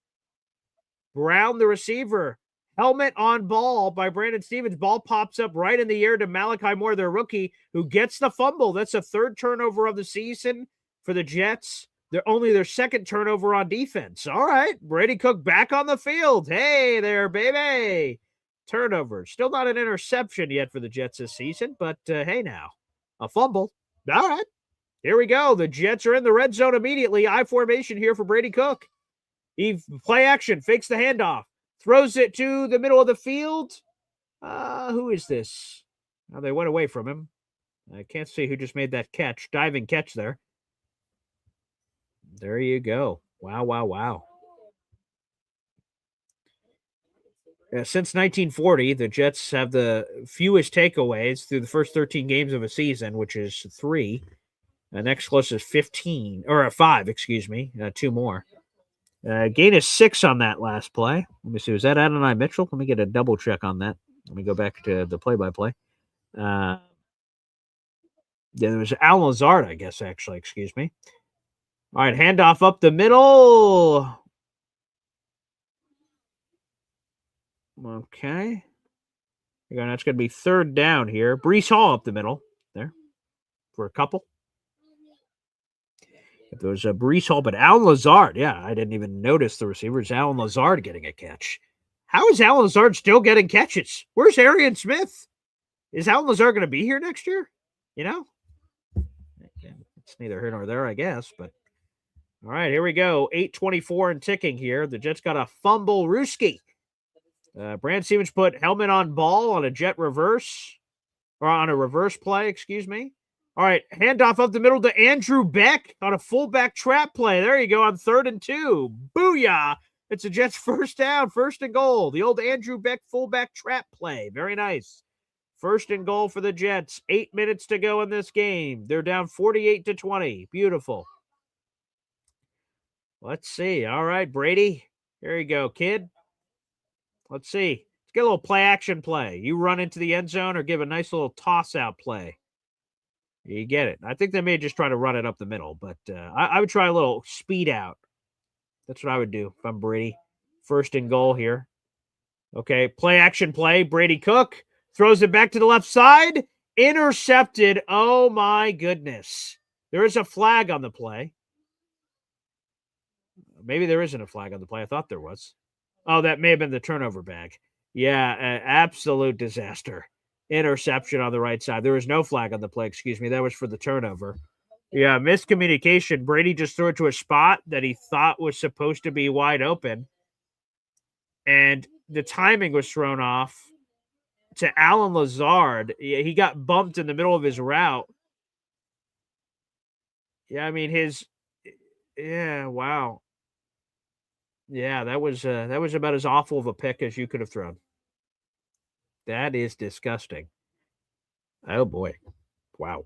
Brown, the receiver. Helmet on ball by Brandon Stevens. Ball pops up right in the air to Malachi Moore, their rookie, who gets the fumble. That's a 3rd turnover of the season for the Jets. They're only their 2nd turnover on defense. All right. Brady Cook back on the field. Hey there, baby. Turnovers. Still not an interception yet for the Jets this season, but hey now, a fumble. All right. Here we go. The Jets are in the red zone immediately. I formation here for Brady Cook. He play action, fakes the handoff. Throws it to the middle of the field. Who is this? Oh, they went away from him. I can't see who just made that catch. Diving catch there. There you go. Wow. Since 1940, the Jets have the fewest takeaways through the first 13 games of a season, which is 3. The next closest 15, or 5, excuse me. 2 more. Gain of 6 on that last play. Let me see. Was that Adonai Mitchell? Let me get a double check on that. Let me go back to the play-by-play. Yeah, there was Al Lazard, I guess, actually. Excuse me. All right, handoff up the middle. Okay. That's going to be 3rd down here. Breece Hall up the middle there for a couple. If there was a Breece Hall, but Alan Lazard, yeah, I didn't even notice the receiver. It's Alan Lazard getting a catch. How is Alan Lazard still getting catches? Where's Arian Smith? Is Alan Lazard going to be here next year? You know? It's neither here nor there, I guess, but all right, here we go. 8:24 and ticking here. The Jets got a fumble Rooski. Brand Stevens put helmet on ball on a jet reverse, or on a reverse play, excuse me. All right, handoff up the middle to Andrew Beck on a fullback trap play. There you go on 3rd and 2. Booyah. It's the Jets' 1st down, 1st and goal. The old Andrew Beck fullback trap play. Very nice. 1st and goal for the Jets. 8 minutes to go in this game. They're down 48-20. Beautiful. Let's see. All right, Brady. Here you go, kid. Let's see. get a little play action play. You run into the end zone or give a nice little toss out play. You get it. I think they may just try to run it up the middle, but I would try a little speed out. That's what I would do if I'm Brady. First and goal here. Okay, play action play. Brady Cook throws it back to the left side. Intercepted. Oh, my goodness. There is a flag on the play. Maybe there isn't a flag on the play. I thought there was. Oh, that may have been the turnover bag. Yeah, absolute disaster. Interception on the right side. There was no flag on the play, excuse me. That was for the turnover. Yeah, miscommunication. Brady just threw it to a spot that he thought was supposed to be wide open. And the timing was thrown off to Alan Lazard. He got bumped in the middle of his route. Yeah, I mean, wow. Yeah, that was about as awful of a pick as you could have thrown. That is disgusting. Oh, boy. Wow.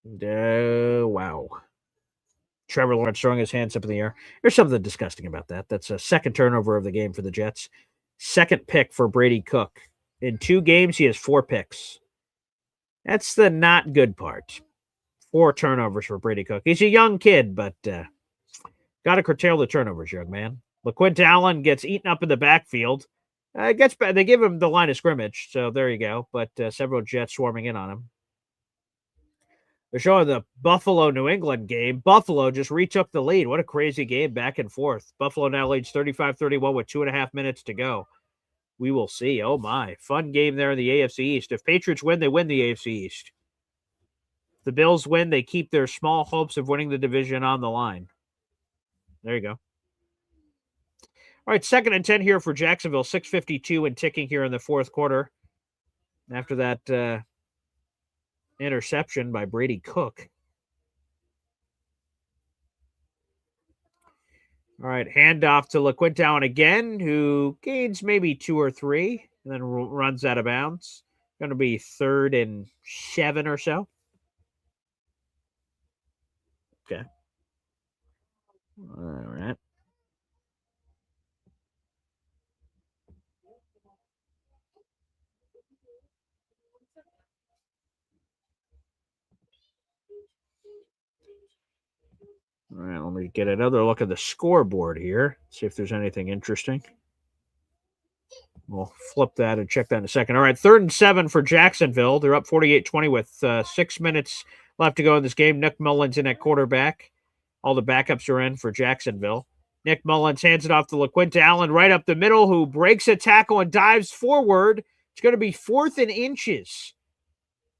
Wow. Trevor Lawrence throwing his hands up in the air. There's something disgusting about that. That's a second turnover of the game for the Jets. Second pick for Brady Cook. In 2 games, he has 4 picks. That's the not good part. 4 turnovers for Brady Cook. He's a young kid, but got to curtail the turnovers, young man. LaQuint Allen gets eaten up in the backfield. Gets bad. They give him the line of scrimmage, so there you go. But several Jets swarming in on him. They're showing the Buffalo-New England game. Buffalo just retook the lead. What a crazy game back and forth. Buffalo now leads 35-31 with 2.5 minutes to go. We will see. Oh, my. Fun game there in the AFC East. If Patriots win, they win the AFC East. If the Bills win, they keep their small hopes of winning the division on the line. There you go. All right, 2nd and 10 here for Jacksonville. 6:52 and ticking here in the fourth quarter. After that interception by Brady Cook. All right, handoff to LaQuint Allen again, who gains maybe 2 or 3 and then runs out of bounds. Going to be 3rd and 7 or so. Okay. All right. All right, let me get another look at the scoreboard here. See if there's anything interesting. We'll flip that and check that in a second. All right, 3rd and 7 for Jacksonville. They're up 48-20 with 6 minutes left to go in this game. Nick Mullins in at quarterback. All the backups are in for Jacksonville. Nick Mullins hands it off to LaQuint Allen right up the middle, who breaks a tackle and dives forward. It's going to be 4th and inches.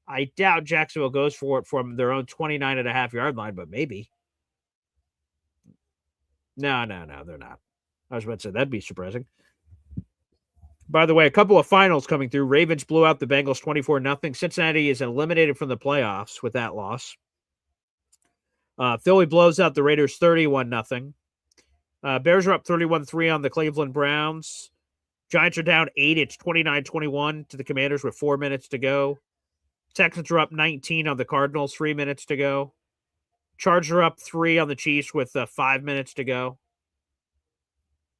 I doubt Jacksonville goes for it from their own 29.5-yard line, but maybe. No, they're not. I was about to say, that'd be surprising. By the way, a couple of finals coming through. Ravens blew out the Bengals 24-0. Cincinnati is eliminated from the playoffs with that loss. Philly blows out the Raiders 31-0. Bears are up 31-3 on the Cleveland Browns. Giants are down 8. It's 29-21 to the Commanders with 4 minutes to go. Texans are up 19 on the Cardinals, 3 minutes to go. Chargers are up 3 on the Chiefs with 5 minutes to go.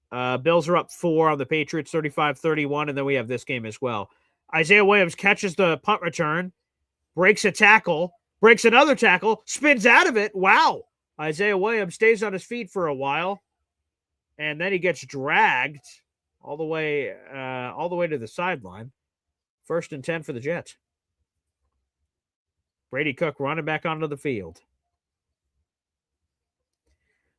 Bills are up 4 on the Patriots, 35-31, and then we have this game as well. Isaiah Williams catches the punt return, breaks a tackle, breaks another tackle, spins out of it. Wow. Isaiah Williams stays on his feet for a while, and then he gets dragged all the way to the sideline. 1st and 10 for the Jets. Brady Cook running back onto the field.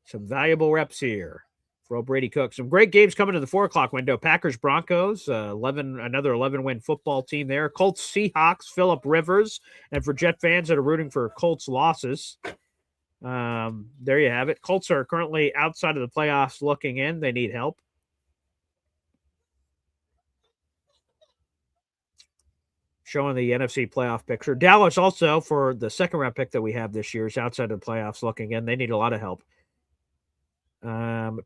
Some valuable reps here for old Brady Cook. Some great games coming to the 4 o'clock window. Packers, Broncos, another 11-win football team there. Colts, Seahawks, Phillip Rivers. And for Jet fans that are rooting for Colts losses, there you have it. Colts are currently outside of the playoffs looking in. They need help. Showing the NFC playoff picture. Dallas also, for the 2nd-round pick that we have this year, is outside of the playoffs looking in. They need a lot of help.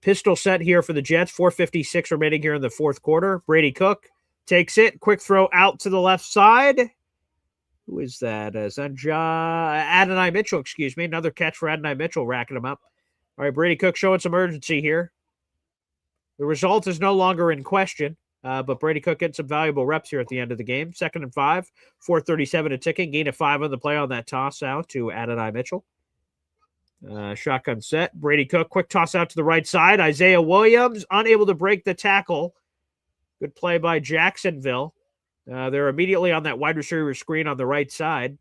Pistol set here for the Jets. 4:56 remaining here in the 4th quarter. Brady Cook takes it. Quick throw out to the left side. Who is that? Is that Adonai Mitchell, excuse me. Another catch for Adonai Mitchell, racking him up. All right, Brady Cook showing some urgency here. The result is no longer in question, but Brady Cook gets some valuable reps here at the end of the game. 2nd and 5, 4:37 to ticking. Gain of 5 on the play on that toss out to Adonai Mitchell. Shotgun set. Brady Cook, quick toss out to the right side. Isaiah Williams, unable to break the tackle. Good play by Jacksonville. They're immediately on that wide receiver screen on the right side.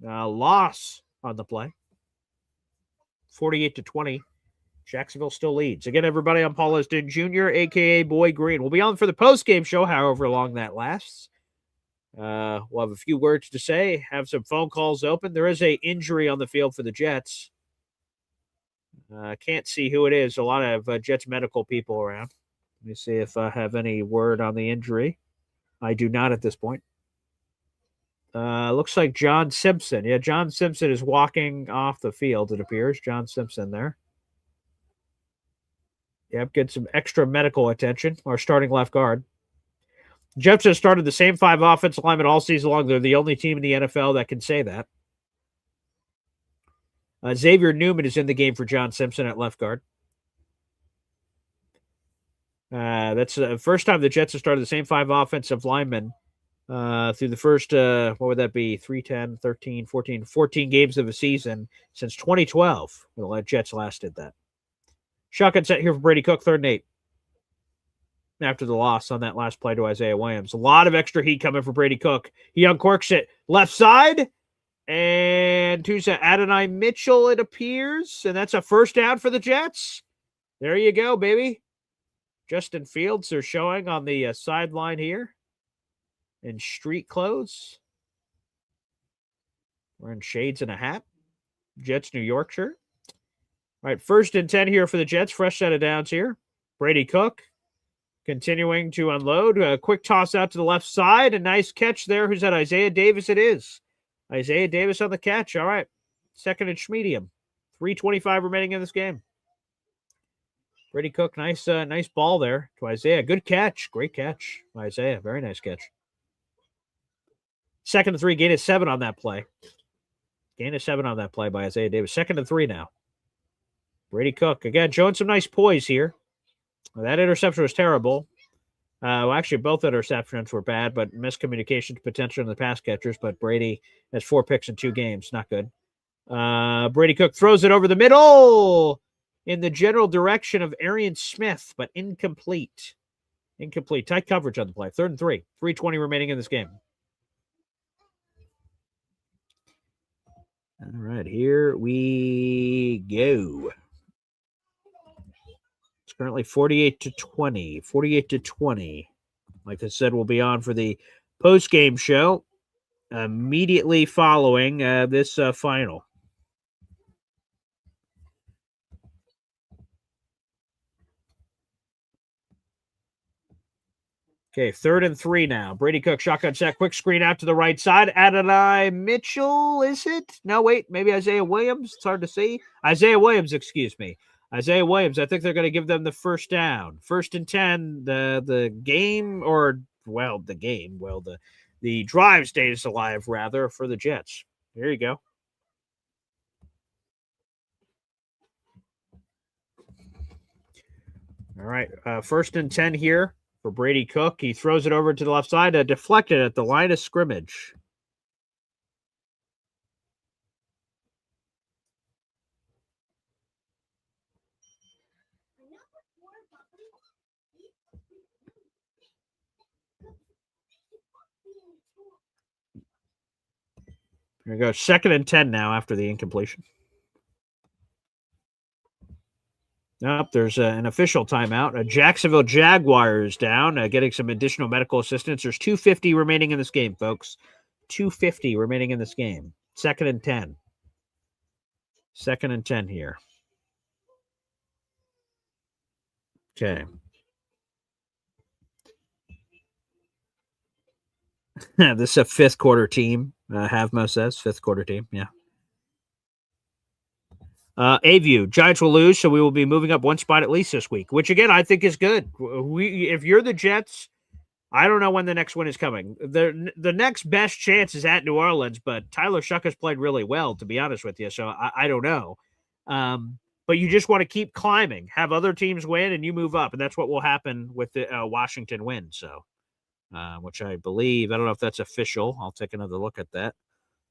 Loss on the play. 48-20. Jacksonville still leads. Again, everybody, I'm Paul Liston Jr., a.k.a. Boy Green. We'll be on for the post-game show, however long that lasts. We'll have a few words to say, have some phone calls open. There is an injury on the field for the Jets. Can't see who it is. A lot of Jets medical people around. Let me see if I have any word on the injury. I do not at this point. Looks like John Simpson. Yeah, John Simpson is walking off the field, it appears. John Simpson there. Yep, get some extra medical attention. Our starting left guard. Jets have started the same 5 offensive linemen all season long. They're the only team in the NFL that can say that. Xavier Newman is in the game for John Simpson at left guard. That's the first time the Jets have started the same 5 offensive linemen through the first, what would that be, 13, 14 games of a season since 2012. The Jets last did that. Shotgun set here for Brady Cook, 3rd and 8. After the loss on that last play to Isaiah Williams. A lot of extra heat coming for Brady Cook. He uncorks it left side. And to Adonai Mitchell, it appears. And that's a first down for the Jets. There you go, baby. Justin Fields are showing on the sideline here in street clothes. Wearing shades and a hat. Jets New York shirt. All right, 1st and 10 here for the Jets. Fresh set of downs here. Brady Cook continuing to unload. A quick toss out to the left side. A nice catch there. Who's that? Isaiah Davis it is. Isaiah Davis on the catch. All right. 2nd and medium. 3:25 remaining in this game. Brady Cook, nice ball there to Isaiah. Good catch. Great catch, Isaiah. Very nice catch. 2nd and 3. Gain of 7 on that play. Gain of 7 on that play by Isaiah Davis. 2nd and 3 now. Brady Cook, again, showing some nice poise here. That interception was terrible. Well, actually, both interceptions were bad, but miscommunications potential in the pass catchers. But Brady has 4 picks in 2 games. Not good. Brady Cook throws it over the middle in the general direction of Arian Smith, but incomplete. Incomplete. Tight coverage on the play. 3rd and 3. 3:20 remaining in this game. All right, here we go. It's currently 48-20. 48-20. Like I said, we'll be on for the post-game show immediately following this final. Okay, 3rd and 3 now. Brady Cook, shotgun set, quick screen out to the right side. Adonai Mitchell, is it? No, wait, maybe Isaiah Williams. It's hard to see. Isaiah Williams, excuse me. Isaiah Williams, I think they're going to give them the first down. 1st and 10, the game, or, well, the game, well, the drive stays alive, rather, for the Jets. Here you go. All right, 1st and 10 here for Brady Cook. He throws it over to the left side, deflected at the line of scrimmage. Here we go. 2nd and 10 now after the incompletion. Nope, there's an official timeout. Jacksonville Jaguars down, getting some additional medical assistance. There's 2:50 remaining in this game, folks. 2:50 remaining in this game. 2nd and 10. 2nd and 10 here. Okay. This is a 5th quarter team. Havmo says 5th quarter team. Yeah. A-View, Giants will lose, so we will be moving up 1 spot at least this week, which, again, I think is good. If you're the Jets, I don't know when the next win is coming. The next best chance is at New Orleans, but Tyler Shuck has played really well, to be honest with you, so I don't know. but you just want to keep climbing, have other teams win, and you move up. And that's what will happen with the Washington win. So, which I believe, I don't know if that's official. I'll take another look at that.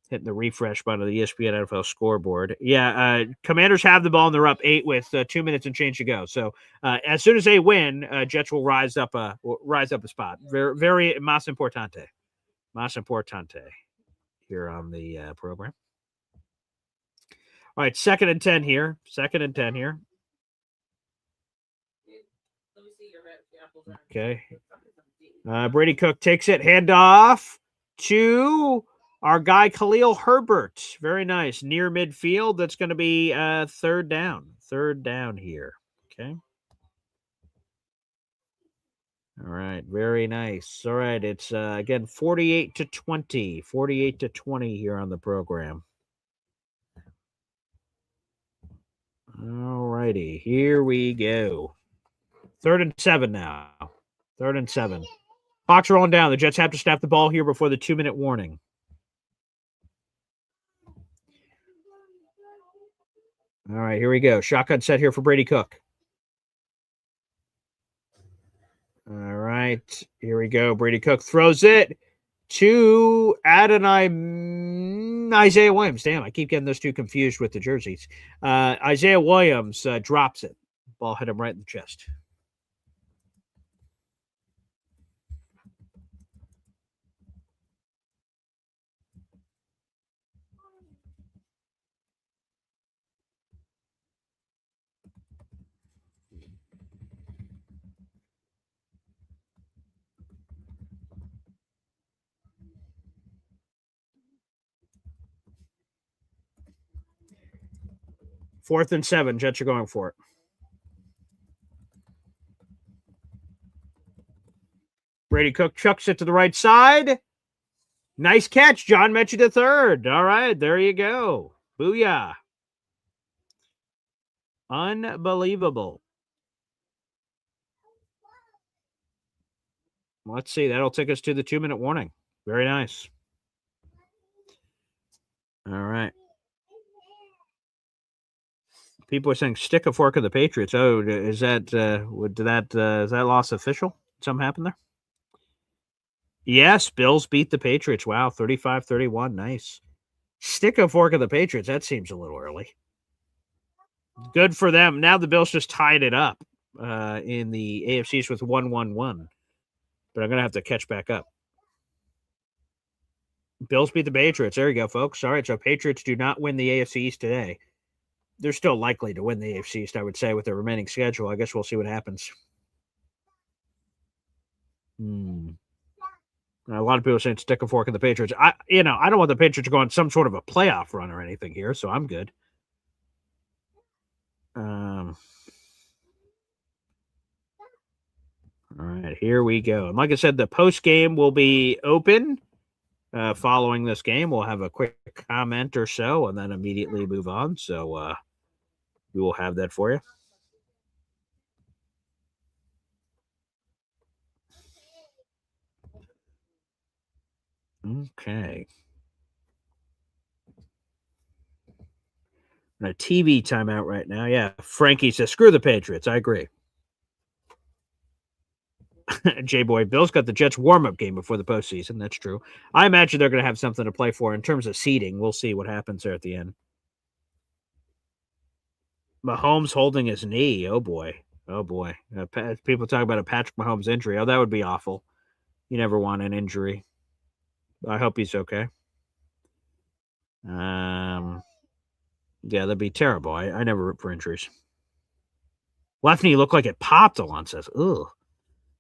Hitting the refresh button of the ESPN NFL scoreboard. Yeah, Commanders have the ball and they're up 8 with 2 minutes and change to go. So as soon as they win, Jets will rise up a spot. Very, very mas importante here on the program. All right, 2nd and 10 here. Okay. Brady Cook takes it, handoff to our guy, Khalil Herbert. Very nice. Near midfield. That's going to be 3rd down. 3rd down here. Okay. All right. Very nice. All right. It's, again, 48-20. 48-20 here on the program. All righty. Here we go. 3rd and 7 now. 3rd and 7. Clock's rolling down. The Jets have to snap the ball here before the 2-minute warning. All right, here we go. Shotgun set here for Brady Cook. All right, here we go. Brady Cook throws it to Isaiah Williams. Damn, I keep getting those two confused with the jerseys. Isaiah Williams drops it. Ball hit him right in the chest. Fourth and 7. Jets are going for it. Brady Cook chucks it to the right side. Nice catch. John mentioned the 3rd. All right, there you go. Booyah. Unbelievable. Let's see. That'll take us to the 2-minute warning. Very nice. All right. People are saying stick a fork in the Patriots. Oh, is that is that loss official? Something happened there? Yes, Bills beat the Patriots. Wow, 35-31. Nice. Stick a fork in the Patriots. That seems a little early. Good for them. Now the Bills just tied it up in the AFCs with 1-1-1. But I'm going to have to catch back up. Bills beat the Patriots. There you go, folks. All right, so Patriots do not win the AFC East today. They're still likely to win the AFC East, I would say, with their remaining schedule. I guess we'll see what happens. A lot of people are saying stick a fork in the Patriots. I don't want the Patriots to go on some sort of a playoff run or anything here, so I'm good. All right, here we go. And like I said, the post game will be open. Following this game, we'll have a quick comment or so, and then immediately move on. So we will have that for you. Okay. A TV timeout right now. Yeah, Frankie says, screw the Patriots. I agree. J-Boy, Bill's got the Jets warm-up game before the postseason. That's true. I imagine they're going to have something to play for in terms of seeding. We'll see what happens there at the end. Mahomes holding his knee. Oh, boy. Oh, boy. People talk about a Patrick Mahomes injury. Oh, that would be awful. You never want an injury. I hope he's okay. Yeah, that'd be terrible. I never root for injuries. Left knee looked like it popped, Alon says. Ugh.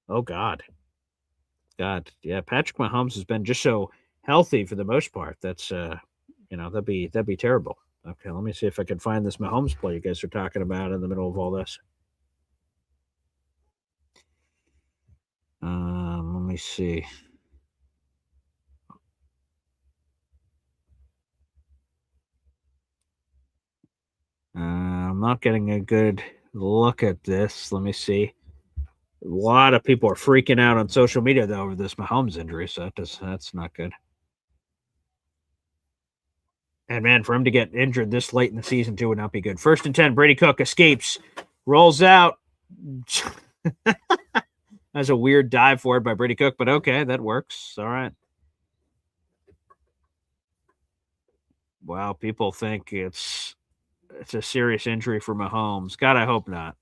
Oh, God. God. Yeah, Patrick Mahomes has been just so healthy for the most part. That's, that'd be terrible. Okay, let me see if I can find this Mahomes play you guys are talking about in the middle of all this. Let me see. I'm not getting a good look at this. Let me see. A lot of people are freaking out on social media though over this Mahomes injury, so that's not good. And, man, for him to get injured this late in the season, too, would not be good. 1st and 10, Brady Cook escapes, rolls out. That's a weird dive for it by Brady Cook, but okay, that works. All right. Wow, people think it's a serious injury for Mahomes. God, I hope not.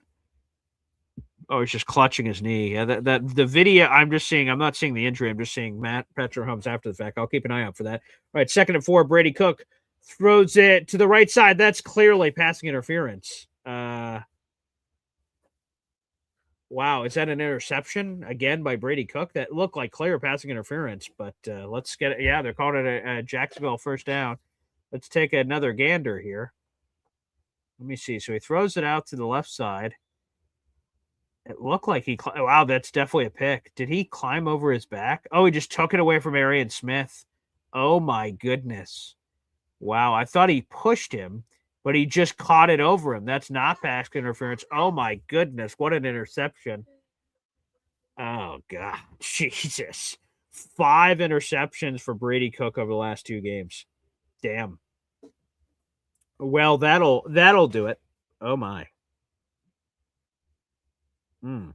Oh, he's just clutching his knee. Yeah, that the video I'm just seeing. I'm not seeing the injury. I'm just seeing Patrick Mahomes after the fact. I'll keep an eye out for that. All right, 2nd and 4. Brady Cook throws it to the right side. That's clearly passing interference. Wow, is that an interception again by Brady Cook? That looked like clear passing interference, but let's get it. Yeah, they're calling it a Jacksonville first down. Let's take another gander here. Let me see. So he throws it out to the left side. It looked like wow, that's definitely a pick. Did he climb over his back? Oh, he just took it away from Arian Smith. Oh, my goodness. Wow, I thought he pushed him, but he just caught it over him. That's not pass interference. Oh, my goodness. What an interception. Oh, God. Jesus. 5 interceptions for Brady Cook over the last 2 games. Damn. Well, that'll do it. Oh, my. And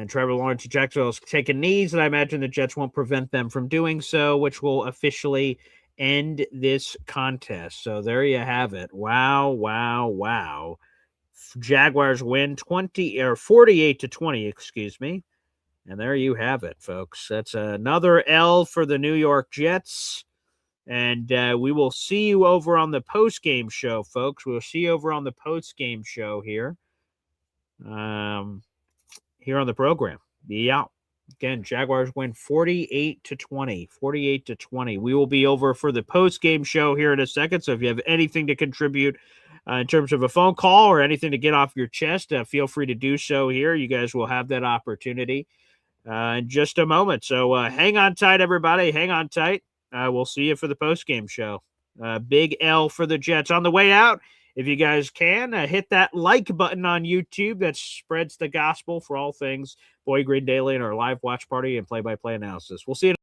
Trevor Lawrence of Jacksonville is taking knees, and I imagine the Jets won't prevent them from doing so, which will officially end this contest. So there you have it. Wow, wow, wow. Jaguars win 48-20, excuse me. And there you have it, folks. That's another L for the New York Jets. And we will see you over on the post-game show, folks. We'll see you over on the post-game show here. Here on the program. Yeah. Again, Jaguars win 48-20. 48-20. We will be over for the post-game show here in a second. So if you have anything to contribute in terms of a phone call or anything to get off your chest, feel free to do so here. You guys will have that opportunity in just a moment. So hang on tight, everybody. Hang on tight. We'll see you for the post-game show. Big L for the Jets. On the way out, if you guys can, hit that like button on YouTube. That spreads the gospel for all things Boy Green Daily and our live watch party and play-by-play analysis. We'll see you.